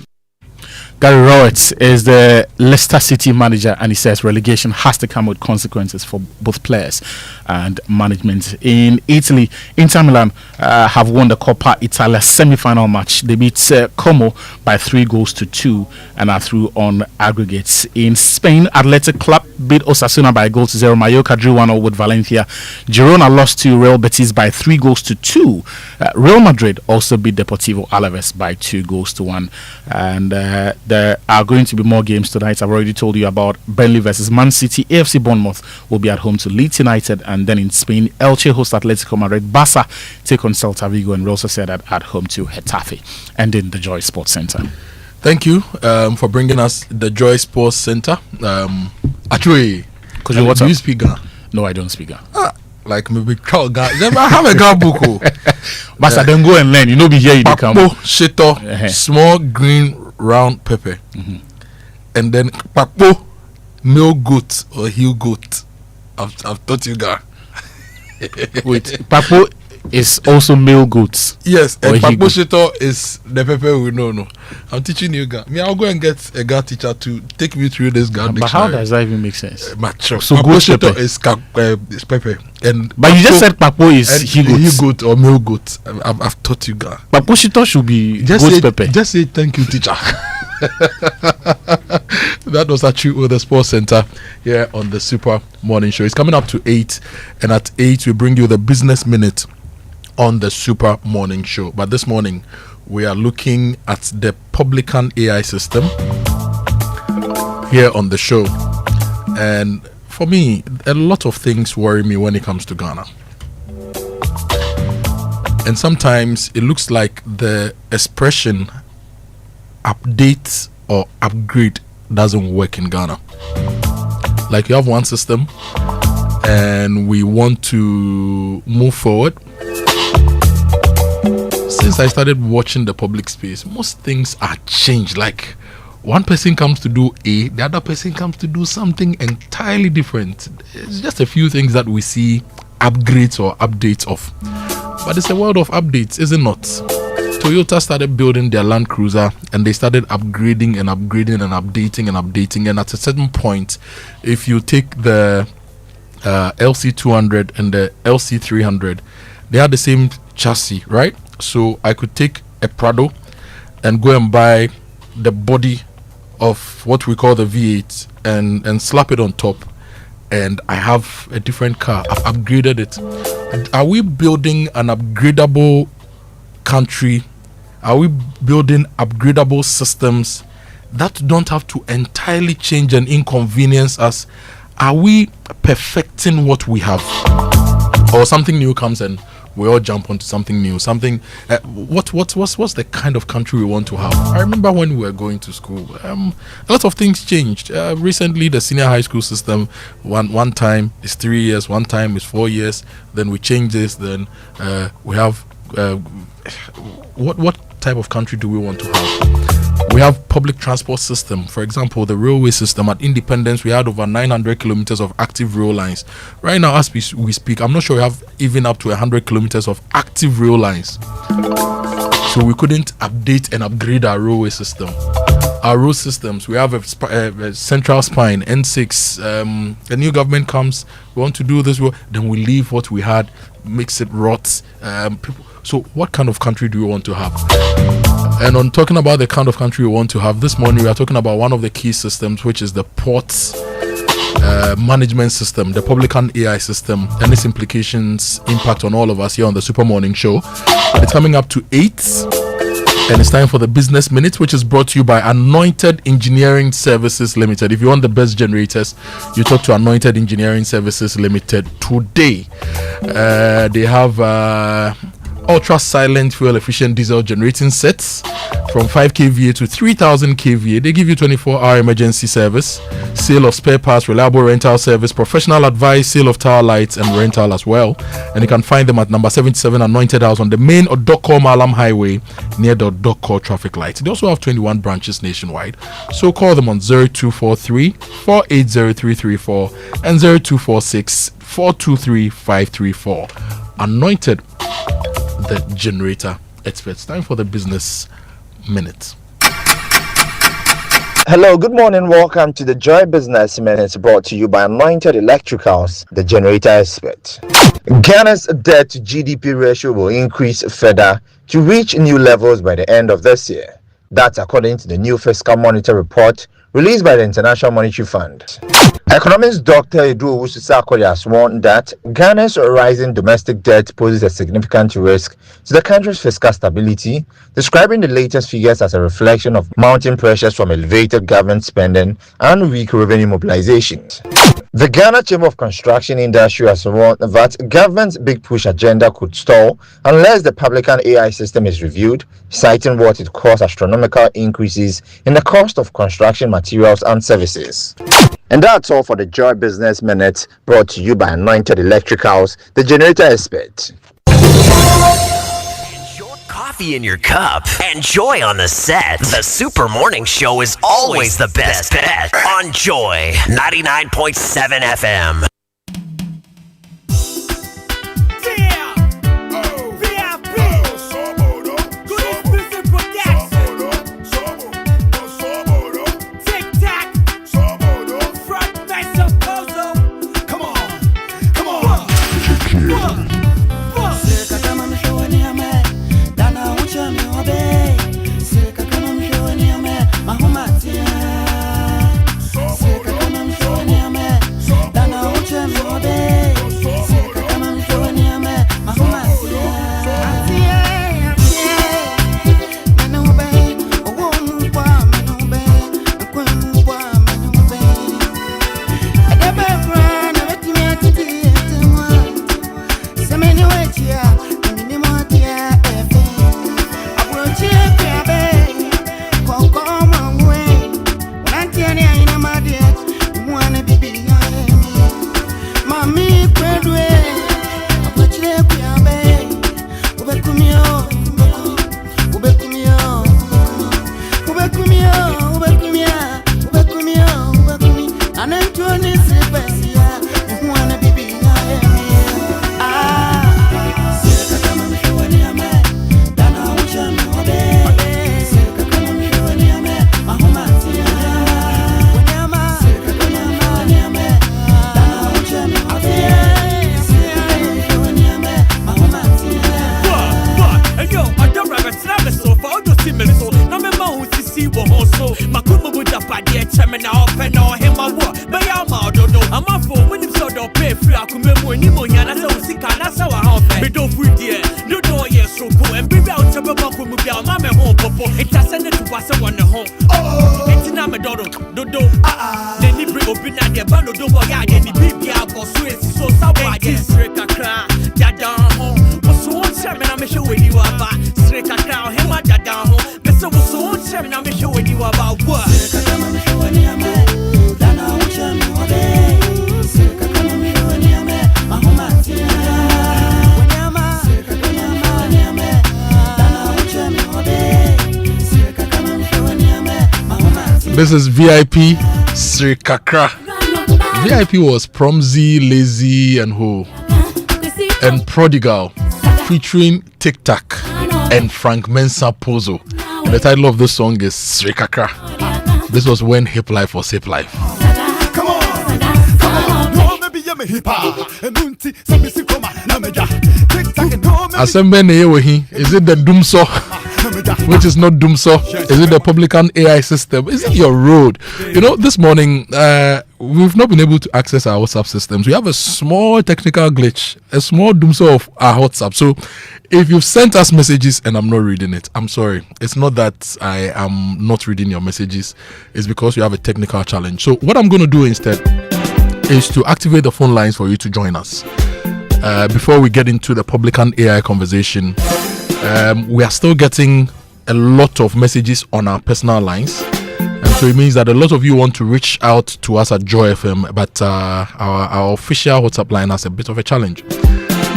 Gary Rowett is the Leicester City manager, and he says relegation has to come with consequences for both players and management. In Italy, Inter Milan have won the Coppa Italia semi-final match. They beat Como by 3-2 and are through on aggregates. In Spain, Athletic Club beat Osasuna by 1-0. Mallorca drew 1-0 with Valencia. Girona lost to Real Betis by 3-2. Real Madrid also beat Deportivo Alaves by 2-1. And there are going to be more games tonight. I've already told you about Burnley versus Man City. AFC Bournemouth will be at home to Leeds United, and then in Spain, Elche host Atletico Madrid. Barca take on Celta Vigo, and Real Sociedad at home to Getafe. And in the Joy Sports Centre. Thank you for bringing us the Joy Sports Centre. Actually, Kojo, what's do up? you speak Ghana? No, I don't speak Ghana. Like maybe I have a Ghana book. But then go and learn. Be here. You come. Shito, small green round pepper, and then pakpo, male goat or heel goat. I've taught you guys. Wait, pakpo is also male goats. Yes, and pakpo shito is the pepper we know. No, I'm teaching you guys. I'll go and get a Ghana teacher to take me through this Ghana dictionary. But how does that even make sense? So goat shito is pepper. But you just said pakpo is heel goat or male goat. I've taught you guys. Pakpo shito should be just goat say, pepper. Just say thank you, teacher. That was actually with the Sports Center here on the Super Morning Show. It's coming up to 8, and at 8 we bring you the Business Minute on the Super Morning Show. But this morning we are looking at the Publican AI system here on the show, and for me, a lot of things worry me when it comes to Ghana. And sometimes it looks like the expression update or upgrade doesn't work in Ghana. Like you have one system and we want to move forward. Since I started watching the public space, most things are changed. Like one person comes to do A, the other person comes to do something entirely different. It's just a few things that we see upgrades or updates of. But it's a world of updates, is it not? Toyota started building their Land Cruiser and they started upgrading and upgrading and updating and updating. And at a certain point, if you take the LC200 and the LC300, they had the same chassis, right? So I could take a Prado and go and buy the body of what we call the V8 and slap it on top, and I have a different car. I've upgraded it. Are we building an upgradable country? Are we building upgradable systems that don't have to entirely change and inconvenience us? Are we perfecting what we have, or something new comes and we all jump onto something new? Something what's the kind of country we want to have? I remember when we were going to school, a lot of things changed. Recently, the senior high school system, one time is 3 years, one time is 4 years. Then we change this. Then we have what type of country do we want to have? We have public transport system. For example, the railway system. At Independence, we had over 900 kilometers of active rail lines. Right now, as we speak, I'm not sure we have even up to 100 kilometers of active rail lines. So we couldn't update and upgrade our railway system. Our road systems, we have a central spine, N6. The new government comes, we want to do this, then we leave what we had, mix it rot. So what kind of country do we want to have? And on talking about the kind of country we want to have, this morning we are talking about one of the key systems, which is the ports management system, the Publican AI system, and its implications, impact on all of us here on the Super Morning Show. It's coming up to 8, and it's time for the Business Minute, which is brought to you by Anointed Engineering Services Limited. If you want the best generators, you talk to Anointed Engineering Services Limited today. They have ultra silent fuel efficient diesel generating sets from 5 kVA to 3000 kVA. They give you 24-hour emergency service, sale of spare parts, reliable rental service, professional advice, sale of tower lights and rental as well. And you can find them at number 77 Anointed House on the main Odoko Malam Highway near the Odoko traffic light. They also have 21 branches nationwide, so call them on 0243 480334 and 0246 423 534. Anointed, the generator experts. Time for the Business Minute. Hello, good morning. Welcome to the Joy Business Minute, brought to you by Anointed Electricals, the generator expert. Ghana's debt to GDP ratio will increase further to reach new levels by the end of this year. That's according to the new Fiscal Monitor report released by the International Monetary Fund. Economist Dr. Edu Owusu-Sarkodie has warned that Ghana's rising domestic debt poses a significant risk to the country's fiscal stability, describing the latest figures as a reflection of mounting pressures from elevated government spending and weak revenue mobilization. The Ghana Chamber of Construction Industry has warned that government's big push agenda could stall unless the Publican AI system is reviewed, citing what it calls astronomical increases in the cost of construction materials and services. And that's all for the Joy Business Minute, brought to you by Anointed Electricals, the generator expert. Coffee in your cup and Joy on the set. The Super Morning Show is always the best bet on Joy 99.7 FM. This is VIP Sri Kakra. VIP was Promzy, Lazy, and who? And Prodigal, featuring Tic Tac and Frank Mensah Pozo. And the title of this song is Sri Kakra. This was when Hip Life was Hip Life. Come on, come on, maybe I'm a hip hop. And Munti, some is Tic Asembe Neyewehi, is it the Dumso, which is not Dumso? Is it the Publican AI system? Is it your road? You know, this morning, we've not been able to access our WhatsApp systems. We have a small technical glitch, a small Dumso of our WhatsApp. So if you've sent us messages and I'm not reading it, I'm sorry. It's not that I am not reading your messages. It's because you have a technical challenge. So what I'm going to do instead is to activate the phone lines for you to join us. Before we get into the Publican AI conversation, we are still getting a lot of messages on our personal lines. And so it means that a lot of you want to reach out to us at Joy FM, but our official WhatsApp line has a bit of a challenge.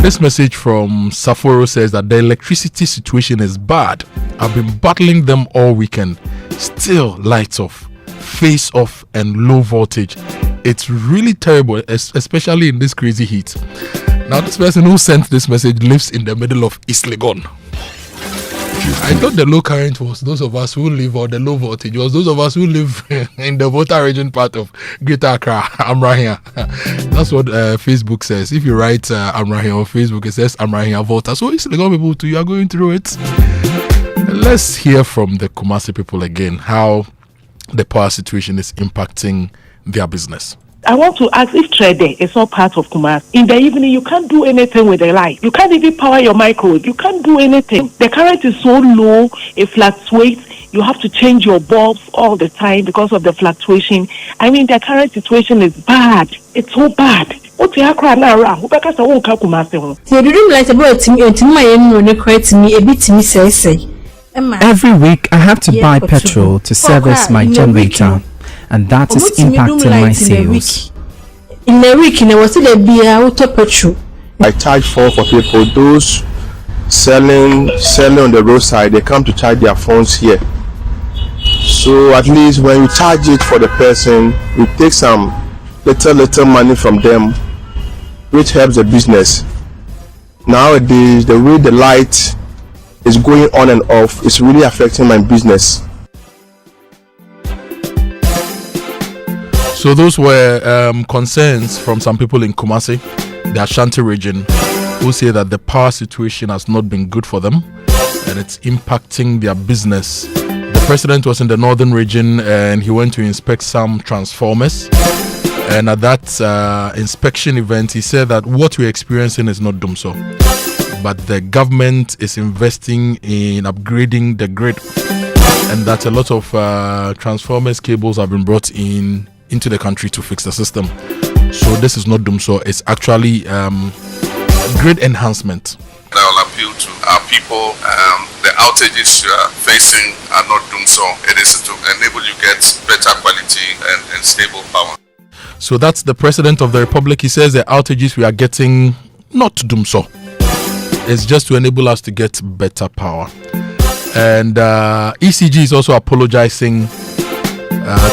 This message from Saforo says that the electricity situation is bad. I've been battling them all weekend. Still lights off, face off, and low voltage. It's really terrible, especially in this crazy heat. Now, this person who sent this message lives in the middle of East Legon. I thought the low current was those of us who live, or the low voltage was those of us who live in the Volta region part of Greater Accra, Amrahia. That's what Facebook says. If you write Amrahia on Facebook, it says Amrahia Volta. So East Legon people too, you are going through it. Let's hear from the Kumasi people again, how the power situation is impacting their business. I want to ask if trading is not part of Kumasi. In the evening, you can't do anything with the light. You can't even power your microwave. You can't do anything. The current is so low, it fluctuates. You have to change your bulbs all the time because of the fluctuation. I mean, the current situation is bad. It's so bad. Every week, I have to buy petrol to service my generator. And that is impacting my sales. In a week, I was still be auto petrol. I charge for people. Those selling on the roadside, they come to charge their phones here. So at least when you charge it for the person, you take some little money from them, which helps the business. Nowadays, the way the light is going on and off is really affecting my business. So those were concerns from some people in Kumasi, the Ashanti region, who say that the power situation has not been good for them and it's impacting their business. The president was in the northern region and he went to inspect some transformers. And at that inspection event, he said that what we're experiencing is not Dumso, but the government is investing in upgrading the grid, and that a lot of transformers cables have been brought into the country to fix the system. So this is not Dumso, it's actually grid enhancement. I will appeal to our people. The outages you are facing are not Dumso. It is to enable you get better quality and stable power. So that's the President of the Republic. He says the outages we are getting, not Dumso. It's just to enable us to get better power. And ECG is also apologizing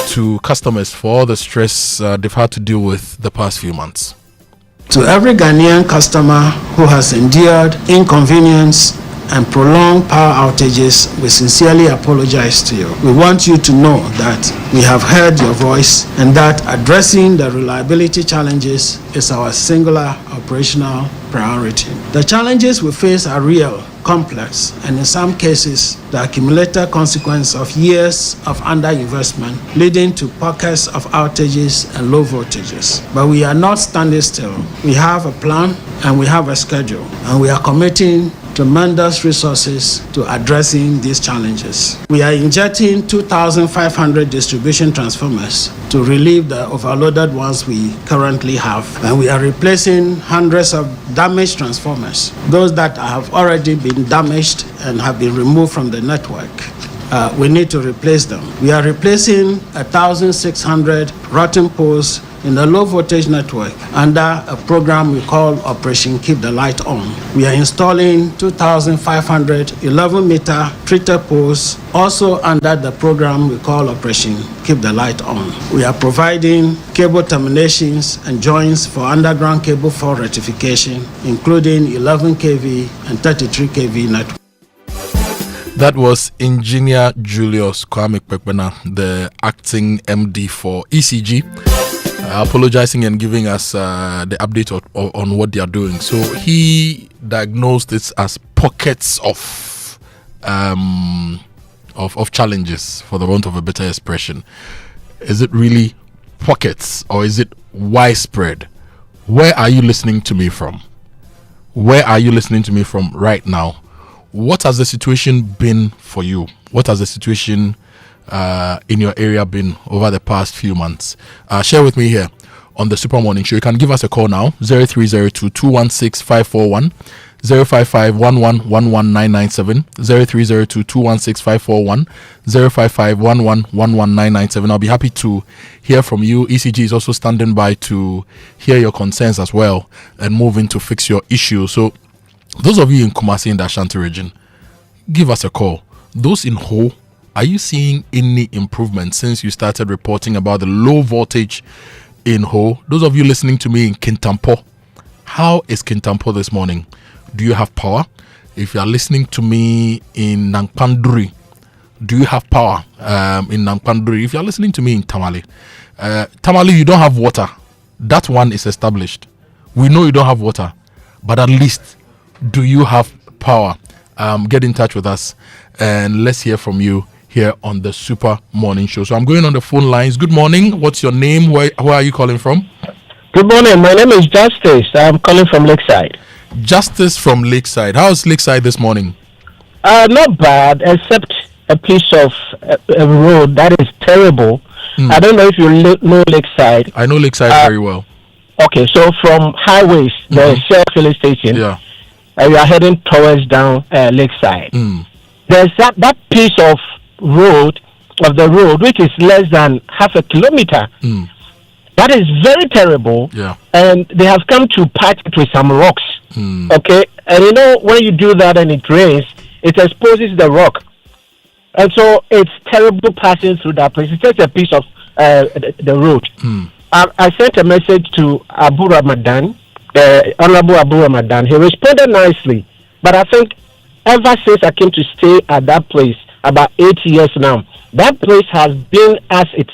to customers for all the stress they've had to deal with the past few months. To every Ghanaian customer who has endured inconvenience and prolonged power outages, we sincerely apologize to you. We want you to know that we have heard your voice and that addressing the reliability challenges is our singular operational priority. The challenges we face are real, complex, and in some cases, the accumulated consequence of years of underinvestment, leading to pockets of outages and low voltages. But we are not standing still. We have a plan and we have a schedule, and we are committing tremendous resources to addressing these challenges. We are injecting 2,500 distribution transformers to relieve the overloaded ones we currently have. And we are replacing hundreds of damaged transformers, those that have already been damaged and have been removed from the network. We need to replace them. We are replacing 1,600 rotten poles in the low voltage network under a program we call Operation Keep the Light On. We are installing 2,500 11-meter treated poles also under the program we call Operation Keep the Light On. We are providing cable terminations and joints for underground cable fault rectification, including 11 kV and 33 kV network. That was Engineer Julius Kwame Pekpena, the acting MD for ECG. apologizing and giving us the update on what they are doing. So he diagnosed it as pockets of challenges, for the want of a better expression. Is it really pockets or is it widespread? Where are you listening to me from? Where are you listening to me from right now? What has the situation been for you? What has the situation in your area been over the past few months? Share with me here on the Super Morning Show. You can give us a call now, 0302 216 541, 055 1111997, 0302 216 541, 055 1111997. I'll be happy to hear from you. ECG is also standing by to hear your concerns as well and move in to fix your issue. So those of you in Kumasi in the Ashanti region, give us a call. Those in Ho, are you seeing any improvement since you started reporting about the low voltage in Ho? Those of you listening to me in Kintampo, how is Kintampo this morning? Do you have power? If you are listening to me in Nangpanduri, do you have power in Nangpanduri? If you are listening to me in Tamale, Tamale, you don't have water. That one is established. We know you don't have water, but at least do you have power? Get in touch with us and let's hear from you here on the Super Morning Show. So I'm going on the phone lines. Good morning. What's your name? Where are you calling from? Good morning. My name is Justice. I'm calling from Lakeside. Justice from Lakeside. How's Lakeside this morning? Not bad, except a piece of a road that is terrible. I don't know if you know Lakeside. I know Lakeside very well. Okay, so from highways, the Shell filling station, you are heading towards down Lakeside. There's that piece of the road, which is less than half a kilometer. That is very terrible. And they have come to patch it with some rocks. Okay, and you know, when you do that and it rains, it exposes the rock, and so it's terrible passing through that place. It's just a piece of the road. I sent a message to Abu Ramadan, Honorable Abu Ramadan. He responded nicely, but I think ever since I came to stay at that place about 8 years now, that place has been as it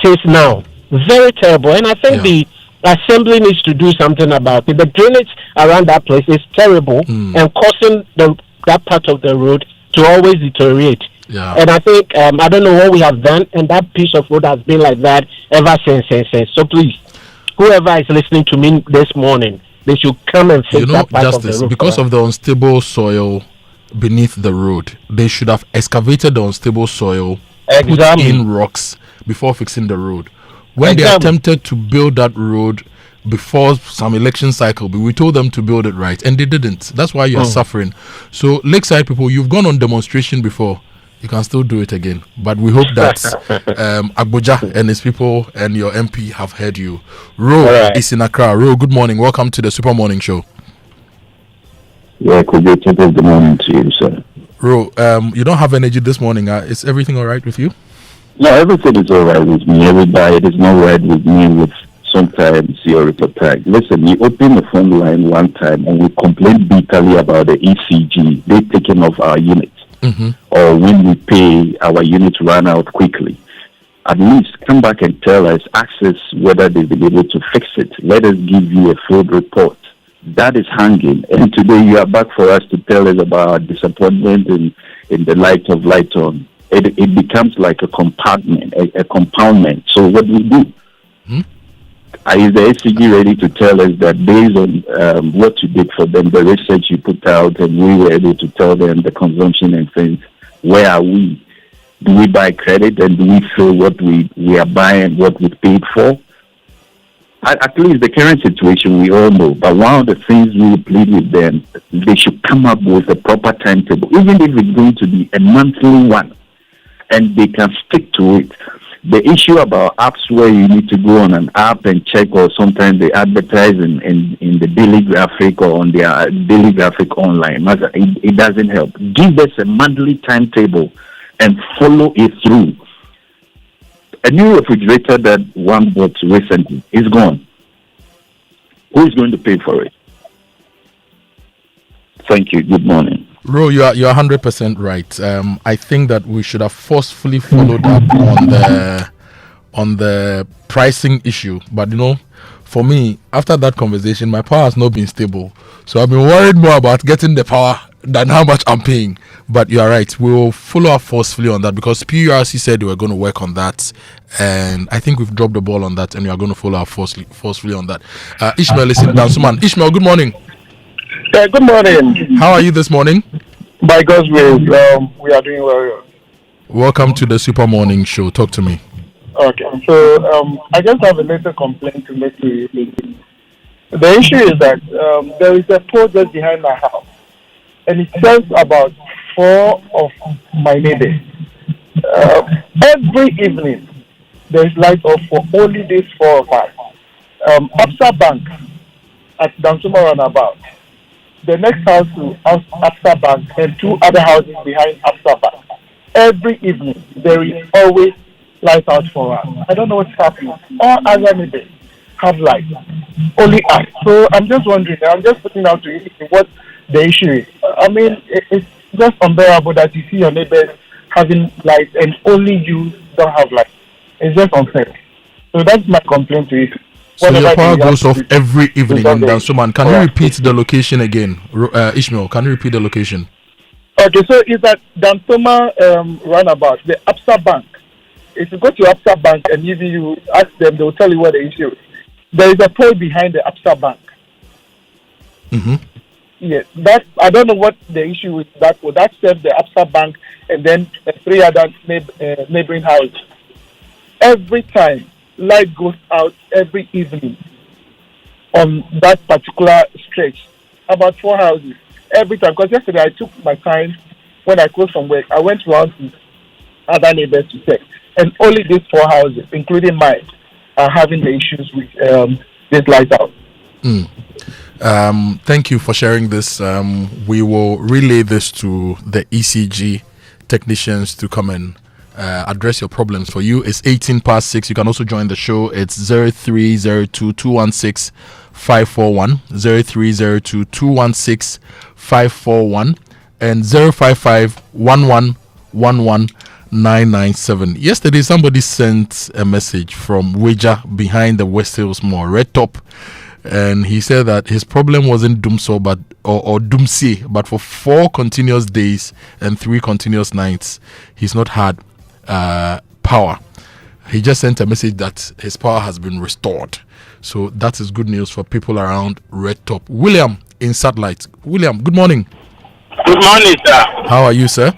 is now. Very terrible, and I think the assembly needs to do something about it. The drainage around that place is terrible and causing that part of the road to always deteriorate. And I think I don't know what we have done, and that piece of road has been like that ever since. So please, whoever is listening to me this morning, they should come and fix that part of the road. Because of the unstable soil beneath the road, they should have excavated the unstable soil, put in rocks before fixing the road. When they attempted to build that road before some election cycle, we told them to build it right, and they didn't. That's why you are suffering. So Lakeside people, you've gone on demonstration before. You can still do it again. But we hope that Agboja and his people and your MP have heard you. Ro is in Accra. Ro, good morning. Welcome to the Super Morning Show. Yeah, Kojo, good morning to you, sir. Ro, you don't have energy this morning. Is everything all right with you? No, everything is all right with me. Everybody, it is not right with me with sometimes your reportage. Listen, we opened the phone line one time and we complained bitterly about the ECG. They taking off our units. Or when we pay, our units run out quickly. At least come back and tell us, ask us whether they've been able to fix it. Let us give you a full report. That is hanging. And today you are back for us to tell us about our disappointment in the light of light on. It becomes like a compartment, a compoundment. So what do we do? Is the SCG ready to tell us that based on what you did for them, the research you put out, and we were able to tell them the consumption and things, where are we? Do we buy credit and do we feel what we are buying, what we paid for? At least the current situation we all know, but one of the things we plead with them, they should come up with a proper timetable, even if it's going to be a monthly one, and they can stick to it. The issue about apps where you need to go on an app and check, or sometimes they advertise in the daily graphic or on their daily graphic online, it doesn't help. Give us a monthly timetable and follow it through. A new refrigerator that one bought recently is gone. Who is going to pay for it? Thank you. Good morning. Ro, you're 100% right. I think that we should have forcefully followed up on the pricing issue, but for me, after that conversation, my power has not been stable. So I've been worried more about getting the power than how much I'm paying. But you are right. We will follow up forcefully on that because PURC said they were going to work on that. And I think we've dropped the ball on that, and we are going to follow up forcefully on that. Ishmael is in Dansuman. Ishmael, good morning. Good morning. How are you this morning? By God's will, we are doing well. Welcome to the Super Morning Show. Talk to me. Okay, so I just have a little complaint to make to you. The issue is that there is a pole just behind my house, and it serves about 4 of my neighbors. Every evening, there is light off for only these 4 of us. Absa Bank at Dansuma Runabout. The next house to Absa Bank and 2 other houses behind Absa Bank. Every evening, there is always light out for us. I don't know what's happening. All other neighbors have light. Only us. So I'm just wondering, I'm just putting out to you what the issue is. I mean, it's just unbearable that you see your neighbors having light and only you don't have light. It's just unfair. So that's my complaint to you. So your power goes off every evening in Dansuman. Can you repeat the location again? Ishmael, can you repeat the location? Okay, so it's at Dansuma Runabout, the Absa Bank. If you go to Absa Bank and you ask them, they will tell you what the issue is. There is a pole behind the Absa Bank. Mm-hmm. Yes, I don't know what the issue is. That serves the Absa Bank and then 3 other neighboring houses. Every time, light goes out every evening on that particular stretch. About 4 houses. Every time. Because yesterday I took my time when I closed from work. I went around to other neighbors to check. And only these 4 houses, including mine, are having the issues with this light out. Thank you for sharing this. We will relay this to the ECG technicians to come and address your problems for you. It's 18 past 6. You can also join the show. It's 0302-216-541, 0302-216-541, and 055-1111-997. Yesterday, somebody sent a message from Weja behind the West Hills Mall, Red Top, and he said that his problem wasn't Dumso or Dumsi, but for 4 continuous days and 3 continuous nights, he's not had power. He just sent a message that his power has been restored. So that is good news for people around Red Top. William in Satellite. William, good morning. Good morning, sir. How are you, sir?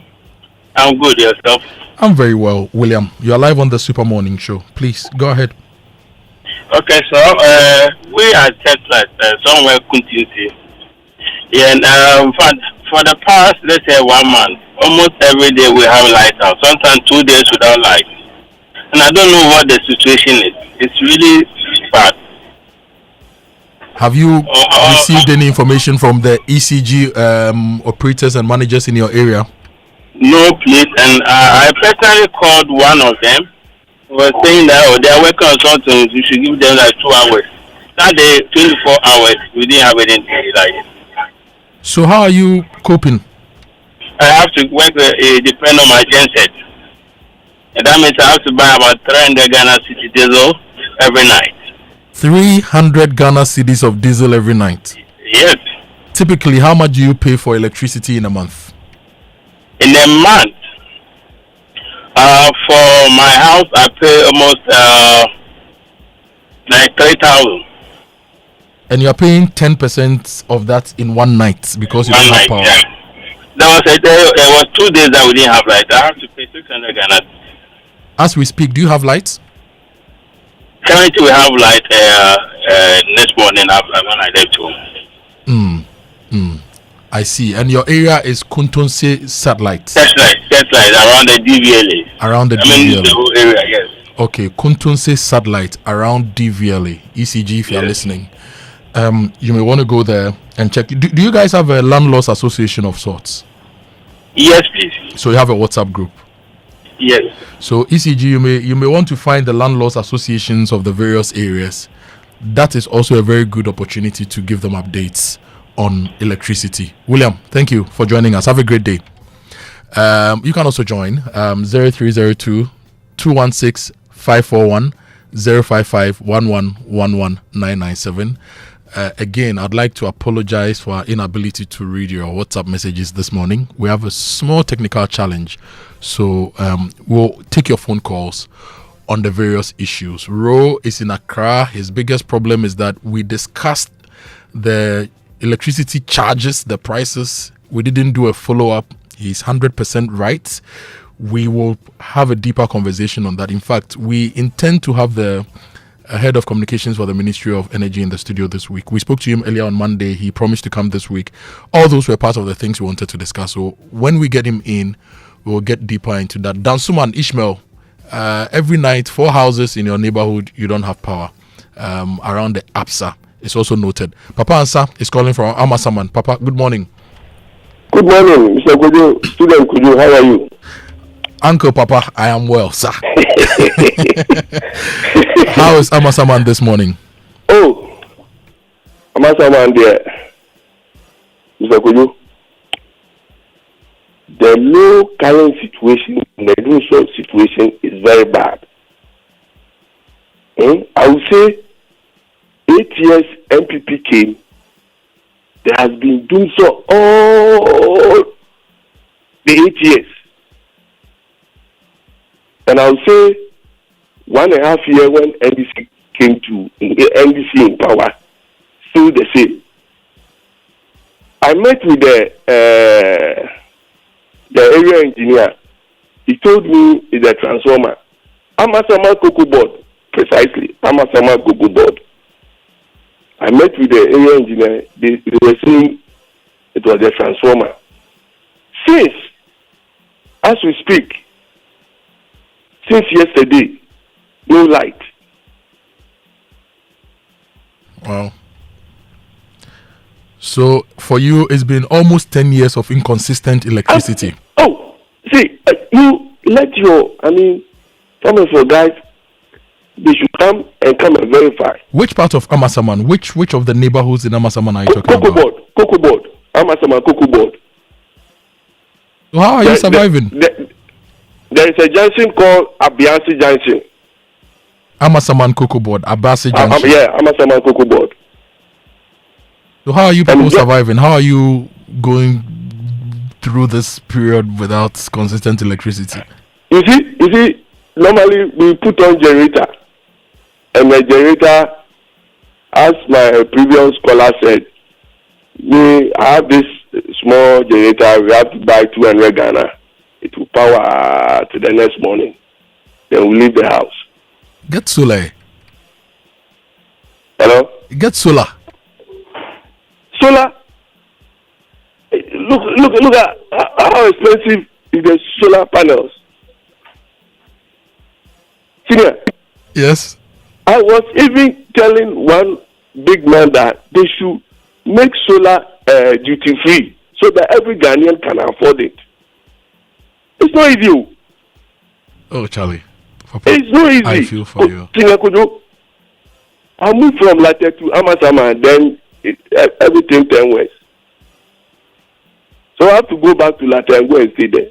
I'm good, yourself? I'm very well, William. You are live on the Super Morning Show. Please, go ahead. Okay, so we are Satellite, somewhere continuity. Yeah, and for the past, let's say 1 month, almost every day we have light out. Sometimes 2 days without light. And I don't know what the situation is. It's really bad. Have you received any information from the ECG operators and managers in your area? No, please. And I personally called one of them. Was saying that they are working on something. You should give them like 2 hours. That day, 24 hours, we didn't have anything like it. So how are you coping? I have to work depend on my genset. And that means I have to buy about 300 Ghana City diesel every night. 300 Ghana cedis of diesel every night? Yes. Typically, how much do you pay for electricity in a month? In a month, for my house, I pay almost like 3,000. And you are paying 10% of that in one night because you don't have power. Yeah. There was 2 days that we didn't have light. I have to pay 600 Ghana. As we speak, do you have lights? Currently, we have light next morning when I left home. I see. And your area is Kuntunse Satellite? That's right, around the DVLA. Around the DVLA. The whole area, yes. Okay, Kuntunse Satellite around DVLA. ECG, if you're listening. You may want to go there and check. Do you guys have a landlords association of sorts? Yes, please. So you have a WhatsApp group? Yes. So ECG, you may want to find the landlords associations of the various areas. That is also a very good opportunity to give them updates on electricity. William, thank you for joining us. Have a great day. You can also join 0302 216 541 055 1111 997. Again, I'd like to apologize for our inability to read your WhatsApp messages this morning. We have a small technical challenge, so we'll take your phone calls on the various issues. Ro is in Accra. His biggest problem is that we discussed the electricity charges, the prices. We didn't do a follow-up. He's 100% right. We will have a deeper conversation on that. In fact, we intend to have the head of communications for the Ministry of Energy in the studio this week. We spoke to him earlier on Monday. He promised to come this week. All those were part of the things we wanted to discuss. So when we get him in, we'll get deeper into that. Dansuma and Ishmael, every night, 4 houses in your neighborhood, you don't have power around the APSA. It's also noted. Papa Ansa is calling from Amasaman. Papa, good morning. Good morning, Mr. Kojo. Student Kojo, how are you? Uncle Papa, I am well, sir. How is Amasaman this morning? Oh, Amasaman there. Mr. Kojo, the low current situation, the erosion situation is very bad. I would say 8 years MPP came, there has been doing so all the 8 years. And I would say 1.5 years when NDC came to NDC in power, still the same. I met with the area engineer. He told me it's a transformer. Amasama Cocoa Board, precisely. Amasama Cocoa Board. I met with the area engineer. They were saying it was a transformer. Since, as we speak, since yesterday, no light. Wow. So for you, it's been almost 10 years of inconsistent electricity. See, you let some of your guys, they should come and verify. Which part of Amasaman? Which of the neighborhoods in Amasaman are you talking about? Cocoa Board. Amasaman Cocoa Board. So how are you surviving? There is a junction called Abiasi Junction. Amasaman Cocoa Board, Abasi Junction. Amasaman Cocoa Board. So how are you people surviving? How are you going through this period without consistent electricity? You see, normally we put on generator. And the generator, as my previous caller said, we have this small generator, we have to buy 200 Ghana. It will power to the next morning. Then we leave the house. Get solar. Hello? Get solar. Solar? Look at how expensive is the solar panels. Senior? Yes? I was even telling one big man that they should make solar duty free so that every Ghanaian can afford it. It's not easy. Oh, Charlie. It's not easy. I feel for you. I moved from Latte to Amasama and then everything turned west. So I have to go back to Latte and go and stay there.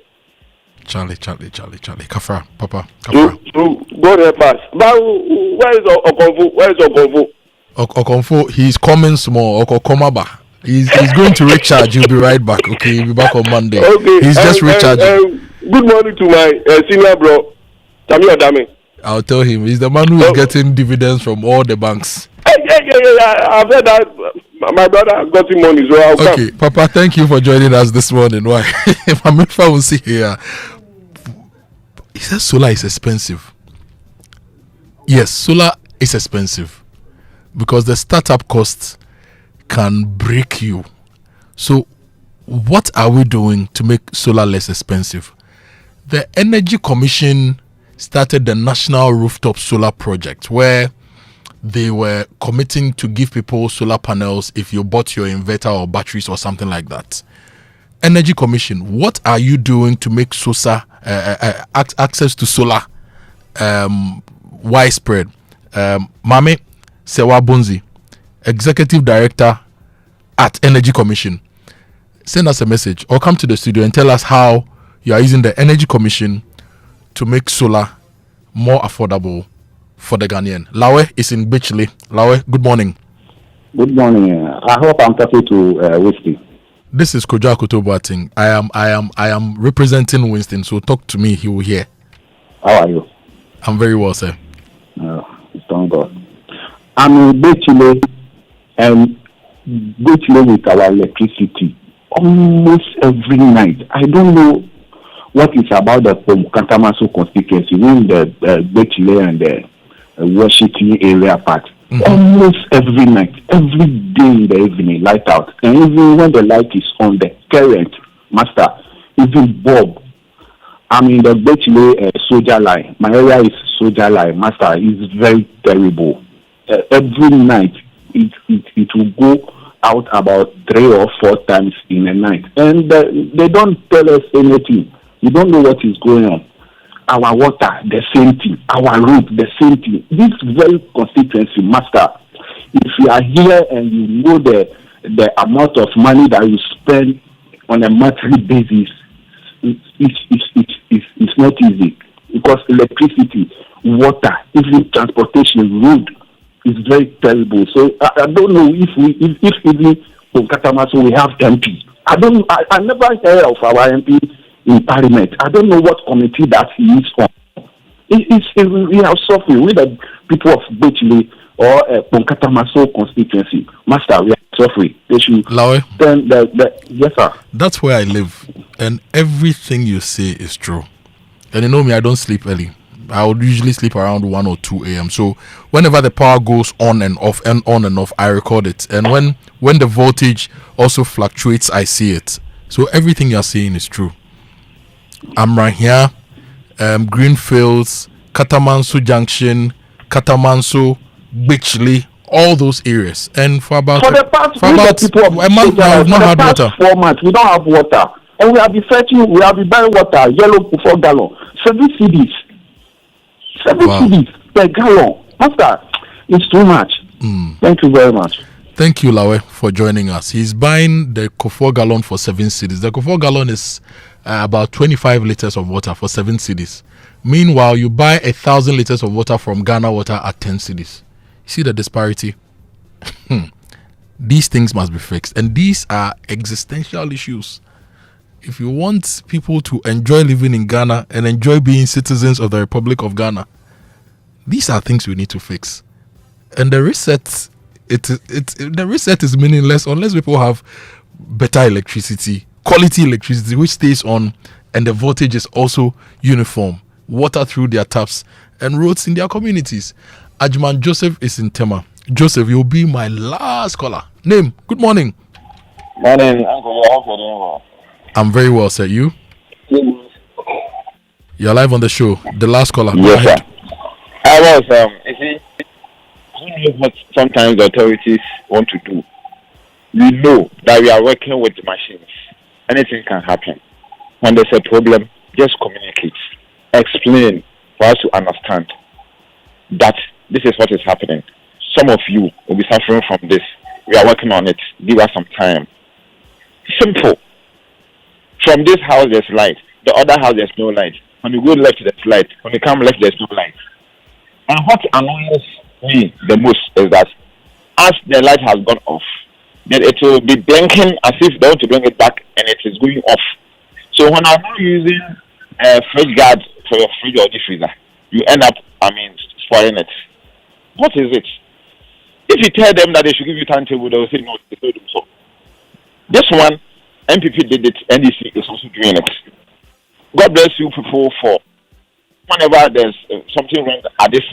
Charlie. Kafra, Papa. Kafra. So God help us. But where is Okonfo? Okonfo, he's coming small. Okokomaba. He's going to recharge. He'll be right back. Okay, he'll be back on Monday. Okay. He's just recharging. Good morning to my senior bro, Tami Odame. I'll tell him. He's the man who is getting dividends from all the banks. Yeah. I've heard that my brother has gotten money, so I'll come. Okay, Papa, thank you for joining us this morning. Why? If I will see here, he says solar is expensive. Yes, solar is expensive because the startup costs can break you. So what are we doing to make solar less expensive? The Energy Commission started the National Rooftop Solar Project, where they were committing to give people solar panels if you bought your inverter or batteries or something like that. Energy Commission, what are you doing to make access to solar widespread? Mame Sewa Bunzi, Executive Director at Energy Commission, send us a message or come to the studio and tell us how you are using the Energy Commission to make solar more affordable for the Ghanaian. Lawe is in Bitchley. Lawe, good morning. Good morning. I hope I'm talking to Whiskey. This is Kojo Akoto Boateng. I am representing Winston, so talk to me. He will hear. How are you? I'm very well, sir. Thank God. I'm in Bitchley and Bitchley with our electricity almost every night. I don't know what is about the Kantamaso constituency in the Bitchley and the Washington area part. Almost every night, every day in the evening, light out. And even when the light is on, the current, master, even Bob. I'm in the Bitchley soldier line. My area is soldier line, master. It's very terrible. Every night, it will go out about 3 or 4 times in a night. And they don't tell us anything. We don't know what is going on. Our water, the same thing. Our road, the same thing. This very constituency, master, if you are here and you know the amount of money that you spend on a monthly basis, it's not easy. Because electricity, water, even transportation, road is very terrible. So I don't know if even from Katamaso we have MP. I never heard of our MP in Parliament. I don't know what committee that he is on. We are suffering with the people of Bitchley or Ponkatamaso constituency. Master, we are suffering. They should yes, sir. That's where I live, and everything you say is true. And you know me, I don't sleep early. I would usually sleep around 1 or 2 a.m. So whenever the power goes on and off and on and off, I record it. And when the voltage also fluctuates, I see it. So everything you're saying is true. I'm right here, Greenfields, Katamanso Junction, Katamanso, Bitchley, all those areas. And for about a month now, we've not had water. 4 months, we don't have water. And we have been fetching, we have been buying water, yellow 4 gallon, 7 cedis. 7 cedis per gallon. Master, it's too much. Thank you very much. Thank you, Lawe, for joining us. He's buying the 4 gallon for 7 cedis. The 4 gallon is about 25 liters of water for 7 cedis. Meanwhile, you buy 1,000 liters of water from Ghana Water at 10 cedis. You see the disparity? These things must be fixed. And these are existential issues. If you want people to enjoy living in Ghana and enjoy being citizens of the Republic of Ghana, these are things we need to fix. And the reset, the reset is meaningless unless people have better electricity, quality electricity, which stays on, and the voltage is also uniform. Water through their taps and roads in their communities. Ajman Joseph is in Tema. Joseph, you'll be my last caller. Name, good morning. Morning, Uncle. I hope you're doing well. I'm very well, sir. You? You're live on the show. The last caller. Yes, sir. I was, you see, I don't know what sometimes the authorities want to do. We know that we are working with machines. Anything can happen. When there's a problem, just communicate. Explain for us to understand that this is what is happening. Some of you will be suffering from this. We are working on it. Give us some time. Simple. From this house, there's light. The other house, there's no light. When you go left, there's light. When you come left, there's no light. And what annoys me the most is that as the light has gone off, then it will be blinking as if they want to bring it back, and it is going off. So when I'm not using a fridge guard for your fridge or freezer, you end up, spoiling it. What is it? If you tell them that they should give you timetable, they will say no, they don't do so. This one, MPP did it, NDC is also doing it. God bless you people for whenever there's something wrong at this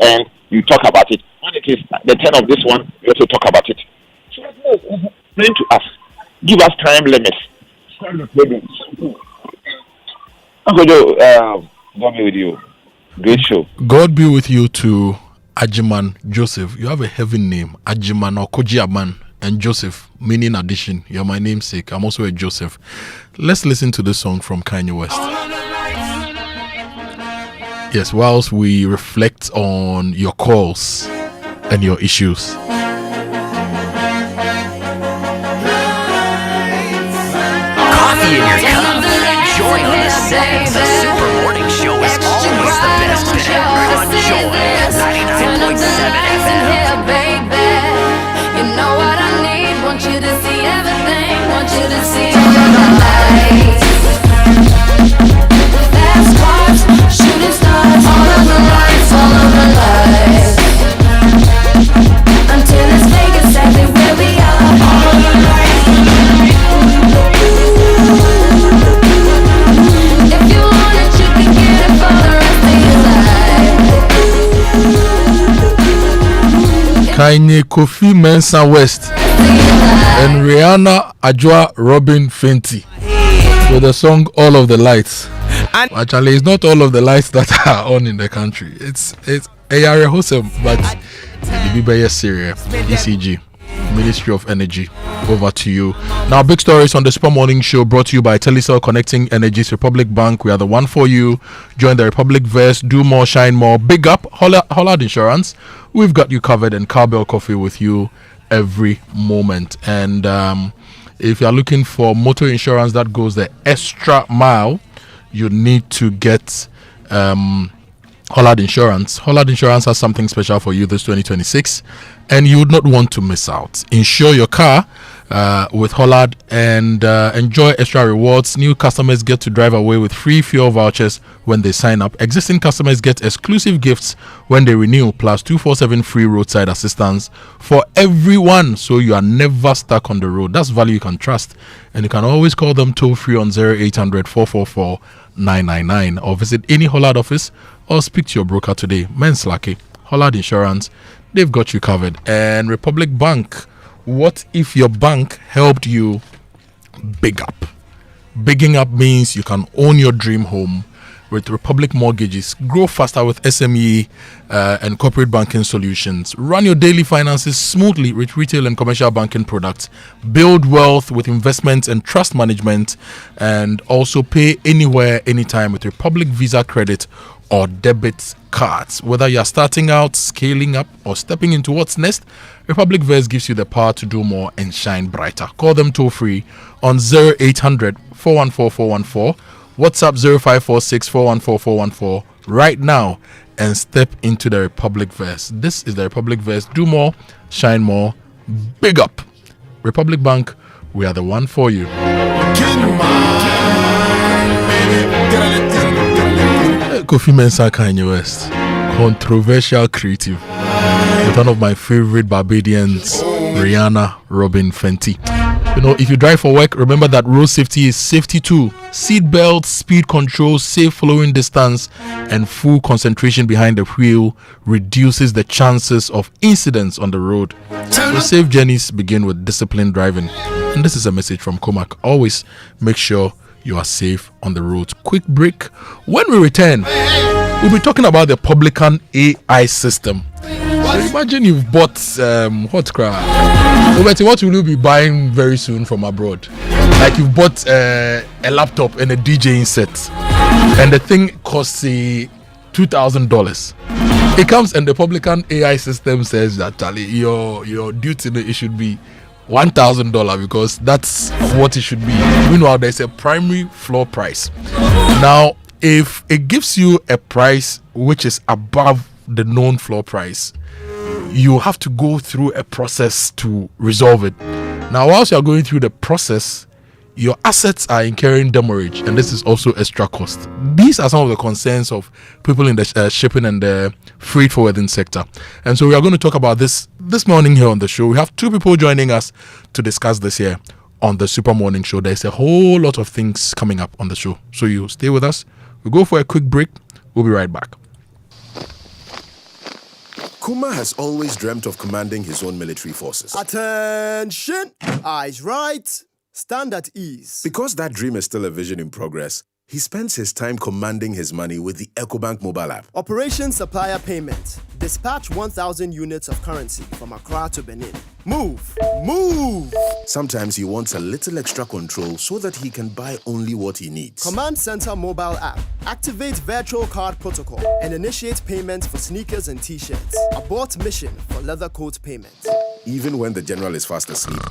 end, you talk about it. When it is the turn of this one, you also talk about it. So explain to us. Give us time limits. God be with you. Great show. God be with you too, Ajiman Joseph. You have a heavy name, Ajiman or Kojiaman, and Joseph, meaning addition. You're my namesake. I'm also a Joseph. Let's listen to this song from Kanye West. Yes, whilst we reflect on your calls and your issues. Coffee in your cup. Join us. The Super Morning Show is always best on Joy 99.7 FM. You know what I need, want you to see everything, want you to see all of the lights. Fast cars, shooting stars, all of the lights, all of the lights. Until it's big exactly where we are, all of the lights. If you want it, you can get it for the rest of your life. Kanye Kofi Mensah West and Rihanna Ajwa Robin Fenty with the song All of the Lights. Actually, it's not all of the lights that are on in the country. It's AR Hosem, but the BBS Syria, ECG, Ministry of Energy. Over to you. Now, big stories on the Super Morning Show brought to you by Telecel Connecting Energy's Republic Bank. We are the one for you. Join the Republic Verse. Do more, shine more. Big up. Hollard Insurance. We've got you covered, and Cowbell Coffee with you every moment. And if you're looking for motor insurance that goes the extra mile, you need to get Hollard Insurance. Hollard Insurance has something special for you this 2026, and you would not want to miss out. Insure your car with Hollard and enjoy extra rewards. New customers get to drive away with free fuel vouchers when they sign up. Existing customers get exclusive gifts when they renew, plus 247 free roadside assistance for everyone, so you are never stuck on the road. That's value you can trust, and you can always call them toll free on 0800 444 999 or visit any Hollard office or speak to your broker today. Men's Lucky, Hollard Insurance, they've got you covered. And Republic Bank, what if your bank helped you big up? Bigging up means you can own your dream home with Republic Mortgages. Grow faster with SME and corporate banking solutions. Run your daily finances smoothly with retail and commercial banking products. Build wealth with investments and trust management. And also pay anywhere, anytime with Republic Visa credit or debit cards. Whether you're starting out, scaling up, or stepping into what's next, Republic Verse gives you the power to do more and shine brighter. Call them toll free on 0800 414 414. WhatsApp 0546 414 414 right now and step into the Republic Verse. This is the Republic Verse. Do more, shine more, big up. Republic Bank, we are the one for you. Kofi Mensah, Kanye West, controversial creative with one of my favorite Barbadians, Rihanna Robin Fenty. You know, if you drive for work, remember that road safety is safety too. Seat belts, speed control, safe following distance, and full concentration behind the wheel reduces the chances of incidents on the road. So safe journeys begin with disciplined driving. And this is a message from Comac. Always make sure you are safe on the road. Quick break. When we return, we'll be talking about the Publican AI system. So imagine you've bought what will you be buying very soon from abroad? Like you've bought a laptop and a DJing set, and the thing costs $2,000. It comes and the Publican AI system says that Charlie, your duty it should be $1,000 because that's what it should be. Meanwhile, there's a primary floor price. Now, if it gives you a price which is above the known floor price, you have to go through a process to resolve it. Now, whilst you're going through the process, your assets are incurring demurrage, and this is also extra cost. These are some of the concerns of people in the shipping and the freight forwarding sector. And so we are going to talk about this morning here on the show. We have two people joining us to discuss this here on the Super Morning Show. There's a whole lot of things coming up on the show. So you stay with us. We'll go for a quick break. We'll be right back. Kuma has always dreamt of commanding his own military forces. Attention! Eyes right. Stand at ease. Because that dream is still a vision in progress, he spends his time commanding his money with the EcoBank mobile app. Operation Supplier Payment. Dispatch 1,000 units of currency from Accra to Benin. Move! Move! Sometimes he wants a little extra control so that he can buy only what he needs. Command Center mobile app. Activate virtual card protocol and initiate payments for sneakers and t-shirts. Abort mission for leather coat payment. Even when the general is fast asleep,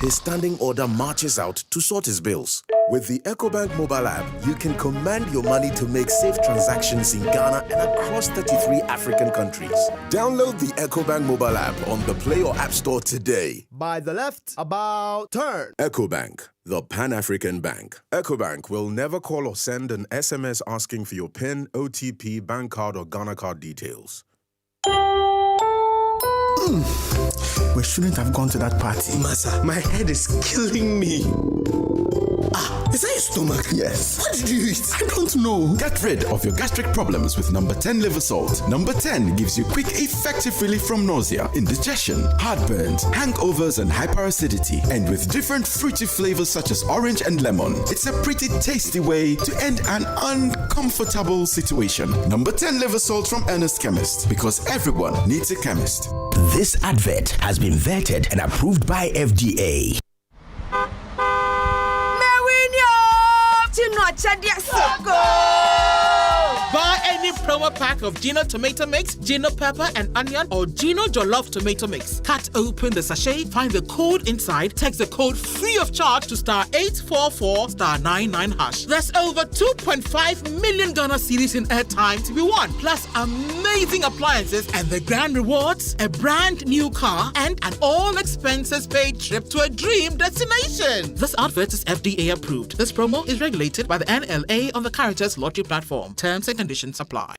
his standing order marches out to sort his bills. With the EcoBank mobile app, you can command your money to make safe transactions in Ghana and across 33 African countries. Download the EcoBank mobile app on the Play or App Store today. By the left, about turn. EcoBank, the Pan-African Bank. EcoBank will never call or send an SMS asking for your PIN, OTP, bank card, or Ghana card details. We shouldn't have gone to that party. Masa, my head is killing me. Is that your stomach? Yes. What did you eat? I don't know. Get rid of your gastric problems with number 10 liver salt. Number 10 gives you quick, effective relief from nausea, indigestion, heartburns, hangovers, and hyperacidity. And with different fruity flavors such as orange and lemon, it's a pretty tasty way to end an uncomfortable situation. Number 10 liver salt from Ernest Chemist, because everyone needs a chemist. This advert has been vetted and approved by FDA. Buy any promo pack of Gino Tomato Mix, Gino Pepper and Onion, or Gino Jollof Tomato Mix. Cut open the sachet, find the code inside, text the code free of charge to *844*99#. There's over 2.5 million Ghana cedis in airtime to be won, plus amazing appliances and the grand rewards, a brand new car, and an all expenses paid trip to a dream destination. This advert is FDA approved. This promo is regulated by the NLA on the Caritas Lottery platform. Terms and conditions apply.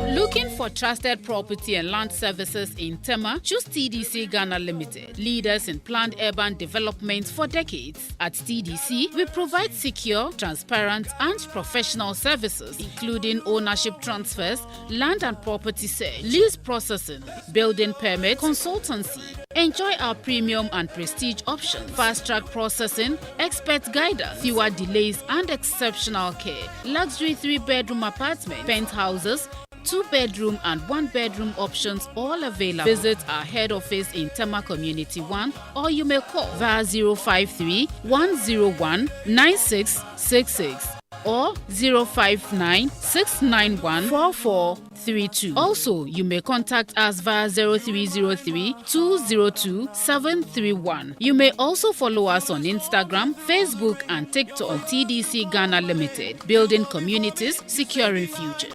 Looking for trusted property and land services in Tema? Choose TDC Ghana Limited, leaders in planned urban development for decades. At TDC, we provide secure, transparent, and professional services, including ownership transfers, land and property search, lease processing, building permit, consultancy. Enjoy our premium and prestige options, fast-track processing, expert guidance, fewer delays, and exceptional care. Luxury 3-bedroom apartment, penthouses, 2-bedroom and 1-bedroom options all available. Visit our head office in Tema Community 1, or you may call via 053 101 9666 or 059 691 4432. Also, you may contact us via 0303 202 731. You may also follow us on Instagram, Facebook, and TikTok on TDC Ghana Limited, building communities, securing future.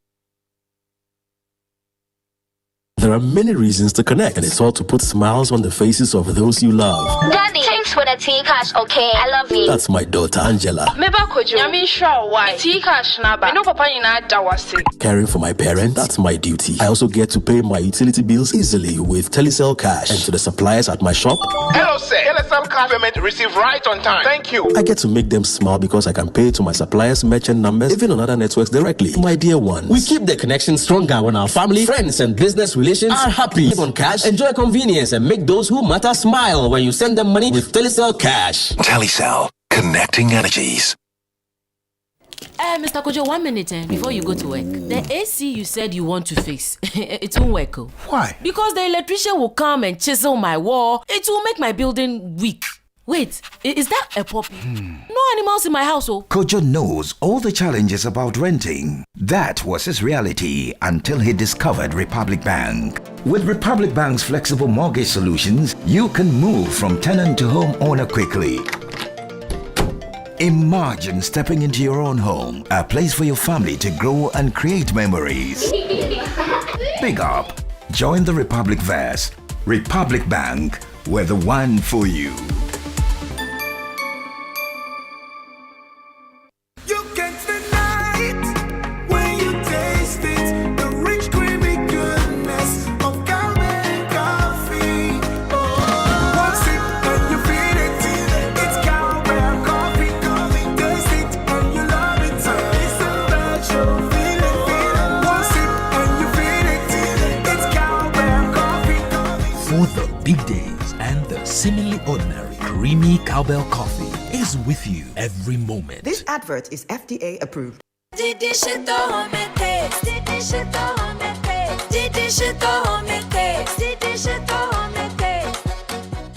There are many reasons to connect, and it's all to put smiles on the faces of those you love. Daddy, thanks for the tea cash, okay? I love you. That's my daughter Angela. Meba Kojo, I sure why? Tea cash naba. I know Papa dawasi. Caring for my parents, that's my duty. I also get to pay my utility bills easily with Telecel Cash. And to the suppliers at my shop, hello sir, Telecel Cash payment received right on time. Thank you. I get to make them smile because I can pay to my suppliers' merchant numbers, even on other networks directly. My dear ones, we keep the connection stronger when our family, friends, and business relations are happy. Live on cash, enjoy convenience, and make those who matter smile when you send them money with Telecel Cash. Telecel, connecting energies. Mr. Kojo, 1 minute before you go to work. The AC you said you want to fix, it won't work. Why? Because the electrician will come and chisel my wall. It will make my building weak. Wait, is that a puppy? No animals in my house, oh. Kojo knows all the challenges about renting. That was his reality until he discovered Republic Bank. With Republic Bank's flexible mortgage solutions, you can move from tenant to homeowner quickly. Imagine stepping into your own home, a place for your family to grow and create memories. Big up. Join the Republic Verse. Republic Bank, we're the one for you. Big days and the seemingly ordinary creamy cowbell coffee is with you every moment. This advert is FDA approved.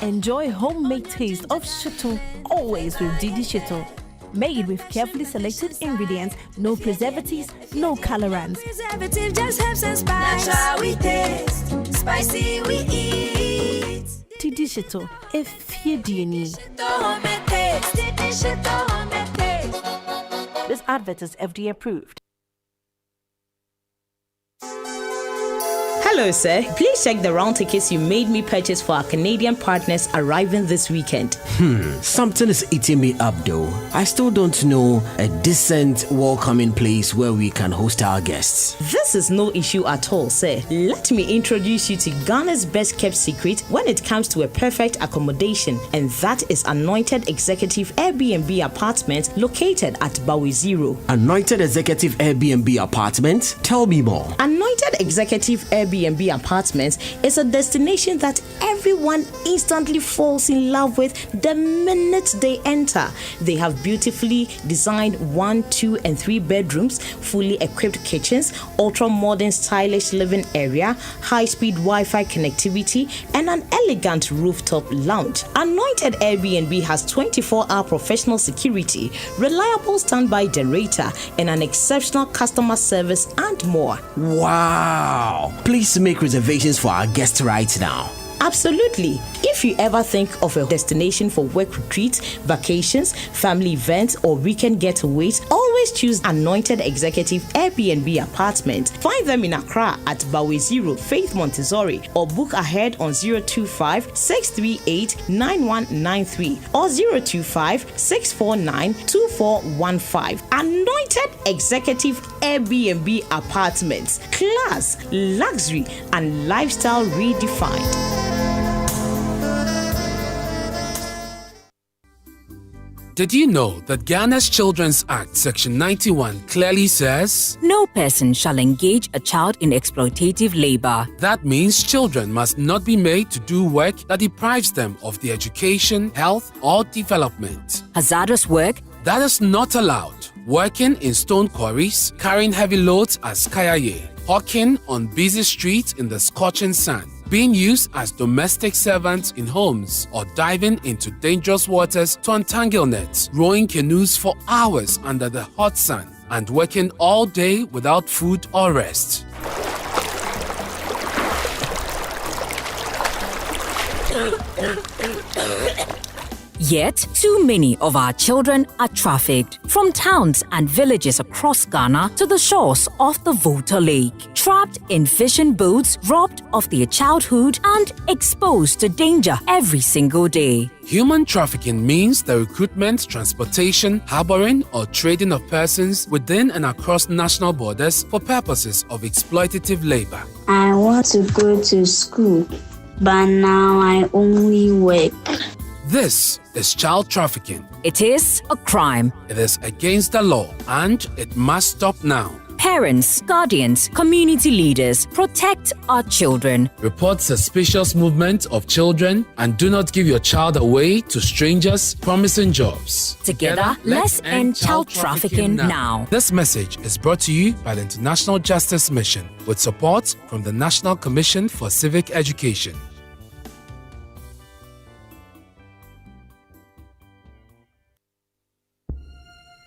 Enjoy homemade taste of Shito always with Didi Shito. Made with carefully selected ingredients, no preservatives, no colorants. Preservative just helps us spice. That's how we taste. Spicy we eat. TD Shito, if you need. This advert is FDA approved. Hello, sir. Please check the round tickets you made me purchase for our Canadian partners arriving this weekend. Something is eating me up though. I still don't know a decent, welcoming place where we can host our guests. This is no issue at all, sir. Let me introduce you to Ghana's best kept secret when it comes to a perfect accommodation, and that is Anointed Executive Airbnb Apartment located at Bawe Zero. Anointed Executive Airbnb Apartment? Tell me more. Anointed Executive Airbnb Apartments is a destination that everyone instantly falls in love with the minute they enter. They have beautifully designed 1, 2, and 3 bedrooms, fully equipped kitchens, ultra-modern stylish living area, high-speed Wi-Fi connectivity, and an elegant rooftop lounge. Anointed Airbnb has 24-hour professional security, reliable standby generator, and an exceptional customer service and more. Wow! Please make reservations for our guests right now. Absolutely. If you ever think of a destination for work retreats, vacations, family events, or weekend getaways, always choose Anointed Executive Airbnb Apartment. Find them in Accra at Bawe Zero, Faith Montessori, or book ahead on 025-638-9193 or 025-649-2415. Anointed Executive Airbnb Apartments. Class, luxury, and lifestyle redefined. Did you know that Ghana's Children's Act Section 91 clearly says, "No person shall engage a child in exploitative labor." That means children must not be made to do work that deprives them of their education, health, or development. Hazardous work? That is not allowed. Working in stone quarries, carrying heavy loads as kayaye, hawking on busy streets in the scorching sun, being used as domestic servants in homes, or diving into dangerous waters to untangle nets, rowing canoes for hours under the hot sun, and working all day without food or rest. Yet, too many of our children are trafficked from towns and villages across Ghana to the shores of the Volta Lake, trapped in fishing boats, robbed of their childhood, and exposed to danger every single day. Human trafficking means the recruitment, transportation, harboring, or trading of persons within and across national borders for purposes of exploitative labor. I want to go to school, but now I only work. This is child trafficking. It is a crime. It is against the law, and it must stop now. Parents, guardians, community leaders, protect our children. Report suspicious movement of children and do not give your child away to strangers promising jobs. Together, let's end child trafficking now. This message is brought to you by the International Justice Mission with support from the National Commission for Civic Education.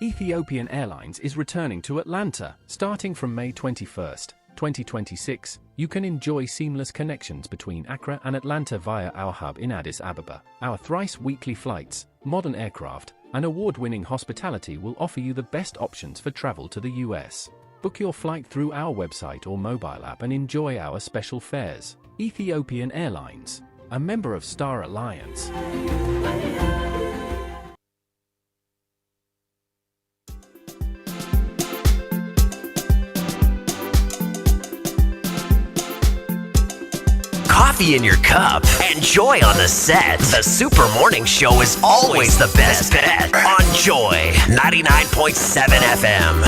Ethiopian Airlines is returning to Atlanta. Starting from May 21st, 2026, you can enjoy seamless connections between Accra and Atlanta via our hub in Addis Ababa. Our thrice weekly flights, modern aircraft, and award-winning hospitality will offer you the best options for travel to the US. Book your flight through our website or mobile app and enjoy our special fares. Ethiopian Airlines, a member of Star Alliance. Coffee in your cup and Joy on the set. The Super Morning Show is always the best bet on Joy 99.7 FM.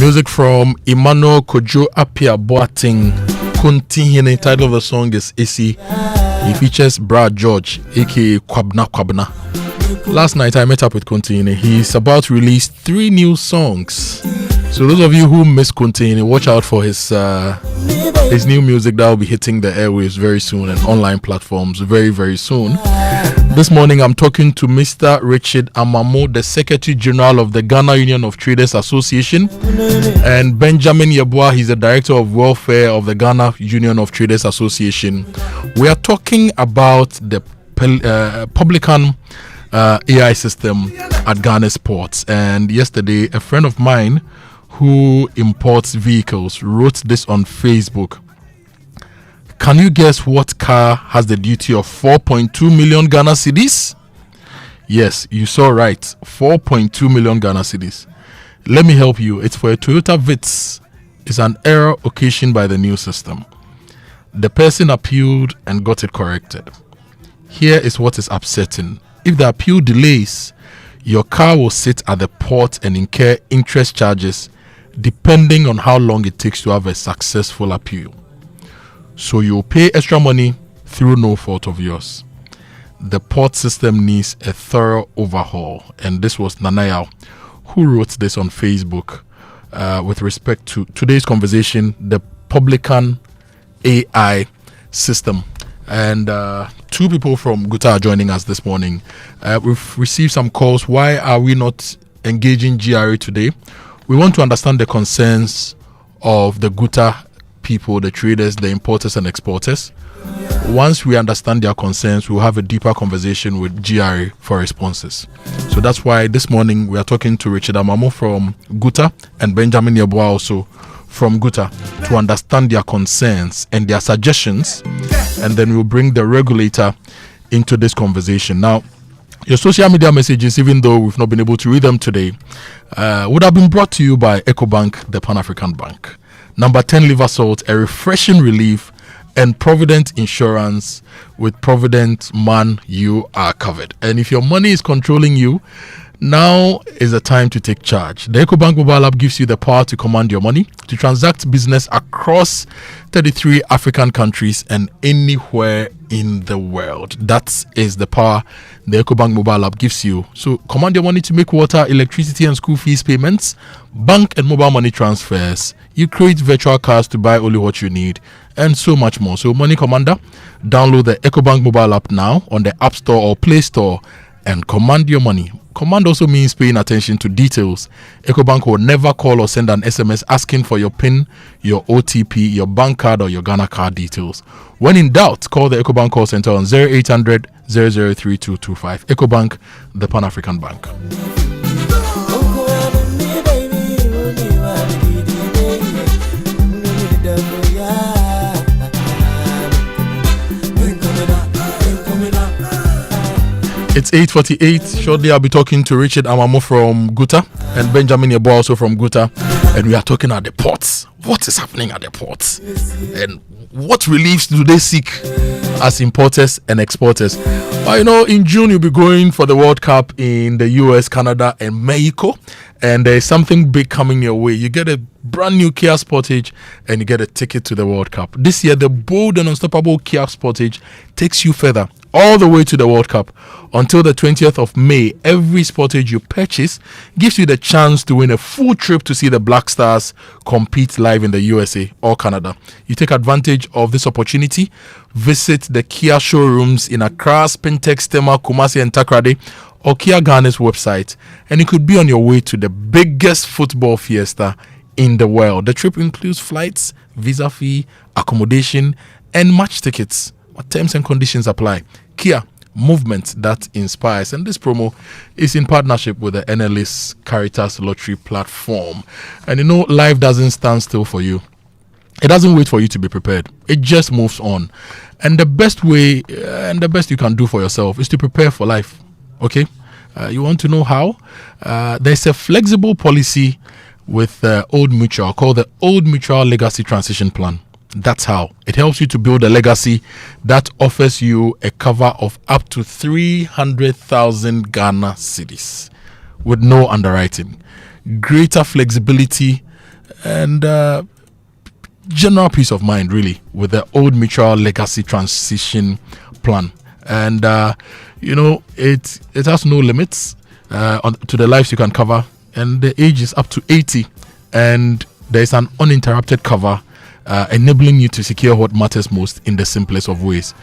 Music from Emmanuel Kojo Akoto Boateng. The title of the song is AC. He features Brad George, aka Kwabna. Last night I met up with Kontine. He's about to release 3 new songs. So those of you who miss Kontine, watch out for his new music that will be hitting the airwaves very soon and online platforms very, very soon. This morning I'm talking to Mr. Richard Amamo, the Secretary General of the Ghana Union of Traders Association, and Benjamin Yeboah, he's the Director of Welfare of the Ghana Union of Traders Association. We are talking about the Publican AI system at Ghana's ports. And yesterday, a friend of mine who imports vehicles wrote this on Facebook. Can you guess what car has the duty of 4.2 million Ghana cedis? Yes, you saw right. 4.2 million Ghana cedis. Let me help you. It's for a Toyota Vitz. It's an error occasioned by the new system. The person appealed and got it corrected. Here is what is upsetting. If the appeal delays, your car will sit at the port and incur interest charges depending on how long it takes to have a successful appeal. So you'll pay extra money through no fault of yours. The port system needs a thorough overhaul. And this was Nanaya who wrote this on Facebook with respect to today's conversation, the Publican AI system. And 2 people from Guta are joining us this morning. We've received some calls. Why are we not engaging GRA today? We want to understand the concerns of the Guta people, the traders, the importers and exporters. Once we understand their concerns, we'll have a deeper conversation with GRA for responses. So that's why this morning we are talking to Richard Amamo from Guta and Benjamin Yeboah also from Guta to understand their concerns and their suggestions, and then we'll bring the regulator into this conversation. Now, your social media messages, even though we've not been able to read them today, would have been brought to you by EcoBank, the Pan-African Bank. Number 10 liver salt, a refreshing relief, and Provident Insurance. With Provident, man, you are covered. And if your money is controlling you, now is the time to take charge. The EcoBank mobile app gives you the power to command your money, to transact business across 33 African countries and anywhere in the world. That is the power the EcoBank mobile app gives you. So command your money to make water, electricity and school fees payments, bank and mobile money transfers. You create virtual cards to buy only what you need, and so much more. So Money Commander, download the EcoBank mobile app now on the App Store or Play Store and command your money. Command also means paying attention to details. EcoBank will never call or send an SMS asking for your PIN, your OTP, your bank card or your Ghana card details. When in doubt, call the EcoBank call center on 0800 003225. EcoBank, the Pan-African Bank. It's 8:48. Shortly, I'll be talking to Richard Amamo from Guta and Benjamin Yeboah also from Guta. And we are talking at the ports. What is happening at the ports? And what reliefs do they seek as importers and exporters? Well, in June, you'll be going for the World Cup in the US, Canada, and Mexico. And there's something big coming your way. You get a brand new Kia Sportage and you get a ticket to the World Cup. This year, the bold and unstoppable Kia Sportage takes you further, all the way to the World Cup. Until the 20th of May, every Sportage you purchase gives you the chance to win a full trip to see the Black Stars compete live in the USA or Canada. You take advantage of this opportunity. Visit the Kia showrooms in Accra, Spintex, Tema, Kumasi and Takrade, or Kia Ghana's website, and you could be on your way to the biggest football fiesta in the world. The trip includes flights, visa fee, accommodation, and match tickets. Terms and conditions apply. Kia, movement that inspires. And this promo is in partnership with the NLS Caritas Lottery platform. And life doesn't stand still for you. It doesn't wait for you to be prepared. It just moves on. And the best way and the best you can do for yourself is to prepare for life. Okay? You want to know how? There's a flexible policy with Old Mutual called the Old Mutual Legacy Transition Plan. That's how. It helps you to build a legacy that offers you a cover of up to 300,000 Ghana cedis with no underwriting. Greater flexibility and general peace of mind, really, with the Old Mutual Legacy Transition Plan. And, it has no limits to the lives you can cover, and the age is up to 80, and there is an uninterrupted cover enabling you to secure what matters most in the simplest of ways.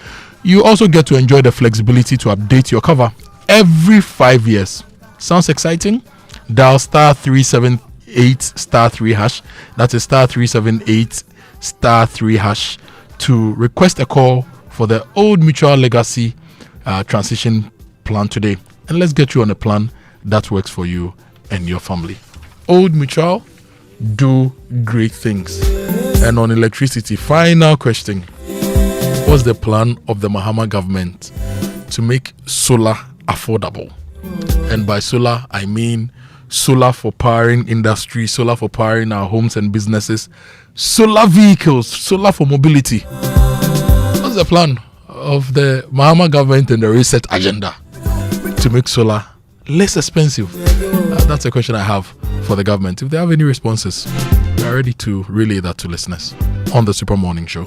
You also get to enjoy the flexibility to update your cover every 5 years. Sounds exciting? Dial *378*3#. That is *378*3# to request a call for the Old Mutual Legacy Transition Plan today. And let's get you on a plan that works for you and your family. Old Mutual, do great things. And on electricity, final question. What's the plan of the Mahama government to make solar affordable? And by solar, I mean solar for powering industry, solar for powering our homes and businesses, solar vehicles, solar for mobility. What's the plan of the Mahama government and the reset agenda to make solar less expensive? That's a question I have for the government. If they have any responses, we are ready to relay that to listeners on the Super Morning Show.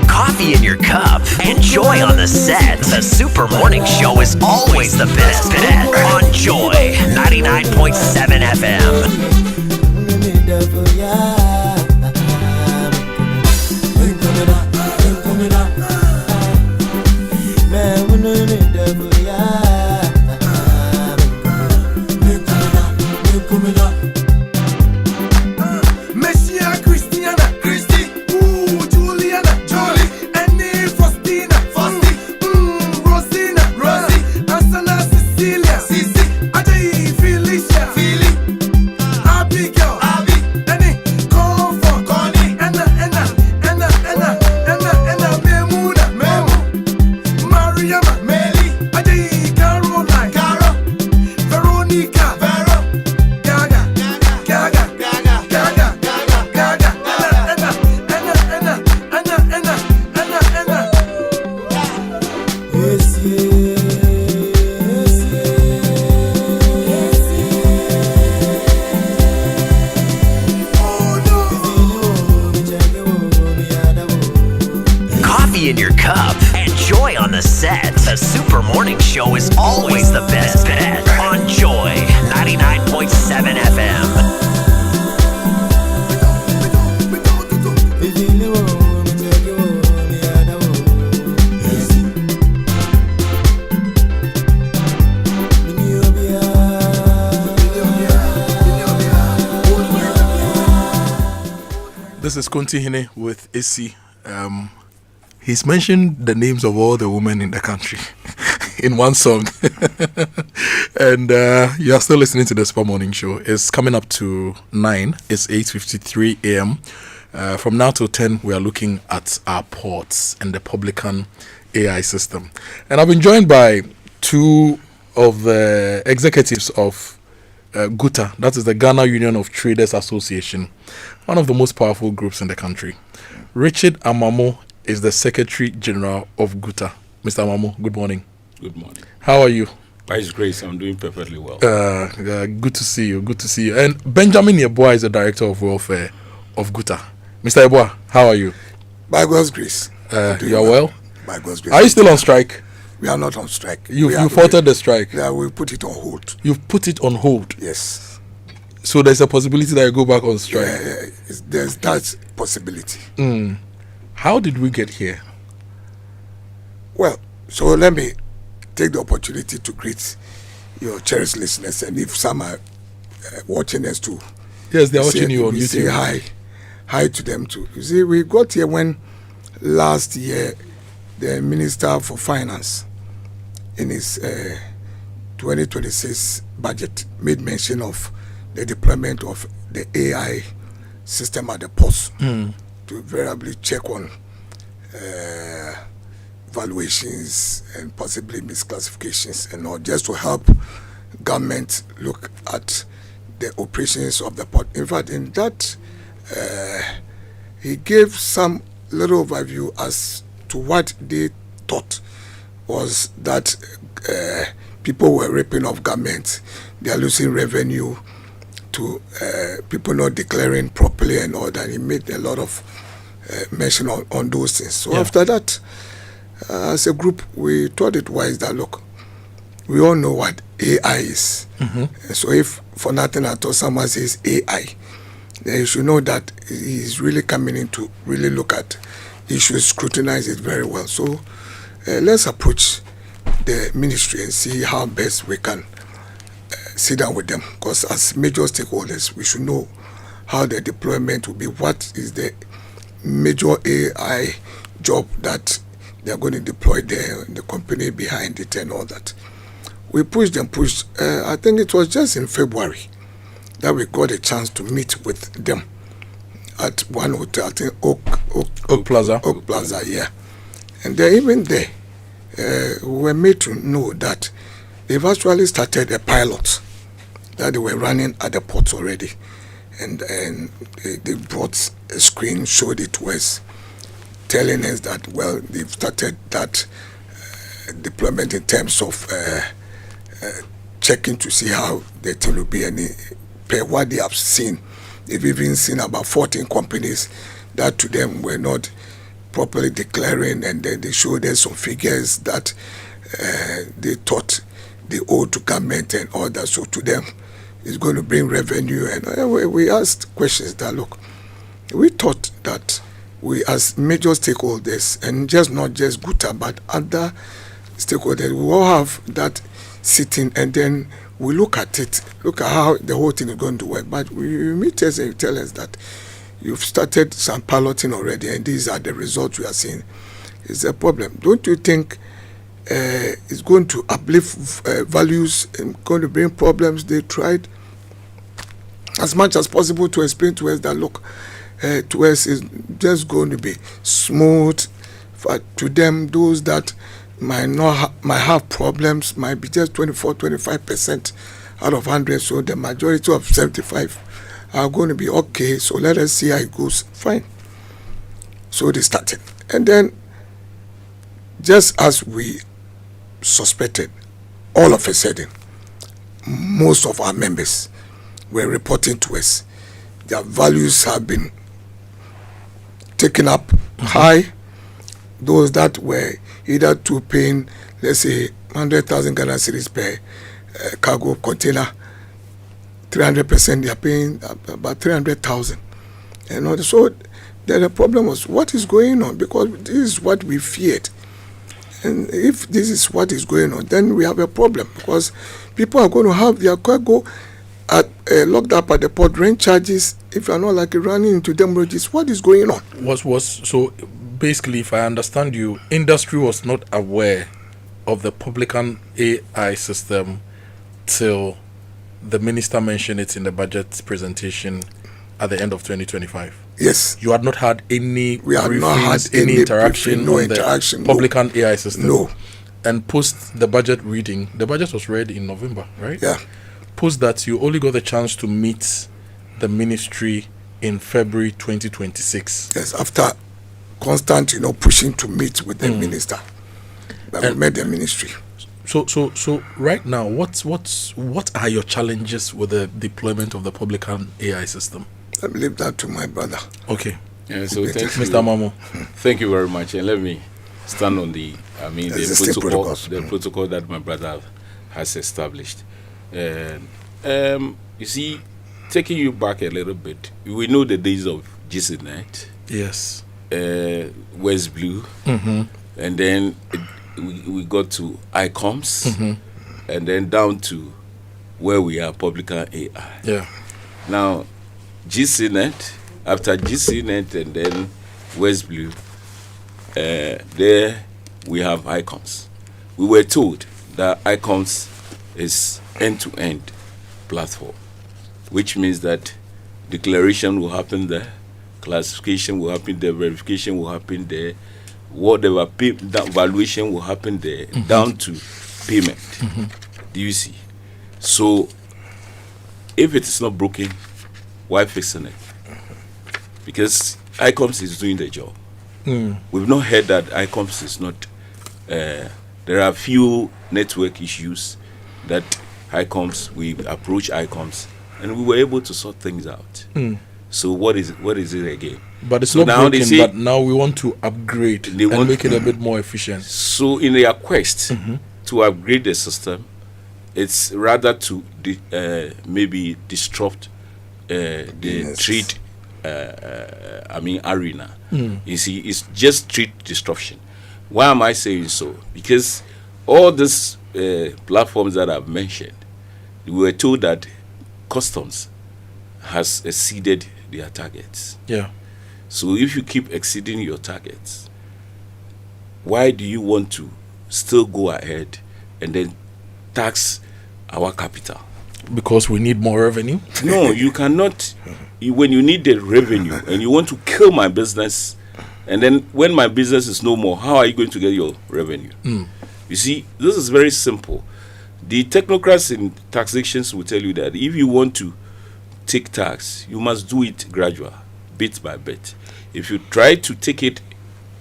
Coffee in your cup and joy on the set. The Super Morning Show is always the best bet on Joy 99.7 FM. In your cup and joy on the set. The Super Morning Show is always the best bet on Joy 99.7 FM. This is Kunti Hine with AC. He's mentioned the names of all the women in the country in one song. And you are still listening to the Super Morning Show. It's coming up to 9. It's 8:53 a.m. From now till 10, we are looking at our ports and the Publican AI system. And I've been joined by two of the executives of GUTA, that is the Ghana Union of Traders Association, one of the most powerful groups in the country. Richard Amamo is the Secretary General of GUTA. Mr. Amamo, good morning. Good morning. How are you? By His grace, I'm doing perfectly well. Good to see you. Good to see you. And Benjamin Yeboah is the Director of Welfare of GUTA. Mr. Yeboah, how are you? By God's grace. You are well? By God's grace. Are you still on strike? We are not on strike. You halted the strike? Yeah, we put it on hold. You've put it on hold? Yes. So there's a possibility that you go back on strike? Yeah, there's that possibility. How did we get here? Well, so let me take the opportunity to greet your cherished listeners, and if some are watching us too. Yes, they're watching you on YouTube. Say hi to them too. You see, we got here when last year the Minister for Finance in his 2026 budget made mention of the deployment of the AI system at the ports to variably check on valuations and possibly misclassifications and all, just to help government look at the operations of the port. In fact, in that, he gave some little overview as to what they thought was that people were ripping off government, they are losing revenue to people not declaring properly and all that. He made a lot of mention on those things. So after that, as a group, we thought it wise that, look, we all know what AI is. So if for nothing at all someone says AI, then you should know that he's really coming in to really look at issues, scrutinize it very well. So let's approach the ministry and see how best we can sit down with them, because as major stakeholders we should know how the deployment will be, what is the major AI job that they are going to deploy there, the company behind it and all that. We pushed and pushed. I think it was just in February that we got a chance to meet with them at one hotel, I think Oak Plaza. Oak Plaza, yeah. And then even there, we were made to know that they've actually started a pilot that they were running at the ports already. And they brought a screen, showed it to us, telling us that, well, they've started that deployment in terms of checking to see how the thing will be. And per what they have seen, they've even seen about 14 companies that to them were not properly declaring, and then they showed us some figures that they thought they owed to government and all that. So to them, it's going to bring revenue. And we asked questions that, look, we thought that we as major stakeholders, and just not just Guta, but other stakeholders, we all have that sitting, and then we look at it, look at how the whole thing is going to work. But you meet us and you tell us that you've started some piloting already, and these are the results we are seeing. It's a problem. Don't you think it's going to uplift values and going to bring problems? They tried as much as possible to explain to us that, look, to us is just going to be smooth. For, to them, those that might have problems might be just 25% out of 100. So the majority of 75 are going to be okay. So let us see how it goes. Fine. So they started, and then just as we suspected, all of a sudden, most of our members were reporting to us their values have been taken up high. Those that were either to paying, let's say, 100,000 Ghana cedis per cargo container, 300%, they are paying about 300,000. And so the problem was, what is going on? Because this is what we feared. And if this is what is going on, then we have a problem, because people are going to have their cargo locked up at the port, rent charges, if you are not like running into damages. What is going on? So basically, if I understand you, industry was not aware of the Publican AI system till the minister mentioned it in the budget presentation at the end of 2025. Yes. You had not had any We had not had any interaction no on interaction, the Publican AI system. No. And post the budget reading, the budget was read in November, right? Yeah. Post that, you only got the chance to meet the ministry in February 2026. Yes, after constant, pushing to meet with the minister. But we met the ministry. So right now, what are your challenges with the deployment of the Publican AI system? Let me leave that to my brother. Okay. Yeah, so thank you, Mr. Mamo. Thank you very much, and let me stand on the protocol that my brother has established. You see, taking you back a little bit, we know the days of GCNet. Yes. West Blue, and then we got to ICOMS, and then down to where we are, Publican AI. Yeah. Now, GCNet, after GCNet and then West Blue, there we have ICOMS. We were told that ICOMS is end-to-end platform, which means that declaration will happen there, classification will happen there, verification will happen there, whatever that valuation will happen there, down to payment. Do you see? So if it is not broken, why fixing it? Because ICOMS is doing the job. We've not heard that ICOMS is not. There are few network issues that ICOMS, we approach ICOMS, and we were able to sort things out. So what is it again? But it's so not now broken, but now we want to upgrade and make it a bit more efficient. So in their quest to upgrade the system, it's rather to maybe disrupt the trade arena. You see, it's just trade disruption. Why am I saying so? Because all these platforms that I've mentioned, we were told that customs has exceeded their targets. Yeah. So if you keep exceeding your targets, why do you want to still go ahead and then tax our capital? Because we need more revenue? No, you cannot. When you need the revenue and you want to kill my business, and then when my business is no more, how are you going to get your revenue? You see, this is very simple. The technocrats in taxations will tell you that if you want to take tax, you must do it gradual, bit by bit. If you try to take it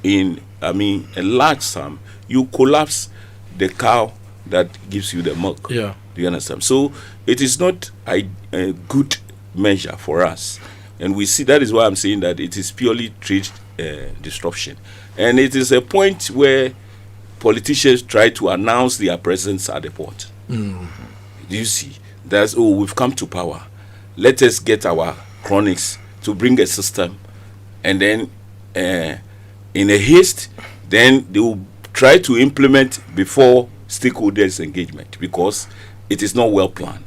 in, a large sum, you collapse the cow that gives you the milk. Yeah. Do you understand? So it is not a good measure for us. And we see, that is why I'm saying that it is purely trade disruption. And it is a point where politicians try to announce their presence at the port. Do you see? That's, we've come to power. Let us get our chronics to bring a system. And then in a haste, then they will try to implement before stakeholders engagement, because it is not well planned.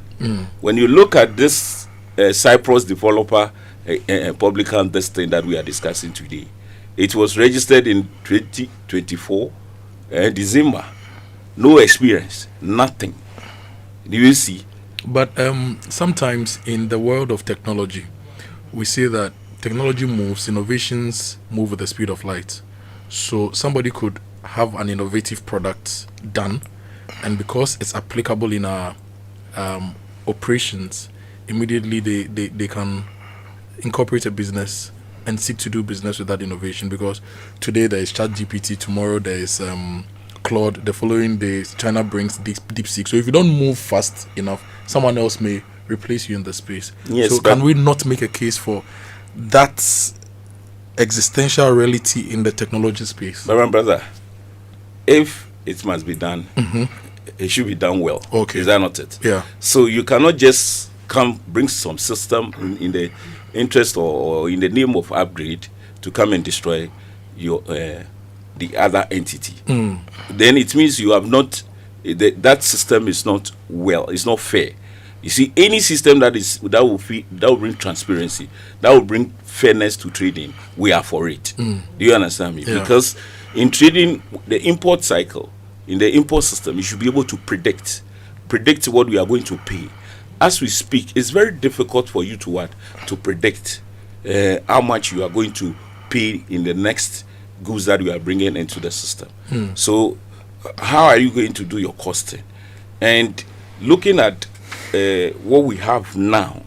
When you look at this Cyprus developer Publican this thing that we are discussing today, it was registered in 2024 December. No experience, nothing. Do you see? But sometimes in the world of technology, we see that technology moves, innovations move with the speed of light. So somebody could have an innovative product done, and because it's applicable in our operations, immediately they can incorporate a business and seek to do business with that innovation. Because today there is ChatGPT, tomorrow there is Claude, the following days China brings DeepSeek. So if you don't move fast enough, someone else may replace you in the space. Yes, so can we not make a case for that existential reality in the technology space? My brother, if it must be done, it should be done well. Okay. Is that not it? Yeah. So you cannot just bring some system in the interest or in the name of upgrade to come and destroy your the other entity. Then it means you have not, that system is not well, it's not fair. You see, any system that will bring transparency, that will bring fairness to trading, we are for it. Do you understand me? Yeah. Because in trading, the import cycle, in the import system, you should be able to predict what we are going to pay. As we speak, it's very difficult for you to predict how much you are going to pay in the next goods that you are bringing into the system. So how are you going to do your costing? And looking at what we have now,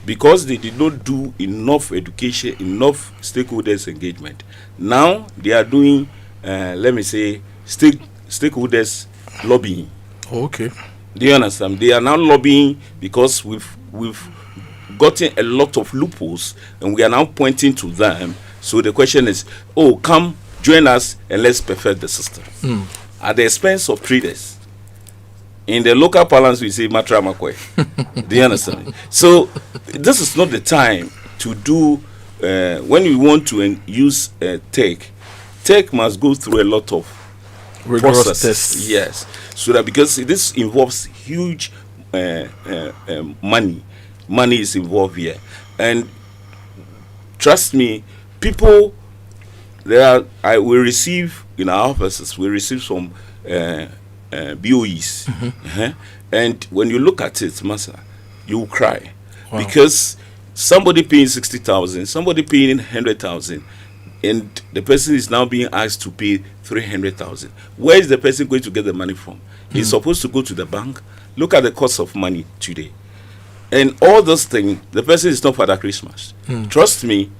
because they did not do enough education, enough stakeholders engagement, now they are doing, let me say, stakeholders lobbying. Okay. Do you understand? They are now lobbying because we've gotten a lot of loopholes, and we are now pointing to them. So the question is, come join us and let's perfect the system at the expense of traders. In the local parlance, we say matra makwe. Do you understand? So this is not the time to do when we want to use tech must go through a lot of rigorous processes. tests. Yes, so that because this involves huge money is involved here, and trust me, people we receive in our offices, we receive some BOEs, and when you look at it, Master, you will cry. Wow. Because somebody paying 60,000, somebody paying 100,000, and the person is now being asked to pay 300,000. Where is the person going to get the money from? He's supposed to go to the bank. Look at the cost of money today, and all those things. The person is not Father Christmas. Trust me,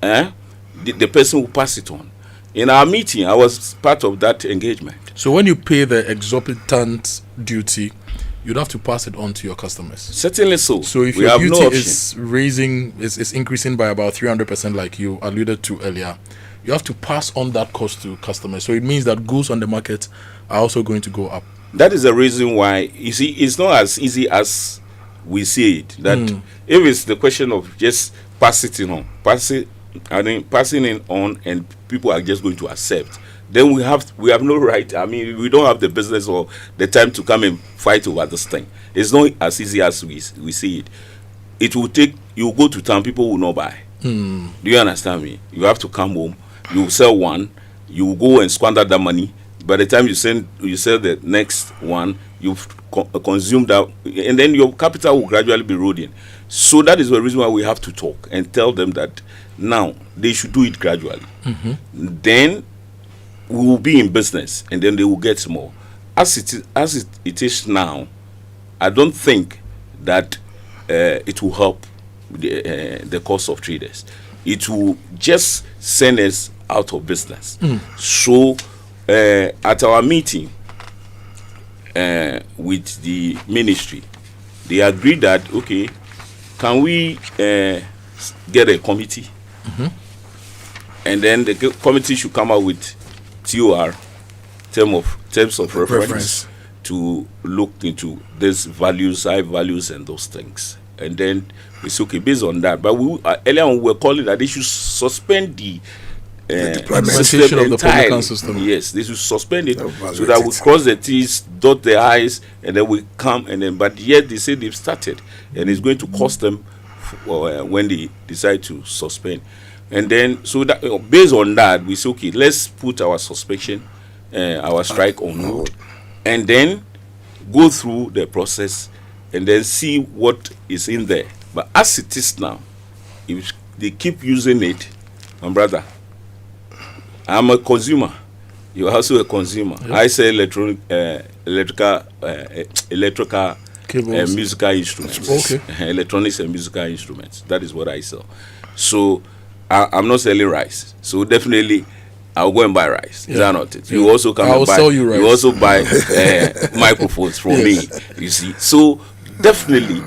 the person will pass it on. In our meeting, I was part of that engagement. So when you pay the exorbitant duty, you'd have to pass it on to your customers. Certainly so. So if we your have duty no option. is increasing by about 300%, like you alluded to earlier, you have to pass on that cost to customers. So it means that goods on the market are also going to go up. That is the reason why, you see, it's not as easy as we see it. That if it's the question of just passing it on, and people are just going to accept, then we have no right. I mean, we don't have the business or the time to come and fight over this thing. It's not as easy as we see it. It will take, you go to town, people will not buy. Do you understand me? You have to come home, you sell one, you go and squander that money. By the time you sell the next one, you've consumed that, and then your capital will gradually be eroding. So that is the reason why we have to talk and tell them that now they should do it gradually. Then we will be in business, and then they will get more. As it is now, I don't think that it will help the cost of traders. It will just send us out of business. So at our meeting with the ministry, they agreed that, okay, can we get a committee? And then the committee should come out with TOR, terms of reference, to look into these values, high values, and those things. And then we said, okay, based on that. But earlier on, we were calling that they should suspend the implementation of the Publican system. Yes, they should suspend it so that we cross the T's, dot the I's, and then we come. And then, but yet they say they've started, and it's going to cost them when they decide to suspend. And then, so that based on that, we say, okay, let's put our suspension, our strike on hold, and then go through the process, and then see what is in there. But as it is now, if they keep using it, my brother, I'm a consumer. You're also a consumer. Yep. I sell electrical cables, musical instruments. Okay. Electronics and musical instruments. That is what I sell. So I'm not selling rice. So definitely I'll go and buy rice. Is that not it? You also come and buy. Sell you rice. You also buy microphones from me. You see. So definitely,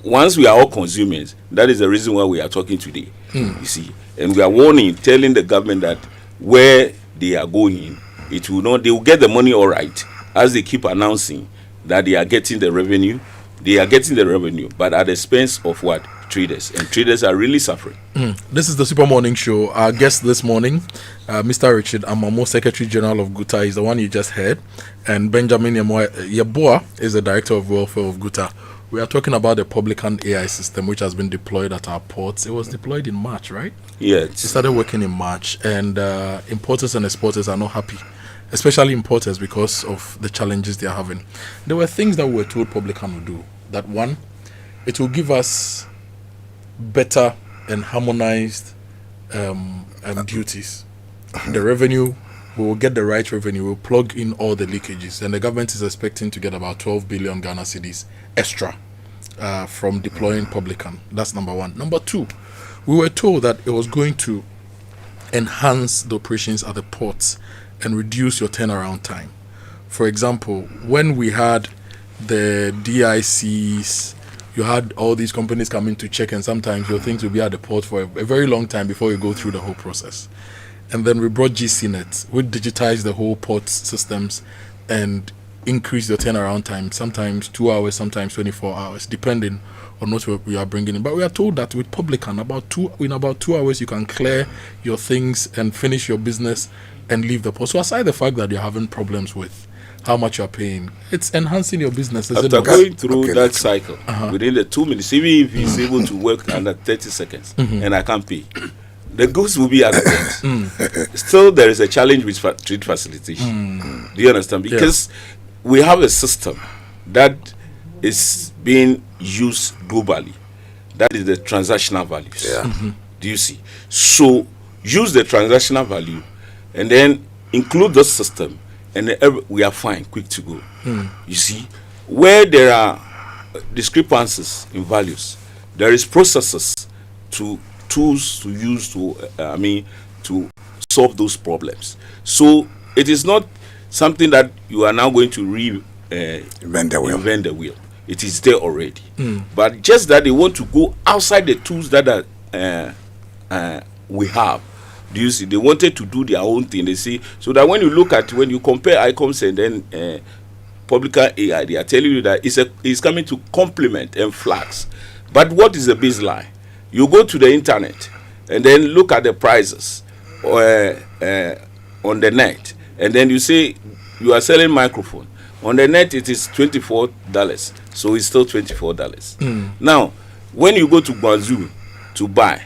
once we are all consumers, that is the reason why we are talking today. You see. And we are warning, telling the government that where they are going, it will not. They will get the money all right, as they keep announcing that they are getting the revenue. They are getting the revenue, but at the expense of what? Traders. And traders are really suffering. This is the Super Morning Show. Our guest this morning, Mr. Richard Amamo, Secretary General of GUTA, is the one you just heard, and Benjamin Yeboah is the Director of Welfare of GUTA. We are talking about the Publican AI system, which has been deployed at our ports. It was deployed in March, right? Yes. It started working in March, and importers and exporters are not happy, especially importers, because of the challenges they are having. There were things that we were told Publican would do. That one, it will give us better and harmonized duties. The revenue, we will get the right revenue. We'll plug in all the leakages, and the government is expecting to get about 12 billion Ghana cedis extra from deploying Publican. That's number one. Number two, we were told that it was going to enhance the operations at the ports and reduce your turnaround time. For example, when we had the DICs, you had all these companies coming to check, and sometimes your things will be at the port for a very long time before you go through the whole process. And then we brought GCNet, which digitized the whole port systems and increased the turnaround time, sometimes 2 hours, sometimes 24 hours, depending on what we are bringing in. But we are told that with Publican, in about 2 hours, you can clear your things and finish your business and leave the port. So aside the fact that you're having problems with how much you're paying, it's enhancing your business. After going through that cycle, within the 2 minutes, even if he's able to work under 30 seconds, and I can't pay, the goods will be at the port. Still, there is a challenge with trade facilitation. Do you understand? Because we have a system that is being used globally. That is the transactional values. Do you see? So use the transactional value and then include the system, and we are fine, quick to go. You see, where there are discrepancies in values, there is processes to tools to use to solve those problems. So it is not something that you are now going to invent the wheel. It is there already. But just that they want to go outside the tools that are we have. Do you see? They wanted to do their own thing. They say so that when you compare icons and then Publican AI, they are telling you that it's coming to complement and flags. But what is the baseline? You go to the internet and then look at the prices on the net, and then you say you are selling microphone. On the net it is $24, so it's still $24. Now, when you go to Guangzhou to buy,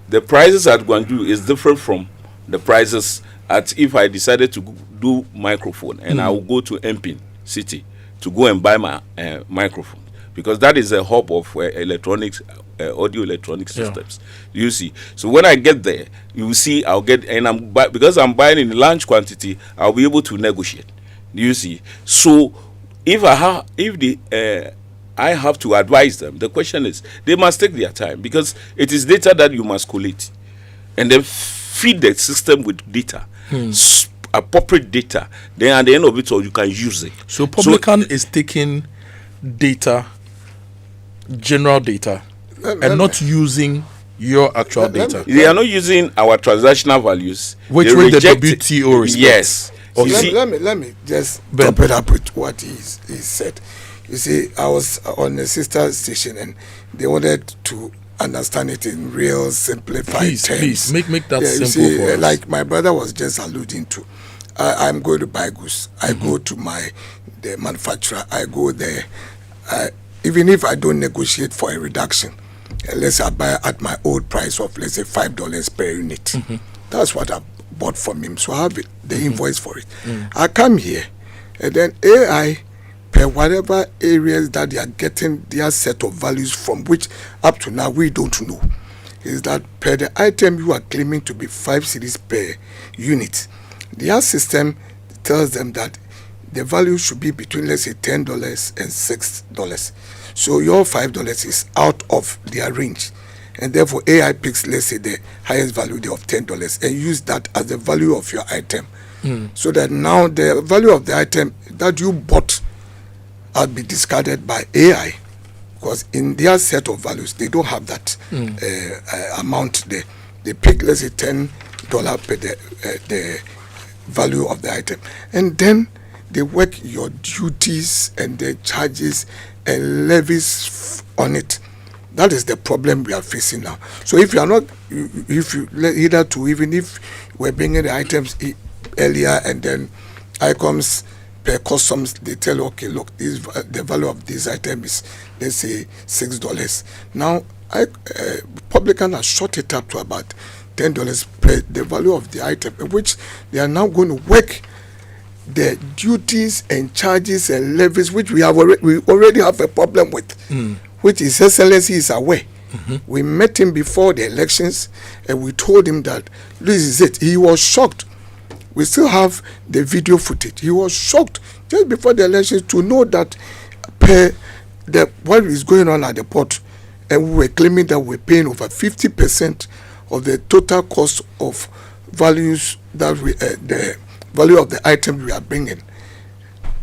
the prices at Guangzhou is different from the prices at if I decided to do microphone and I will go to Empin City to go and buy my microphone, because that is a hub of electronics, audio electronic systems. You see, so when I get there, you will see I'll get, and because I'm buying in large quantity, I'll be able to negotiate. You see, so if I have to advise them, the question is they must take their time, because it is data that you must collate and then feed the system with data, appropriate data. Then at the end of it all, you can use it. So Publican is taking data, general data, and not using your actual data. They are not using our transactional values, which way the WTO respects. Yes. Okay. Let me just top it up with what he said. You see, I was on a sister station and they wanted to understand it in real simplified terms. Please make that simple see, for us. Like my brother was just alluding to. I'm going to buy goods. I go to the manufacturer. I go there. Even if I don't negotiate for a reduction, let's say I buy at my old price of, let's say, $5 per unit. That's what I bought from him. So I have the invoice for it. I come here, and then AI, per whatever areas that they are getting their set of values from, which up to now we don't know, is that per the item you are claiming to be 5 cedis per unit, their system tells them that the value should be between, let's say, $10 and $6. So your $5 is out of their range. And therefore, AI picks, let's say, the highest value there of $10 and use that as the value of your item. So that now the value of the item that you bought will be discarded by AI, because in their set of values, they don't have that amount there. They pick, let's say, $10 per the value of the item. And then they work your duties and the charges and levies on it. That is the problem we are facing now. So if you are not, even if we're bringing the items earlier and then items per customs, they tell you, okay, look, the value of this item is, let's say, $6. Now, Publican has shot it up to about $10 per the value of the item, which they are now going to work the duties and charges and levies, which we already have a problem with, which His Excellency is aware. We met him before the elections and we told him that this is it. He was shocked. We still have the video footage. He was shocked just before the elections to know that what is going on at the port, and we were claiming that we're paying over 50% of the total cost of values that the value of the item we are bringing.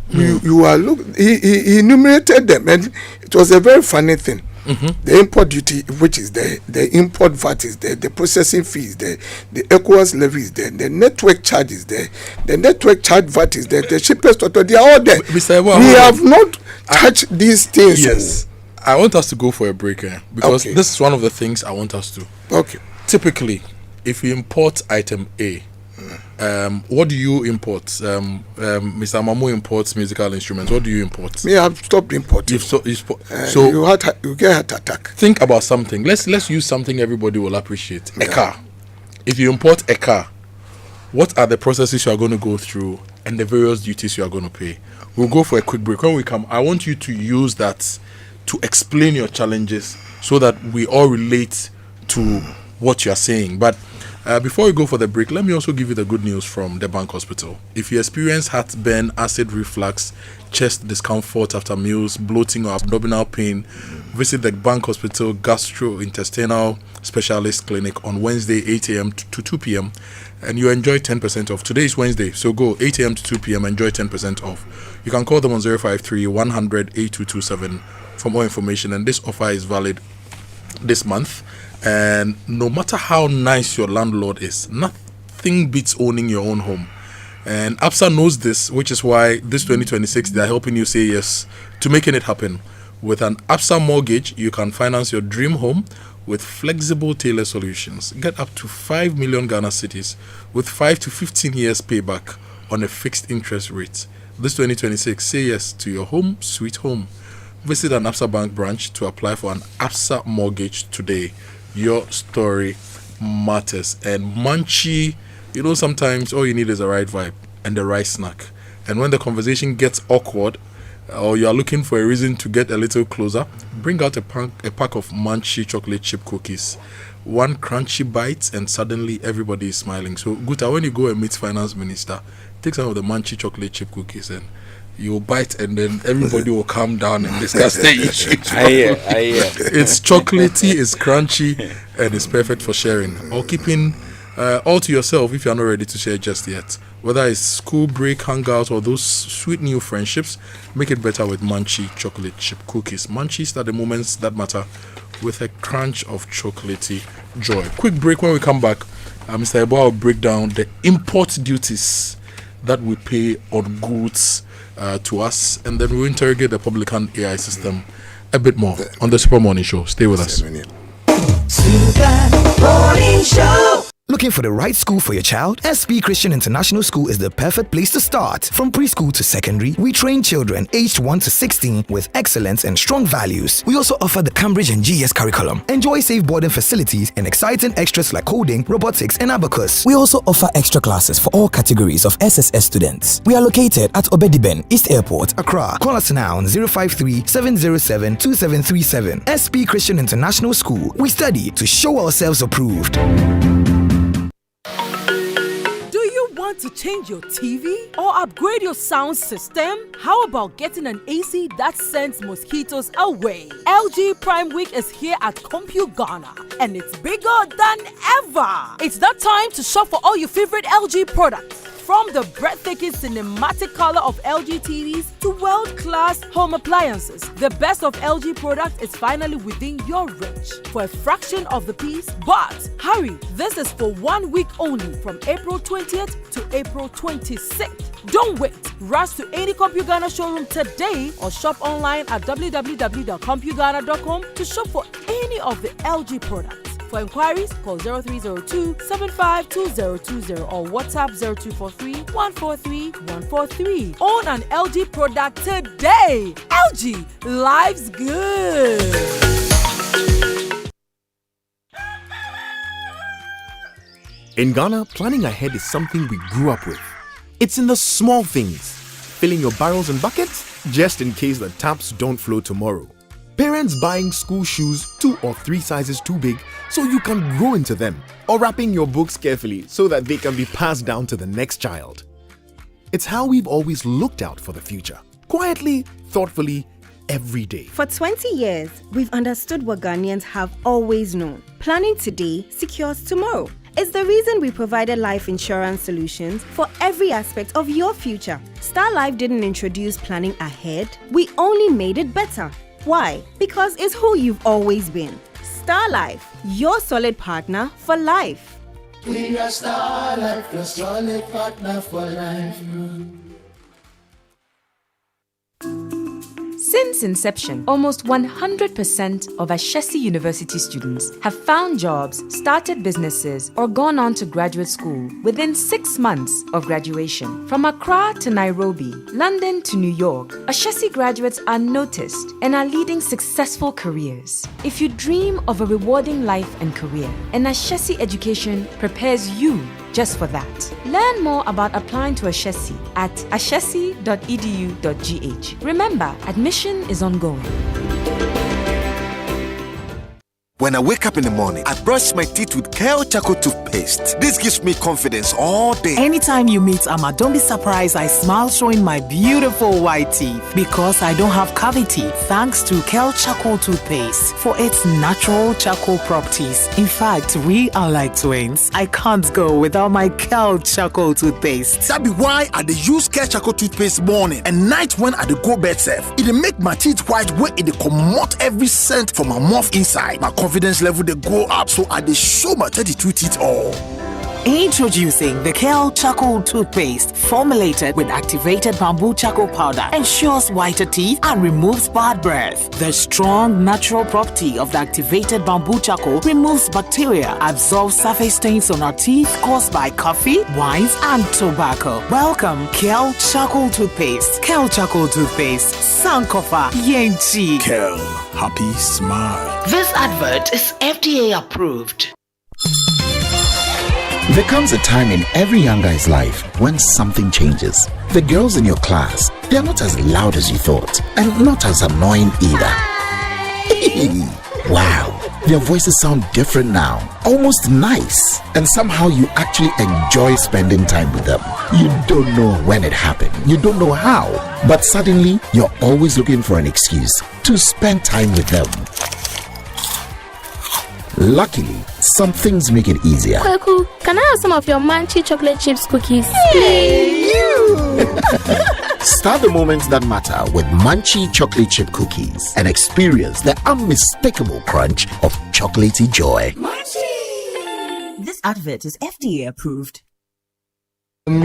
You are he enumerated them, and it was a very funny thing. The import duty, which is the import VAT is there, the processing fees there, the ECOWAS levy is there, the network charge is there, the network charge VAT is there, the shippers total, they are all there. We have not touched these things. Yes. I want us to go for a break here, because this is one of the things I want us to. Okay. Typically, if you import item A, what do you import? Mr. Mamu imports musical instruments. What do you import? Me, I've stopped importing. So you get heart attack. Think about something. Let's use something everybody will appreciate. A car. if you import a car, what are the processes you are going to go through and the various duties you are going to pay? We'll go for a quick break. When we come, I want you to use that to explain your challenges so that we all relate to what you are saying. But before we go for the break, let me also give you the good news from the Bank Hospital. If you experience heartburn, acid reflux, chest discomfort after meals, bloating or abdominal pain, visit the Bank Hospital Gastrointestinal Specialist Clinic on Wednesday 8 a.m. to 2 p.m. and you enjoy 10% off. Today is Wednesday, so go 8 a.m. to 2 p.m. enjoy 10% off. You can call them on 053 100 8227 for more information, and this offer is valid this month. And no matter how nice your landlord is, nothing beats owning your own home. And ABSA knows this, which is why this 2026 they are helping you say yes to making it happen. With an ABSA mortgage, you can finance your dream home with flexible tailored solutions. Get up to 5 million Ghana cedis with 5 to 15 years payback on a fixed interest rate. This 2026, say yes to your home, sweet home. Visit an ABSA Bank branch to apply for an ABSA mortgage today. Your story matters. And Munchie, you know, sometimes all you need is the right vibe and the right snack. And when the conversation gets awkward, or you are looking for a reason to get a little closer, bring out a pack of Munchie chocolate chip cookies. One crunchy bite and suddenly everybody is smiling. So Guta, when you go and meet finance minister, take some of the Munchie chocolate chip cookies and you'll bite, and then everybody will calm down and discuss the issue. It's chocolatey, it's crunchy, and it's perfect for sharing or keeping all to yourself if you're not ready to share just yet. Whether it's school break, hangout, or those sweet new friendships, make it better with Munchie chocolate chip cookies. Munchies are the moments that matter with a crunch of chocolatey joy. Quick break. When we come back, Mr. Ebo will break down the import duties that we pay on goods to us, and then we'll interrogate the Publican AI system a bit more on the Super Morning Show. Stay with us. Super Morning Show. Looking for the right school for your child? SP Christian International School is the perfect place to start. From preschool to secondary, we train children aged 1 to 16 with excellence and strong values. We also offer the Cambridge and GS curriculum. Enjoy safe boarding facilities and exciting extras like coding, robotics, and abacus. We also offer extra classes for all categories of SSS students. We are located at Obediben, East Airport, Accra. Call us now on 053-707-2737. SP Christian International School. We study to show ourselves approved. Want to change your TV or upgrade your sound system? How about getting an AC that sends mosquitoes away? LG Prime Week is here at Compute Ghana, and it's bigger than ever. It's that time to shop for all your favorite LG products. From the breathtaking cinematic color of LG TVs to world-class home appliances, the best of LG products is finally within your reach for a fraction of the piece. But hurry, this is for 1 week only from April 20th to April 26th. Don't wait. Rush to any Compute Ghana showroom today or shop online at www.computeghana.com to shop for any of the LG products. For inquiries, call 0302-752020 or WhatsApp 0243-143-143. Own an LG product today. LG, life's good. In Ghana, planning ahead is something we grew up with. It's in the small things. Filling your barrels and buckets just in case the taps don't flow tomorrow. Parents buying school shoes 2 or 3 sizes too big so you can grow into them, or wrapping your books carefully so that they can be passed down to the next child. It's how we've always looked out for the future, quietly, thoughtfully, every day. For 20 years, we've understood what Ghanaians have always known. Planning today secures tomorrow. It's the reason we provided life insurance solutions for every aspect of your future. Star Life didn't introduce planning ahead, we only made it better. Why? Because it's who you've always been. Star Life, your solid partner for life. We are Star Life, your solid partner for life. Since inception, almost 100% of Ashesi University students have found jobs, started businesses, or gone on to graduate school within 6 months of graduation. From Accra to Nairobi, London to New York, Ashesi graduates are noticed and are leading successful careers. If you dream of a rewarding life and career, an Ashesi education prepares you just for that. Learn more about applying to Ashesi at ashesi.edu.gh. Remember, admission is ongoing. When I wake up in the morning, I brush my teeth with Kale Charcoal toothpaste. This gives me confidence all day. Anytime you meet Amma, don't be surprised I smile showing my beautiful white teeth because I don't have cavity thanks to Kale Charcoal toothpaste for its natural charcoal properties. In fact, we are like twins. I can't go without my Kale Charcoal toothpaste. That be why I dey use Kale Charcoal toothpaste morning and night when I dey go bed safe. It dey make my teeth white when it dey comot every scent from my mouth inside. My confidence level they go up, so I dey show my 32 teeth all. Introducing the Kale Charcoal toothpaste, formulated with activated bamboo charcoal powder, ensures whiter teeth and removes bad breath. The strong natural property of the activated bamboo charcoal removes bacteria, absorbs surface stains on our teeth caused by coffee, wines, and tobacco. Welcome, Kale Charcoal toothpaste. Kale Charcoal toothpaste, Sankofa Yenchi. Kale, happy smile. This advert is FDA approved. There comes a time in every young guy's life when something changes. The girls in your class, they are not as loud as you thought, and not as annoying either. Wow, their voices sound different now, almost nice, and somehow you actually enjoy spending time with them. You don't know when it happened, you don't know how, but suddenly you're always looking for an excuse to spend time with them. Luckily, some things make it easier. Kwaku, can I have some of your Munchie chocolate chips cookies? Hey, you! Start the moments that matter with Munchie chocolate chip cookies and experience the unmistakable crunch of chocolatey joy. Munchie! This advert is FDA approved. The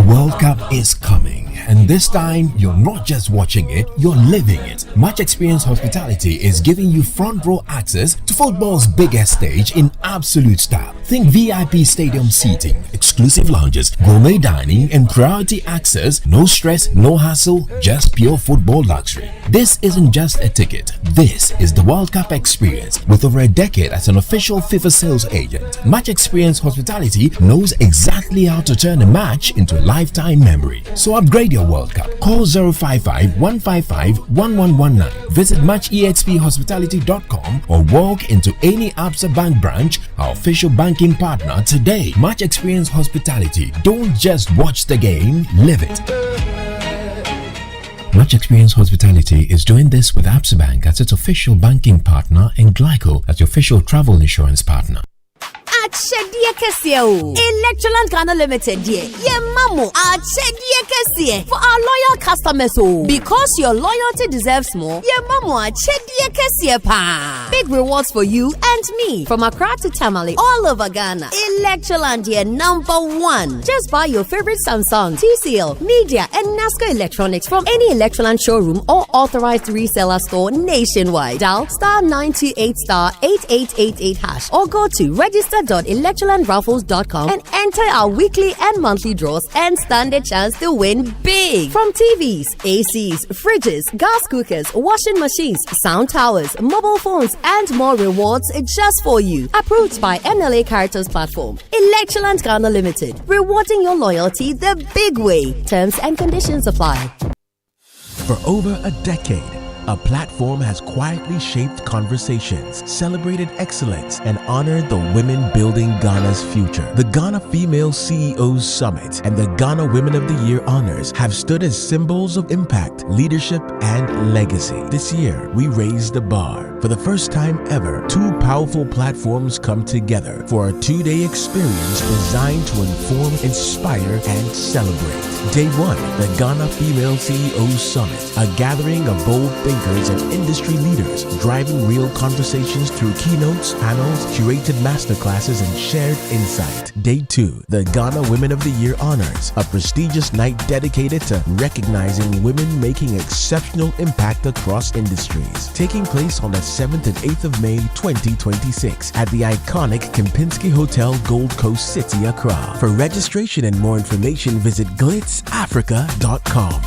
World Cup is coming, and this time you're not just watching it, you're living it. Match Experience Hospitality is giving you front row access to football's biggest stage in absolute style. Think VIP stadium seating, exclusive lounges, gourmet dining, and priority access. No stress, no hassle, just pure football luxury. This isn't just a ticket. This is the World Cup experience. With over a decade as an official FIFA sales agent, Match Experience Hospitality knows exactly how to turn a match into a lifetime memory. So upgrade your World Cup. Call 055-155-1119. Visit matchexphospitality.com or walk into any Absa Bank branch, our official banking partner today. Match Experience Hospitality. Don't just watch the game, live it. Match Experience Hospitality is doing this with Absa Bank as its official banking partner and Glyco as your official travel insurance partner. Achedie Kesie o. Electroland Ghana Limited dear. Ye mamo achedie Kesie for our loyal customers o. Because your loyalty deserves more. Ye mamo achedie Kesie pa. Big rewards for you and me from Accra to Tamale all over Ghana. Electroland dear #1. Just buy your favorite Samsung, TCL, Media and Nasco Electronics from any Electroland showroom or authorized reseller store nationwide. Dial *928*8888# or go to register.electrolandraffles.com and enter our weekly and monthly draws and stand a chance to win big. From TVs, ACs, fridges, gas cookers, washing machines, sound towers, mobile phones, and more rewards just for you. Approved by MLA Caritas Platform. Electroland Ghana Limited. Rewarding your loyalty the big way. Terms and conditions apply. For over a decade, a platform has quietly shaped conversations, celebrated excellence, and honored the women building Ghana's future. The Ghana Female CEOs Summit and the Ghana Women of the Year honors have stood as symbols of impact, leadership, and legacy. This year, we raised the bar. For the first time ever, two powerful platforms come together for a 2-day experience designed to inform, inspire, and celebrate. Day 1, the Ghana Female CEOs Summit, a gathering of bold thinkers and industry leaders driving real conversations through keynotes, panels, curated masterclasses, and shared insight. Day 2, the Ghana Women of the Year Honors, a prestigious night dedicated to recognizing women making exceptional impact across industries. Taking place on the 7th and 8th of May 2026 at the iconic Kempinski Hotel, Gold Coast City, Accra. For registration and more information, visit glitzafrica.com.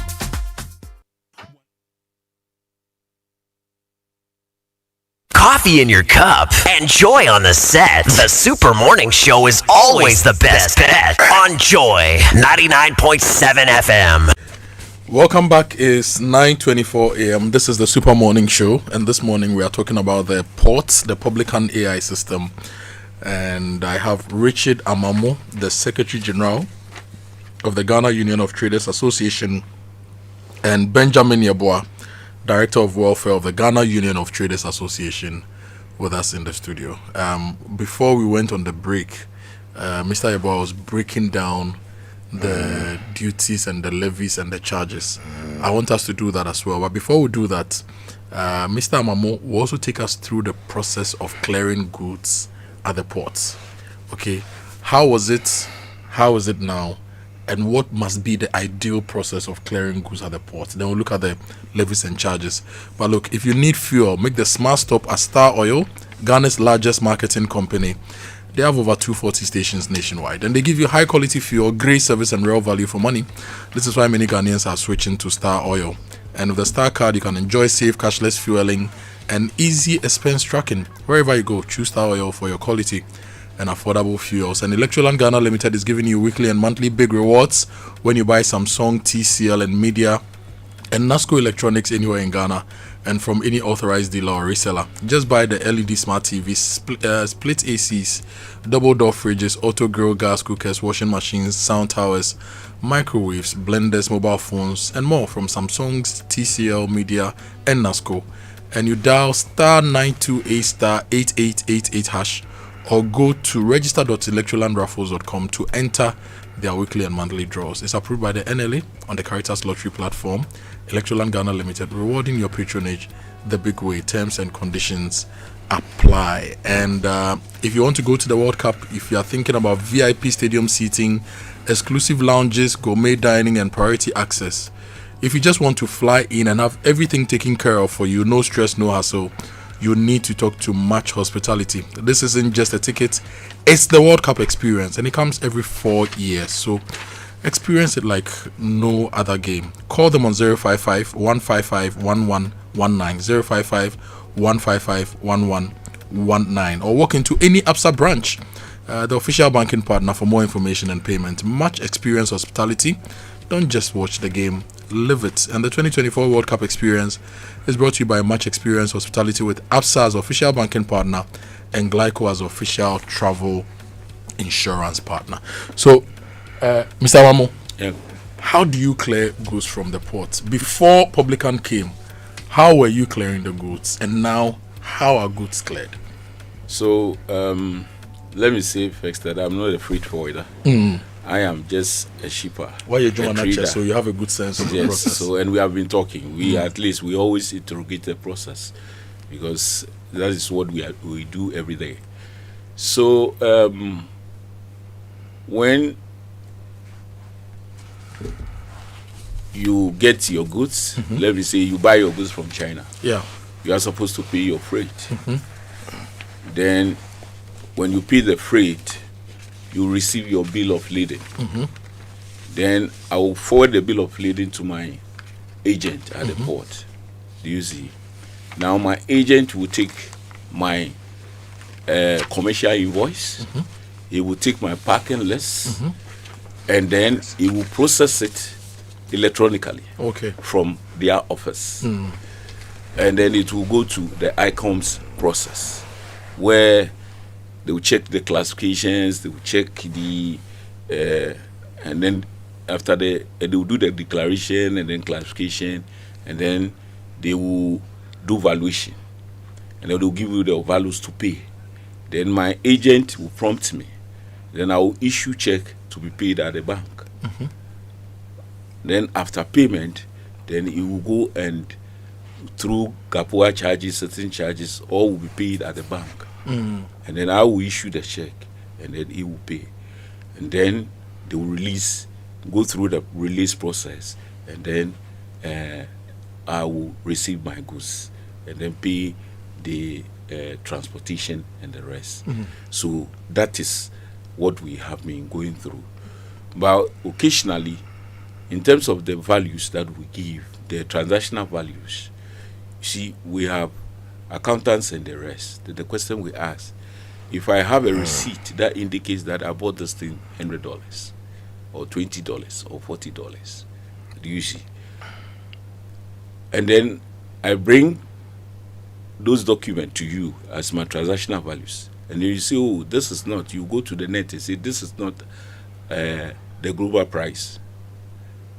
Coffee in your cup and joy on the set. The Super Morning Show is always the best bet on Joy 99.7 FM. Welcome back. It's 9:24 a.m. This is the Super Morning Show, and this morning we are talking about the ports, the Publican AI system. And I have Richard Amamo, the Secretary General of the Ghana Union of Traders Association, and Benjamin Yeboah, Director of Welfare of the Ghana Union of Traders Association, with us in the studio. Before we went on the break, Mr. Yeboah was breaking down the duties and the levies and the charges. I want us to do that as well. But before we do that, Mr. Amamo will also take us through the process of clearing goods at the ports. Okay, how was it? How is it now? And what must be the ideal process of clearing goods at the port? Then we'll look at the levies and charges. But look, if you need fuel, make the smart stop at Star Oil, Ghana's largest marketing company. They have over 240 stations nationwide, and they give you high quality fuel, great service, and real value for money. This is why many Ghanaians are switching to Star Oil. And with the Star card, you can enjoy safe cashless fueling and easy expense tracking. Wherever you go, choose Star Oil for your quality and affordable fuels. And Electroland Ghana Limited is giving you weekly and monthly big rewards when you buy Samsung, TCL, and Media and Nasco Electronics anywhere in Ghana and from any authorized dealer or reseller. Just buy the LED smart TVs, split ACs, double door fridges, auto grill, gas cookers, washing machines, sound towers, microwaves, blenders, mobile phones, and more from Samsung's, TCL, Media, and Nasco. And you dial *928*8888# or go to register.electrolandraffles.com to enter their weekly and monthly draws. It's approved by the NLA on the Caritas Lottery platform. Electroland Ghana Limited, rewarding your patronage the big way. Terms and conditions apply. And if you want to go to the World Cup, if you are thinking about VIP stadium seating, exclusive lounges, gourmet dining, and priority access, if you just want to fly in and have everything taken care of for you, no stress, no hassle, you need to talk to Match Hospitality. This isn't just a ticket, it's the World Cup experience, and it comes every 4 years. So experience it like no other game. Call them on 055-155-1119, 055-155-1119, or walk into any ABSA branch, the official banking partner, for more information and payment. Match Experience Hospitality. Don't just watch the game, live it. And the 2024 World Cup experience is brought to you by Match Experience Hospitality, with ABSA as official banking partner and Glyco as official travel insurance partner. So, Mr. Amamo, how do you clear goods from the port? Before Publican came, how were you clearing the goods? And now, how are goods cleared? So, let me say first that I'm not a freight forwarder. I am just a shipper. Why you join a so you have a good sense of the process. So, and we have been talking. We at least we always interrogate the process, because that is what we do every day. So when you get your goods, let me say you buy your goods from China. Yeah. You are supposed to pay your freight. Then when you pay the freight, you receive your bill of lading. Then I will forward the bill of lading to my agent at the port. Do you see? Now my agent will take my commercial invoice. He will take my parking list, and then he will process it electronically from their office. And then it will go to the ICOMS process, where they will check the classifications, they will check the, and then after they will do the declaration and then classification, and then they will do valuation. and they will give you the values to pay. Then my agent will prompt me. Then I will issue check to be paid at the bank. Then after payment, then it will go and through Kapua charges, certain charges, all will be paid at the bank. And then I will issue the check, and then he will pay. And then they will go through the release process, and then I will receive my goods, and then pay the transportation and the rest. So that is what we have been going through. But occasionally, in terms of the values that we give, the transactional values, you see, we have accountants and the rest. The question we ask, if I have a receipt that indicates that I bought this thing $100 or $20 or $40, do you see? And then I bring those documents to you as my transactional values. And then you say, oh, this is not. You go to the net and say, this is not the global price.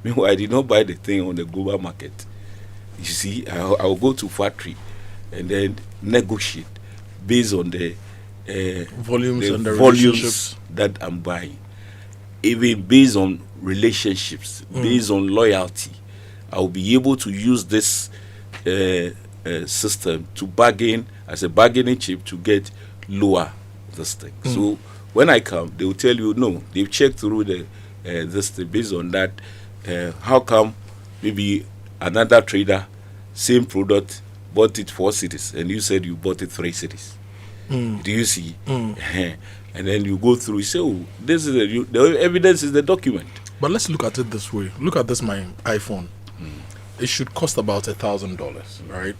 Meanwhile, I did not buy the thing on the global market. You see, I'll go to factory and then negotiate based on the volumes and the volumes that I'm buying. Even based on relationships, based on loyalty, I'll be able to use this system to bargain as a bargaining chip to get lower this thing. So when I come, they will tell you, no, they've checked through the this thing. Based on that, how come maybe another trader, same product, bought it 4 cities and you said you bought it 3 cities? Do you see? And then you go through, you say, oh, this is the evidence is the document. But let's look at it this way. Look at this, my iPhone. It should cost about $1,000, right?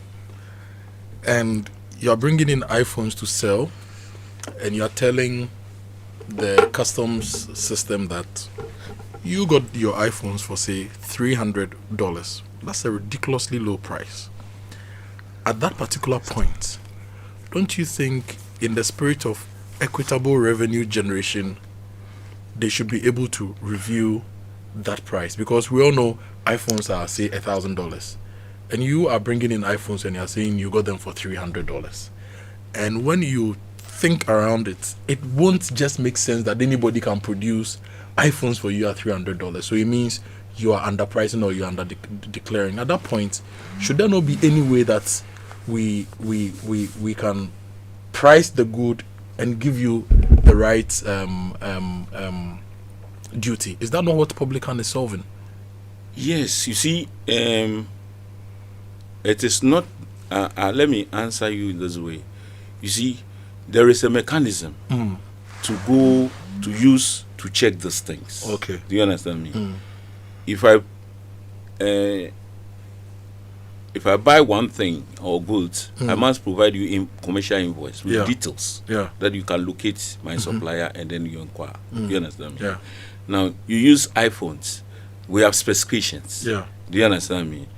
And you're bringing in iPhones to sell, and you're telling the customs system that you got your iPhones for, say, $300. That's a ridiculously low price. At that particular point, don't you think, in the spirit of equitable revenue generation, they should be able to review that price? Because we all know iPhones are, say, $1,000, and you are bringing in iPhones and you're saying you got them for $300. And when you think around it, it won't just make sense that anybody can produce iPhones for you at $300. So it means you are underpricing or you are under declaring. At that point, should there not be any way that we can price the good and give you the right duty? Is that not what Publican is solving? Yes, you see, it is not. Let me answer you in this way. You see, there is a mechanism to go to use to check these things. Okay. Do you understand me? If I buy one thing or goods, I must provide you in commercial invoice with details that you can locate my supplier and then you inquire. You understand me? Yeah. Now, you use iPhones. We have specifications. Yeah. Do you understand me?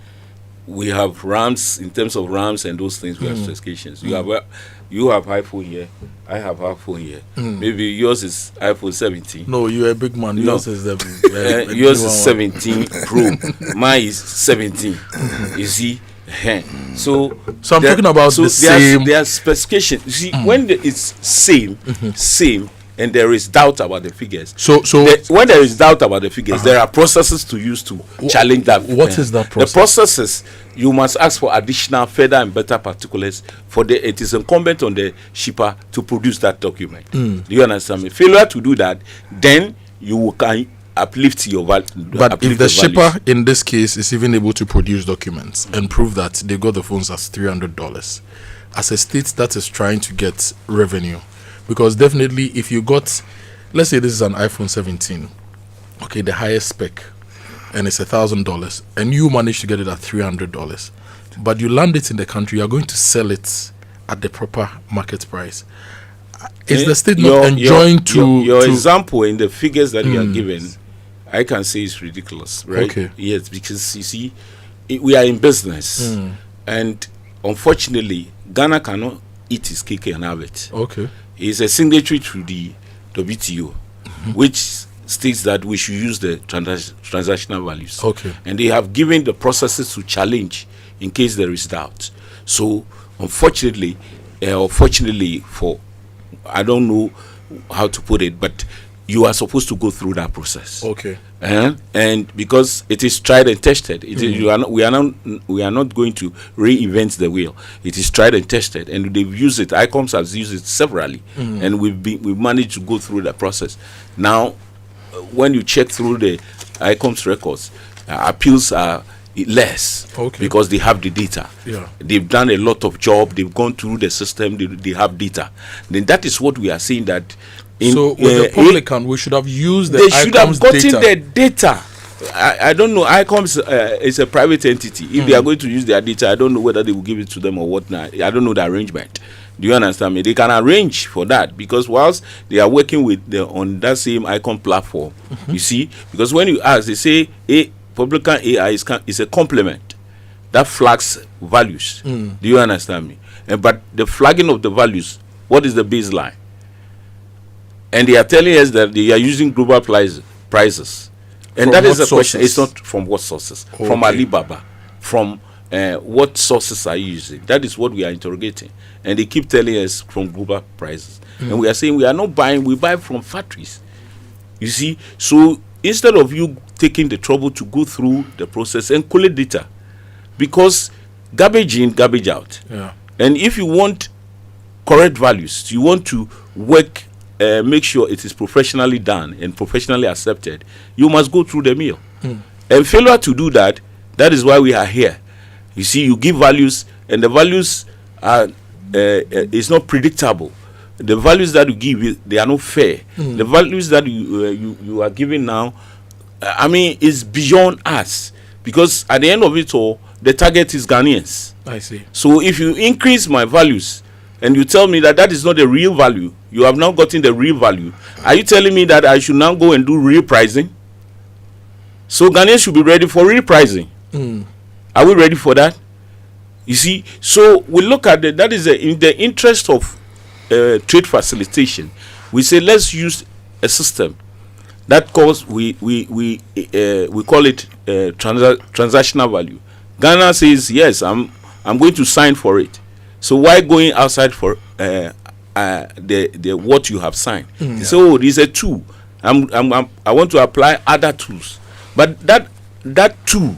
We have RAMs, in terms of RAMs and those things, we have specifications. You have iPhone here, I have iPhone here. Maybe yours is iPhone 17. No, you're a big man. Yours is the yours is 17 Pro. Mine is 17. You see? So I'm talking about the same. There are specifications. You see, when it's same, and there is doubt about the figures. So when there is doubt about the figures, there are processes to use to challenge that. What is that process? The processes, you must ask for additional, further and better particulars. It is incumbent on the shipper to produce that document. Do you understand me? Failure to do that, then you can uplift your value. But if the shipper in this case is even able to produce documents and prove that they got the phones as $300, as a state that is trying to get revenue, because definitely if you got, let's say this is an iPhone 17, okay, the highest spec, and it's $1,000, and you manage to get it at $300, but you land it in the country, you're going to sell it at the proper market price. Is the state not enjoying your example in the figures that you are given? I can say it's ridiculous, right? Okay. Yes, because you see, we are in business, and unfortunately, Ghana cannot eat its cake and have it. Okay. It's a signatory to the WTO, which states that we should use the transactional values. Okay. And they have given the processes to challenge in case there is doubt. So unfortunately, or fortunately for, I don't know how to put it, but you are supposed to go through that process. Okay. And because it is tried and tested, we are not going to reinvent the wheel. It is tried and tested, and they've used it. ICOMS has used it severally, and we've managed to go through the process. Now, when you check through the ICOMS records, appeals are less because they have the data. Yeah. They've done a lot of job. They've gone through the system. They have data. Then that is what we are saying that. So with the Publican, we should have used the they ICOMS should have gotten data. the data. I don't know. ICOMS is a private entity. If they are going to use their data, I don't know whether they will give it to them or what. Now, I don't know the arrangement. Do you understand me? They can arrange for that because whilst they are working with on that same ICOM platform, you see, because when you ask, they say Publican AI is a complement that flags values. Do you understand me? But the flagging of the values, what is the baseline? And they are telling us that they are using global prices. And that is the question. It's not from what sources. Okay. From Alibaba. From what sources are you using? That is what we are interrogating. And they keep telling us from global prices. And we are saying we are not buying, we buy from factories. You see? So instead of you taking the trouble to go through the process and collect data, because garbage in, garbage out. Yeah. And if you want correct values, you want to work, make sure it is professionally done and professionally accepted, you must go through the mill. And failure to do that, that is why we are here. You see, you give values, and the values are it's not predictable. The values that you give, they are not fair. The values that you are giving now, I mean, is beyond us, because at the end of it all, the target is Ghanaians. I see. So if you increase my values and you tell me that that is not the real value, you have now gotten the real value, are you telling me that I should now go and do real pricing? So Ghanaians should be ready for real pricing. Are we ready for that? You see, so we look at that is in the interest of trade facilitation. We say let's use a system that calls we call it transactional value. Ghana says yes, I'm going to sign for it. So why going outside for the what you have signed? So there's a tool. I want to apply other tools, but that tool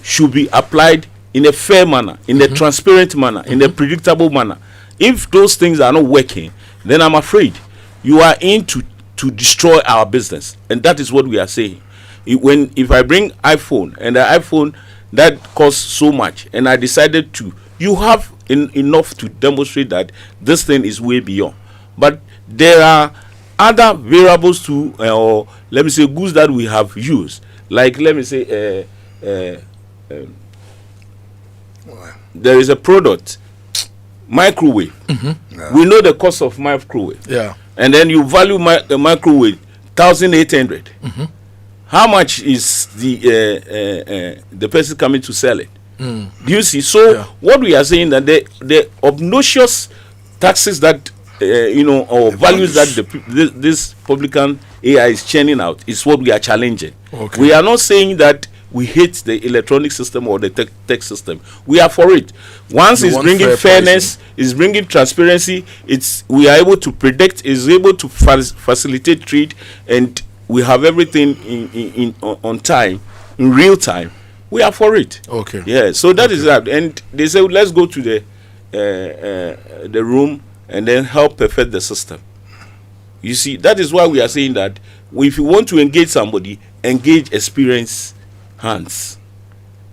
should be applied in a fair manner, in a transparent manner, in a predictable manner. If those things are not working, then I'm afraid you are in to destroy our business, and that is what we are saying. If I bring iPhone and the iPhone that costs so much, and I decided to, you have enough to demonstrate that this thing is way beyond. But there are other variables too, or let me say goods that we have used, like let me say there is a product, microwave. We know the cost of microwave. Yeah. And then you value the microwave 1,800. How much is the person coming to sell it? Do you see? So what we are saying that the obnoxious taxes that or values that this Publican AI is churning out is what we are challenging. Okay. We are not saying that we hate the electronic system or the tech system. We are for it. Once it's bringing fairness, it's bringing transparency, we are able to predict, is able to facilitate trade, and we have everything on time, in real time. We are for it. Okay. Yeah. So that is that. And they say let's go to the room and then help perfect the system. You see, that is why we are saying that if you want to engage somebody, engage experienced hands.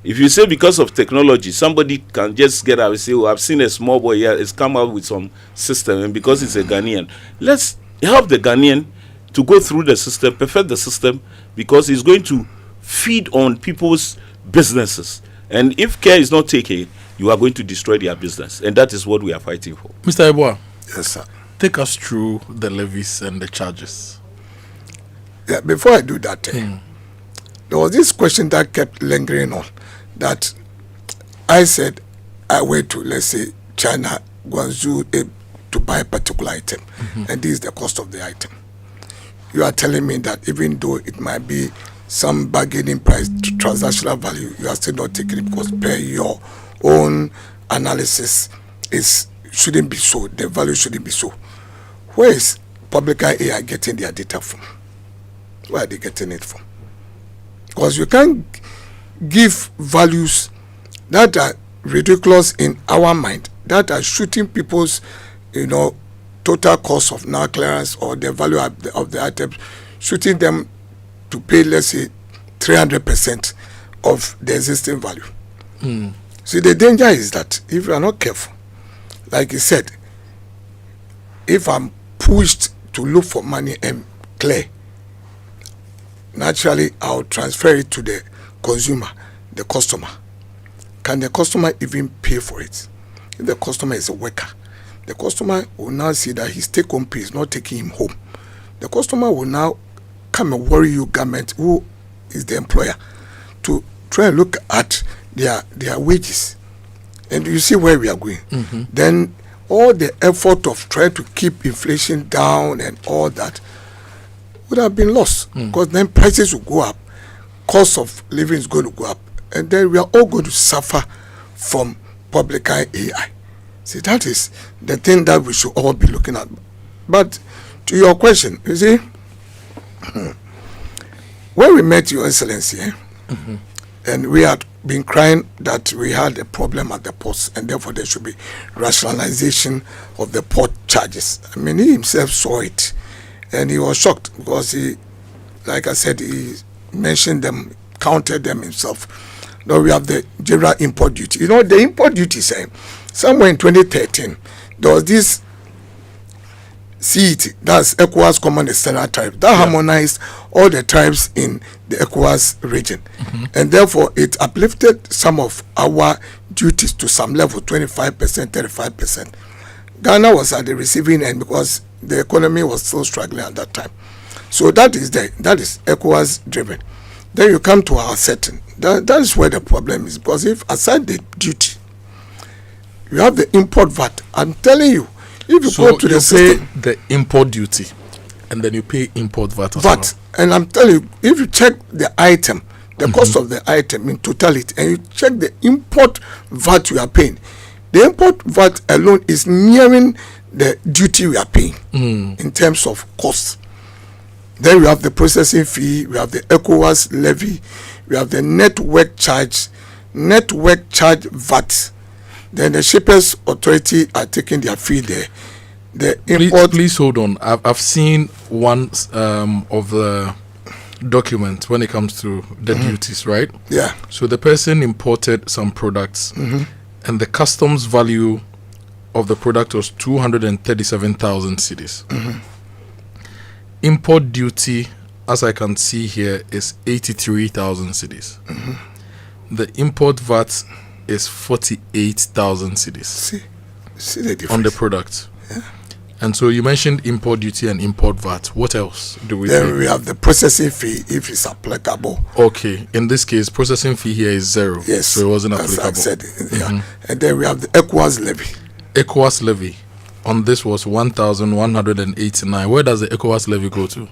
If you say because of technology, somebody can just get out and say, oh, I've seen a small boy here, it's come out with some system, and because it's a Ghanaian, let's help the Ghanaian to go through the system, perfect the system, because it's going to feed on people's businesses. And if care is not taken, you are going to destroy their business. And that is what we are fighting for. Mr. Eboa. Yes, sir. Take us through the levies and the charges. Yeah, before I do that, there was this question that kept lingering on, that I said I went to, let's say, China, Guangzhou, to buy a particular item, and this is the cost of the item. You are telling me that even though it might be some bargaining price, transactional value, you are still not taking it because per your own analysis, shouldn't be so. The value shouldn't be so. Where is Publican AI getting their data from? Where are they getting it from? Because you can't give values that are ridiculous in our mind, that are shooting people's, total cost of now clearance or the value of the items, shooting them to pay, let's say, 300% of the existing value. See, the danger is that if you are not careful, like you said, if I'm pushed to look for money and clear, naturally I'll transfer it to the consumer, the customer. Can the customer even pay for it? If the customer is a worker, the customer will now see that his take-home pay is not taking him home. The customer will now come and worry you, government, who is the employer, to try and look at their wages. And you see where we are going. Then all the effort of trying to keep inflation down and all that would have been lost, because then prices will go up, cost of living is going to go up, and then we are all going to suffer from Publican AI. See, that is the thing that we should all be looking at. But to your question, you see, when we met Your Excellency, and we had been crying that we had a problem at the ports, and therefore there should be rationalization of the port charges. I mean, he himself saw it, and he was shocked because he, like I said, he mentioned them, counted them himself. Now we have the general import duty. The import duty saying somewhere in 2013 there was this CET, that's ECOWAS Common External Tariff, that harmonized all the tribes in the ECOWAS region, and therefore it uplifted some of our duties to some level, 25%, 35%. Ghana was at the receiving end because the economy was still struggling at that time. So that is ECOWAS driven. Then you come to our setting. That is where the problem is, because if aside the duty, you have the import VAT. I'm telling you, if you go to the system, the import duty, and then you pay import VAT as well. And I'm telling you, if you check the item, the cost of the item in totality, and you check the import VAT you are paying, the import VAT alone is nearing the duty we are paying in terms of cost. Then we have the processing fee, we have the ECOWAS levy, we have the network charge VAT. Then the shippers authority are taking their fee there. The import. Please hold on. I've seen one of the documents when it comes to the duties, right? Yeah. So the person imported some products, and the customs value of the product was 237,000 cedis. Import duty, as I can see here, is 83,000 cedis. The import VAT is 48,000 cedis. See the difference on the product. Yeah. And so you mentioned import duty and import VAT. What else do we Then pay? we have the processing fee if it's applicable. Okay, in this case, processing fee here is 0. Yes, so it wasn't as applicable. I said, yeah. And then we have the ECOWAS levy. ECOWAS levy on this was 1,189. Where does the ECOWAS levy go to?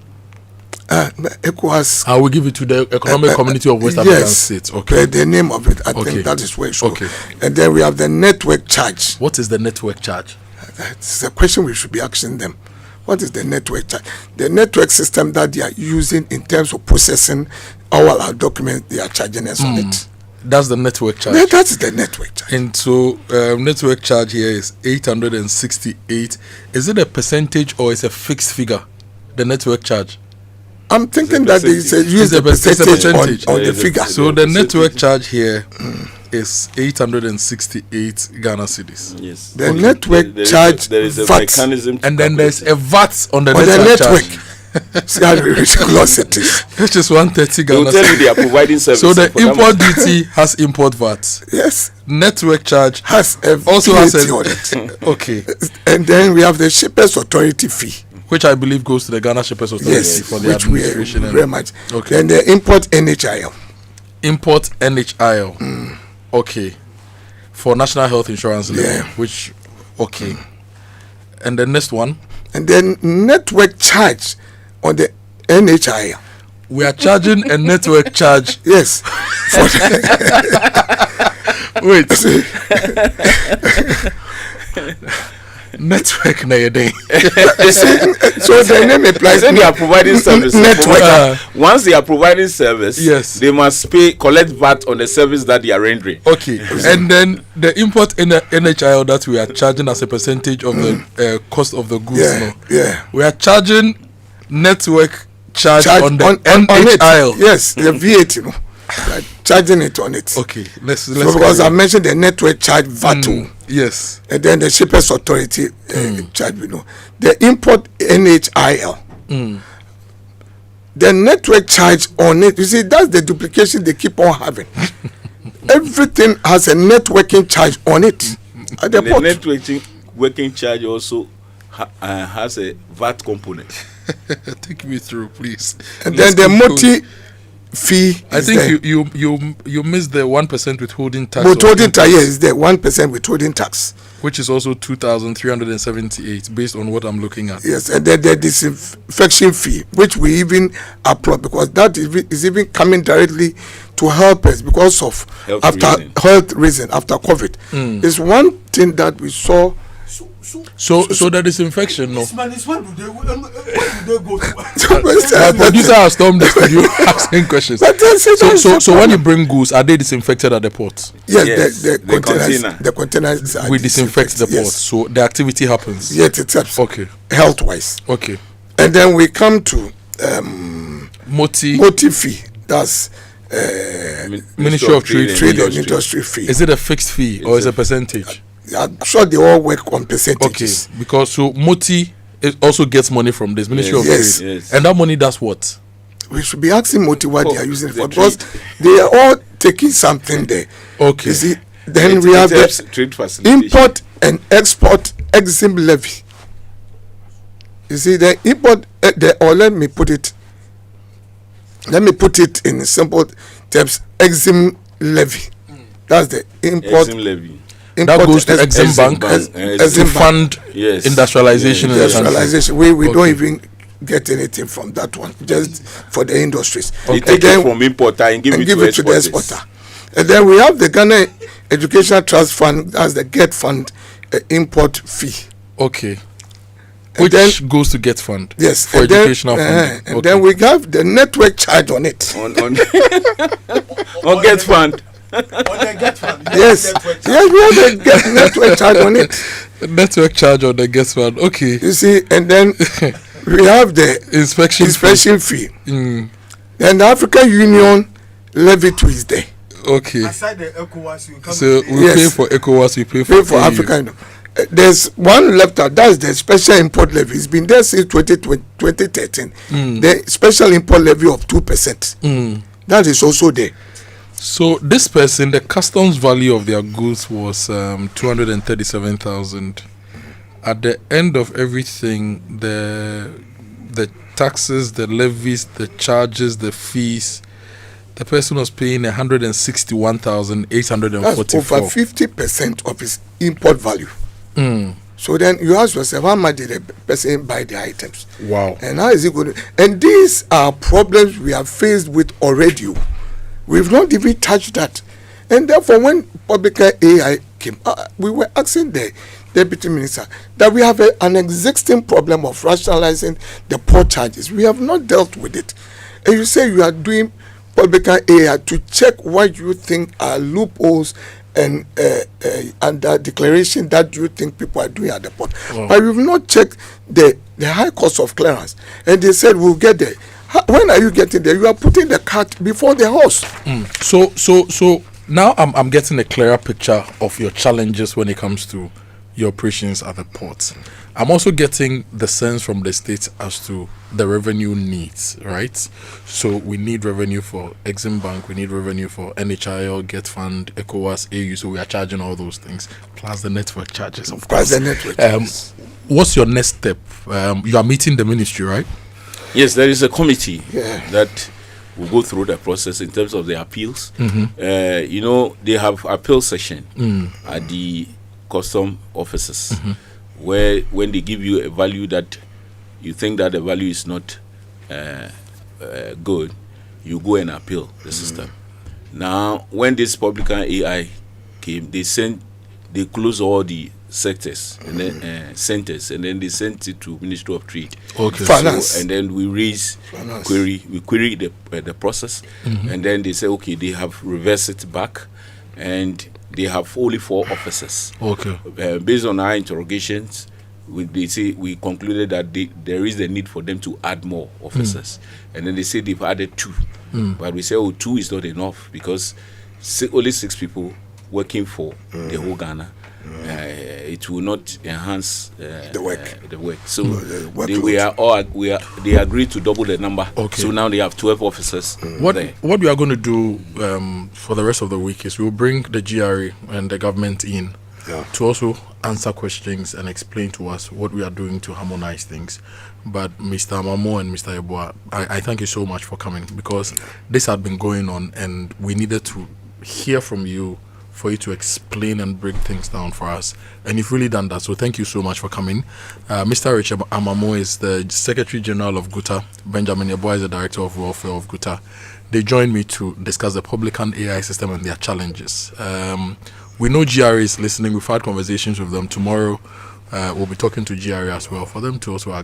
ECOWAS. I will give it to the Economic Community of West African States. Okay. The name of it, I think that is where it should. Okay. And then we have the network charge. What is the network charge? That's a question we should be asking them. What is the network charge? The network system that they are using in terms of processing all our documents, they are charging us on it. That's the network charge. Yeah, that's the network charge. And so network charge here is 868. Is it a percentage or is it a fixed figure? The network charge. I'm thinking that they use the percentage on the figure. So the network charge here is 868 Ghana cedis. Yes. The network charge, there is a VAT. mechanism to and then there's a VAT on the on network the network. charge. See how ridiculous it is. Which is 130 Ghana They'll tell you they are providing service. So the import duty has import VAT. Yes. Network charge has also has VAT on it. Okay. And then we have the shippers authority fee, which I believe goes to the Ghana Shippers Authority for the which we administration. very much. Okay. Then the import NHIL. Import NHIL. Okay. For National Health Insurance Levy, which and the next one, and then network charge on the NHIL. We are charging a network charge. Yes. Network na yede. So the name applies. They are providing service. Network. Once they are providing service, yes, they must collect VAT on the service that they are rendering. Okay, and then the import in the NHIL that we are charging as a percentage of the cost of the goods. We are charging network charge on the NHIL. Yes, the VAT. Charging it on it. Okay, let's because I mentioned the network charge VAT. Yes, and then the shippers authority charge. The import NHIL. The network charge on it. You see, that's the duplication they keep on having. Everything has a networking charge on it. At the port. Networking charge also has a VAT component. Take me through, please. And then the multi fee. I think you missed the 1% withholding tax. Withholding tax, yes, is there 1% withholding tax, which is also 2,378 based on what I'm looking at. Yes, and then the disinfection fee, which we even applaud because that is even coming directly to help us because of health reason after COVID. It's one thing that we saw. So the disinfection, no. Where do they go to? My producer has stormed the studio asking questions. So when you bring goods, are they disinfected at the port? Yes, the containers we disinfect the port, so the activity happens. Yes, it helps. Okay. Health wise. Okay. And then we come to Moti fee. That's Ministry of Trade and Industry fee. Is it a fixed fee or is it a percentage? I'm sure they all work on percentages. Okay, because so Moti also gets money from this Ministry of Trade. Yes. And that money does what? We should be asking Moti what they are using it for because they are all taking something there. Okay. You see, then we have the trade import and export exim levy. You see, the import, or let me put it in simple terms, exim levy. That's the import levy. That goes to Exim Bank to fund industrialization. Industrialization. We don't even get anything from that one, just for the industries. They take it from importer and give it to the exporter. And then we have the Ghana Educational Trust Fund as the GET Fund import fee. Okay. Which then goes to GET Fund. Yes. For educational funding. And then we have the network charge on it. On GET Fund. Yes, we have the network charge on it. Network charge on the GET Fund. Okay. You see, and then we have the inspection fee. Then the African Union levy too is there. Okay. Aside the ECOWAS, you come so we pay for ECOWAS, we pay for African. There's one left out. That's the special import levy. It's been there since 2013. The special import levy of 2%. That is also there. So this person, the customs value of their goods was 237,000. At the end of everything, the taxes, the levies, the charges, the fees, the person was paying 161,844. That's over 50% of his import value. So then you ask yourself, how much did the person buy the items? Wow. And how is it going to? And these are problems we are faced with already. We've not even touched that. And therefore, when Publican AI came, we were asking the Deputy Minister that we have an existing problem of rationalizing the port charges. We have not dealt with it. And you say you are doing Publican AI to check what you think are loopholes and the declaration that you think people are doing at the port. But we've not checked the high cost of clearance. And they said we'll get there. When are you getting there? You are putting the cart before the horse. So now I'm getting a clearer picture of your challenges when it comes to your operations at the ports. I'm also getting the sense from the state as to the revenue needs, right? So we need revenue for Exim Bank, we need revenue for NHIL, GET Fund, ECOWAS, AU, so we are charging all those things, plus the network charges, of course. Plus the network charges. What's your next step? You are meeting the ministry, right? Yes, there is a committee that will go through the process in terms of the appeals. They have appeal session at the custom offices where when they give you a value that you think that the value is not good, you go and appeal the system. Now, when this Publican AI came, they closed all the sectors and then centers, and then they sent it to Ministry of Trade. Okay. Finance. And then we raise query the process, and then they say okay, they have reversed it back, and they have only 4 officers. Okay. Based on our interrogations, we concluded that there is the need for them to add more officers, and then they say they've added 2, but we say 2 is not enough because only 6 people working for the whole Ghana. It will not enhance the work. So they agreed to double the number. Okay. So now they have 12 officers. What we are going to do for the rest of the week is we'll bring the GRA and the government in to also answer questions and explain to us what we are doing to harmonize things. But Mr. Mamo and Mr. Yeboah, I thank you so much for coming, because this had been going on and we needed to hear from you for you to explain and break things down for us, and you've really done that, so thank you so much for coming. Mr. Richard Amamo is the Secretary General of GUTA. Benjamin Yeboah is the Director of Welfare of GUTA. They joined me to discuss the Publican AI system and their challenges. We know GRA is listening. We've had conversations with them. Tomorrow we'll be talking to GRA as well, for them to also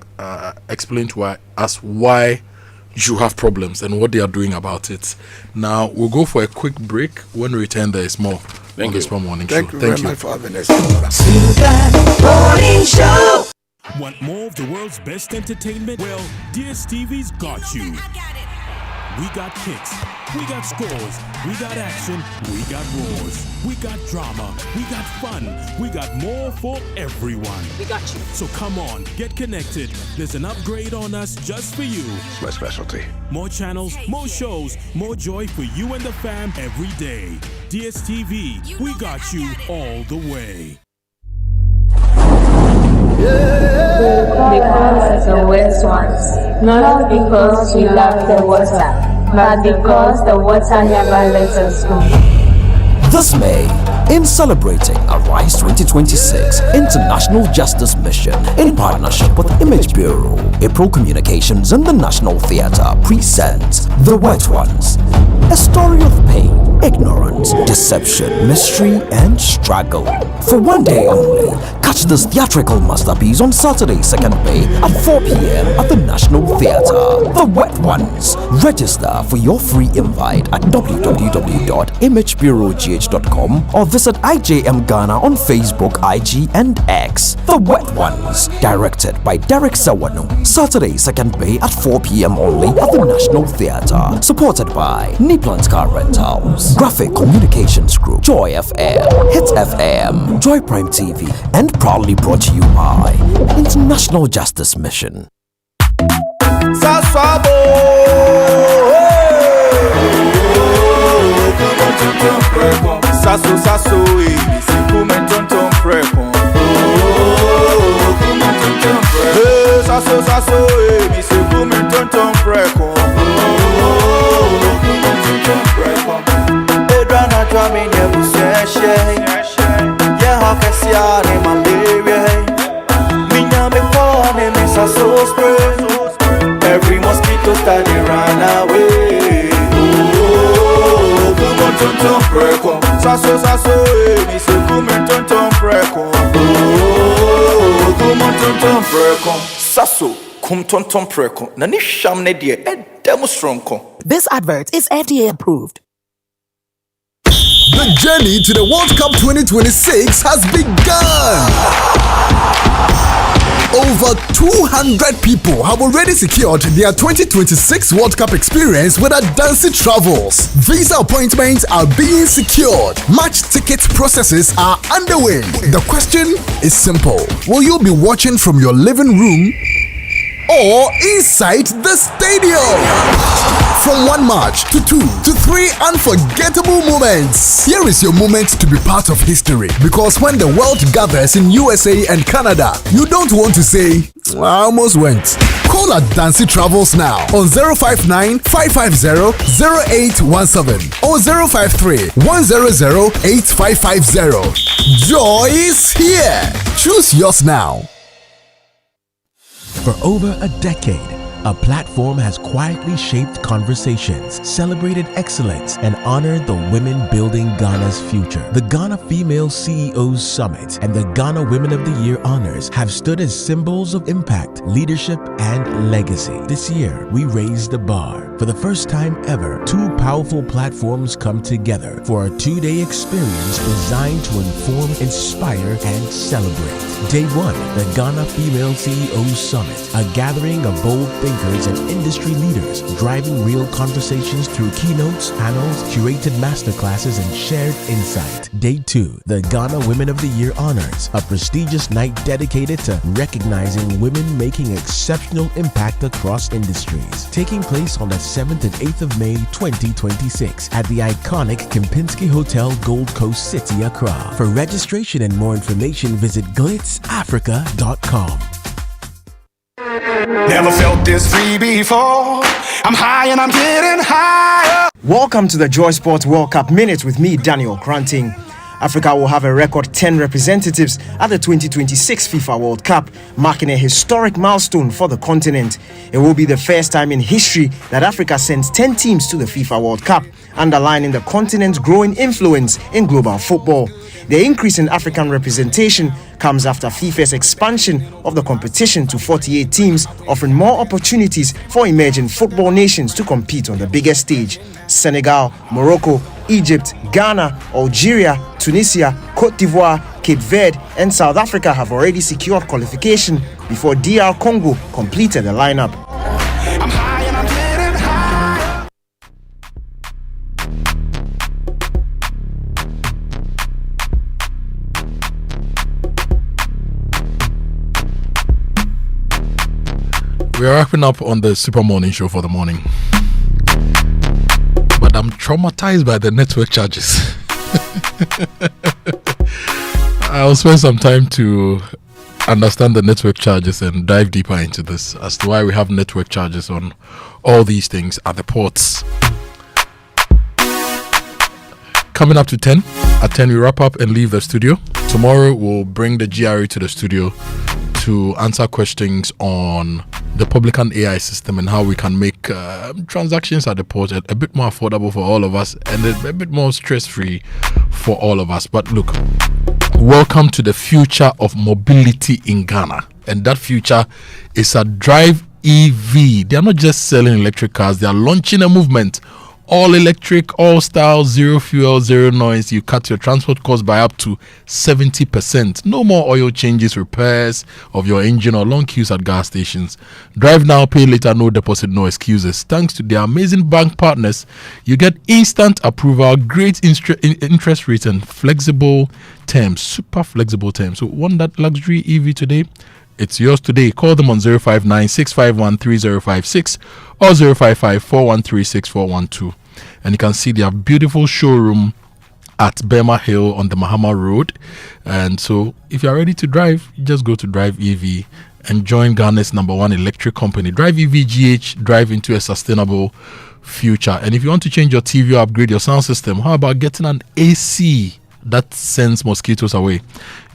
explain to us why you have problems and what they are doing about it. Now we'll go for a quick break. When we return, there is more on the Super Morning Show. Thank you very much for having us. Morning Show. Want more of the world's best entertainment? Well, DSTV's got you. We got kicks, we got scores, we got action, we got roars, we got drama, we got fun, we got more for everyone. We got you. So come on, get connected. There's an upgrade on us just for you. It's my specialty. More channels, more shows, more joy for you and the fam every day. DSTV, we got you all the way. Because the wet ones, not because we love the water, but because the water never lets us go. This May, in celebrating Arise 2026 International Justice Mission in partnership with Image Bureau, April Communications and the National Theatre presents The Wet Ones, a story of pain, ignorance, deception, mystery and struggle. For one day only, catch this theatrical masterpiece on Saturday 2nd May at 4 p.m. at the National Theatre. The Wet Ones. Register for your free invite at www.imagebureaugh.com or visit IJM Ghana on Facebook, IG and X. The Wet Ones. Directed by Derek Sawano. Saturday 2nd May at 4 p.m. only at the National Theatre. Supported by Niplant Car Rentals, Graphic Communications Group, Joy FM, Hit FM, Joy Prime TV, and proudly brought to you by International Justice Mission. Every mosquito study run away. Oh, come on, tonton preko. Sasso, me se come tonton preko. Oh, come on, tonton preko. Sasso, come tonton preko. Nani shamne die e demonstronko. This advert is FDA approved. The journey to the World Cup 2026 has begun. Over 200 people have already secured their 2026 World Cup experience with Ashanti Travels. Visa appointments are being secured. Match ticket processes are underway. The question is simple. Will you be watching from your living room or inside the stadium? From one match to 2 to 3 unforgettable moments. Here is your moment to be part of history, because when the world gathers in USA and Canada, you don't want to say, I almost went. Call Ashanti Travels now on 059-550-0817 or 053-100-8550. Joy is here. Choose yours now. For over a decade, a platform has quietly shaped conversations, celebrated excellence, and honored the women building Ghana's future. The Ghana Female CEOs Summit and the Ghana Women of the Year honors have stood as symbols of impact, leadership, and legacy. This year, we raised the bar. For the first time ever, two powerful platforms come together for a 2-day experience designed to inform, inspire, and celebrate. Day 1, the Ghana Female CEOs Summit, a gathering of bold thinkers and industry leaders driving real conversations through keynotes, panels, curated masterclasses, and shared insight. Day 2, the Ghana Women of the Year honors, a prestigious night dedicated to recognizing women making exceptional impact across industries. Taking place on the 7th and 8th of May 2026 at the iconic Kempinski Hotel, Gold Coast City, Accra. For registration and more information, visit glitzafrica.com. Never felt this free before. I'm high and I'm getting higher. Welcome to the Joy Sports World Cup Minute with me, Daniel Kranting. Africa will have a record 10 representatives at the 2026 FIFA World Cup, marking a historic milestone for the continent. It will be the first time in history that Africa sends 10 teams to the FIFA World Cup, underlining the continent's growing influence in global football. The increase in African representation comes after FIFA's expansion of the competition to 48 teams, offering more opportunities for emerging football nations to compete on the biggest stage. Senegal, Morocco, Egypt, Ghana, Algeria, Tunisia, Cote d'Ivoire, Cape Verde, and South Africa have already secured qualification before DR Congo completed the lineup. We are wrapping up on the Super Morning Show for the morning. But I'm traumatized by the network charges. I'll spend some time to understand the network charges and dive deeper into this as to why we have network charges on all these things at the ports. Coming up to 10. At 10 we wrap up and leave the studio. Tomorrow we'll bring the GRE to the studio to answer questions on the Publican AI system and how we can make transactions at the port a bit more affordable for all of us and a bit more stress-free for all of us. But look, welcome to the future of mobility in Ghana. And that future is a Drive EV. They are not just selling electric cars, they are launching a movement. All electric, all style, zero fuel, zero noise. You cut your transport cost by up to 70%. No more oil changes, repairs of your engine or long queues at gas stations. Drive now, pay later, no deposit, no excuses. Thanks to their amazing bank partners, you get instant approval, great interest rates, and flexible terms. Super flexible terms. So want that luxury EV today? It's yours today. Call them on 059-651-3056 or 055-413-6412. And you can see their beautiful showroom at Burma Hill on the Mahama Road. And so if you're ready to drive, just go to Drive EV and join Ghana's #1 electric company. Drive EV GH, drive into a sustainable future. And if you want to change your TV or upgrade your sound system, how about getting an AC that sends mosquitoes away?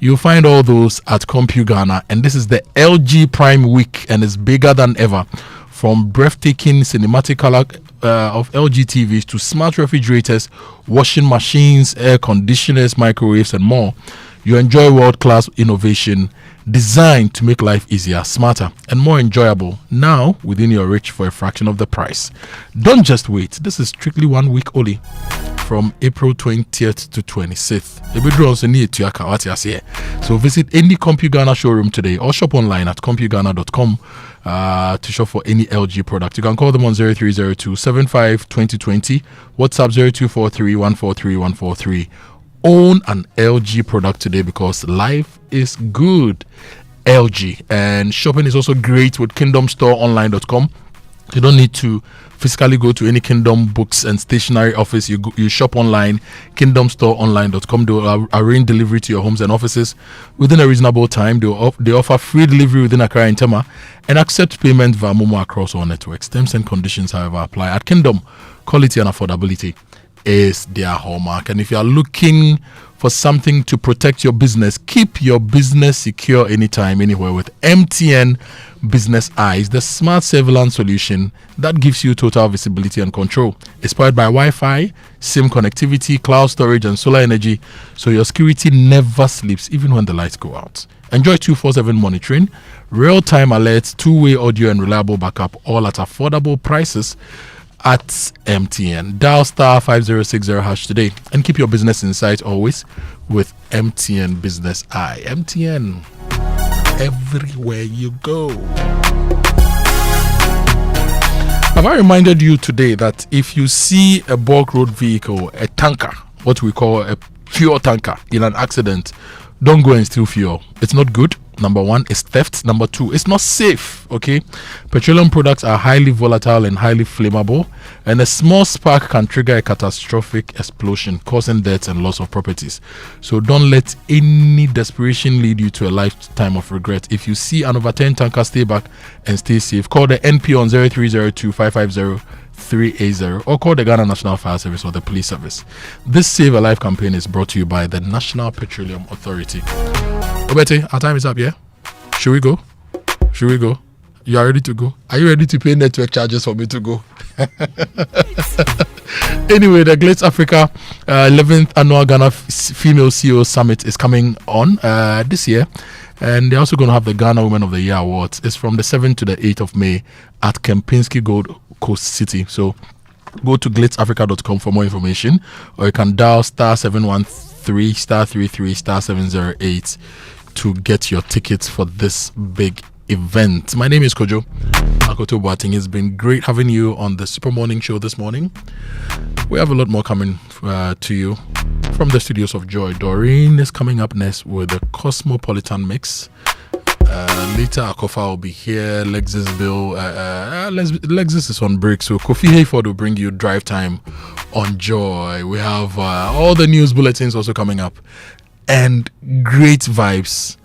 You'll find all those at Compu Ghana, and this is the LG Prime Week, and it's bigger than ever. From breathtaking cinematic color of LG TVs to smart refrigerators, washing machines, air conditioners, microwaves, and more, you enjoy world-class innovation designed to make life easier, smarter, and more enjoyable, now within your reach for a fraction of the price. Don't just wait. This is strictly 1 week only, from April 20th to 26th. So visit any Compu Ghana showroom today or shop online at compugana.com to shop for any LG product. You can call them on 0302-75-2020, WhatsApp 0243-143-143. Own an LG product today because life is good. LG. And shopping is also great with kingdomstoreonline.com. You don't need to physically go to any Kingdom books and stationery office. You shop online, kingdomstoreonline.com. They will arrange delivery to your homes and offices within a reasonable time. They offer free delivery within Accra and Tema and accept payment via Momo across all networks. Terms and conditions, however, apply. At Kingdom, quality and affordability is their hallmark. And if you are looking for something to protect your business. Keep your business secure anytime, anywhere with MTN Business Eyes, the smart surveillance solution that gives you total visibility and control. It's powered by Wi-Fi, SIM connectivity, cloud storage, and solar energy, so your security never sleeps, even when the lights go out. Enjoy 24/7 monitoring, real-time alerts, two-way audio, and reliable backup, all at affordable prices at MTN. Dial *5060# today and keep your business in sight always with MTN Business Eye. MTN, everywhere you go. Have I reminded you today that if you see a bulk road vehicle, a tanker, what we call a fuel tanker, in an accident, don't go and steal fuel. It's not good. Number one, it's theft. Number two, it's not safe. Okay, petroleum products are highly volatile and highly flammable, and a small spark can trigger a catastrophic explosion, causing death and loss of properties. So don't let any desperation lead you to a lifetime of regret. If you see an overturned tanker, stay back and stay safe. Call the NP on 0302 550 380 or call the Ghana National Fire Service or the police service. This Save a Life campaign is brought to you by the National Petroleum Authority. Obete, our time is up, yeah? Should we go? You are ready to go? Are you ready to pay network charges for me to go? Anyway, the Glitz Africa 11th Annual Ghana Female CEO Summit is coming on this year. And they're also going to have the Ghana Women of the Year Awards. It's from the 7th to the 8th of May at Kempinski Gold Coast City. So go to glitzafrica.com for more information, or you can dial *713 *33 *708 to get your tickets for this big event. My name is Kojo Akoto Boateng. It's been great having you on the Super Morning Show this morning. We have a lot more coming to you from the studios of Joy. Doreen is coming up next with the Cosmopolitan Mix. Later, Akofa will be here. Lexus is on break, so Kofi Hayford will bring you Drive Time on Joy. We have all the news bulletins also coming up, and great vibes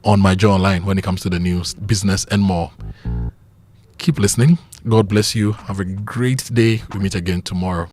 on my Joy Online when it comes to the news, business, and more. Keep listening. God bless you. Have a great day. We meet again tomorrow.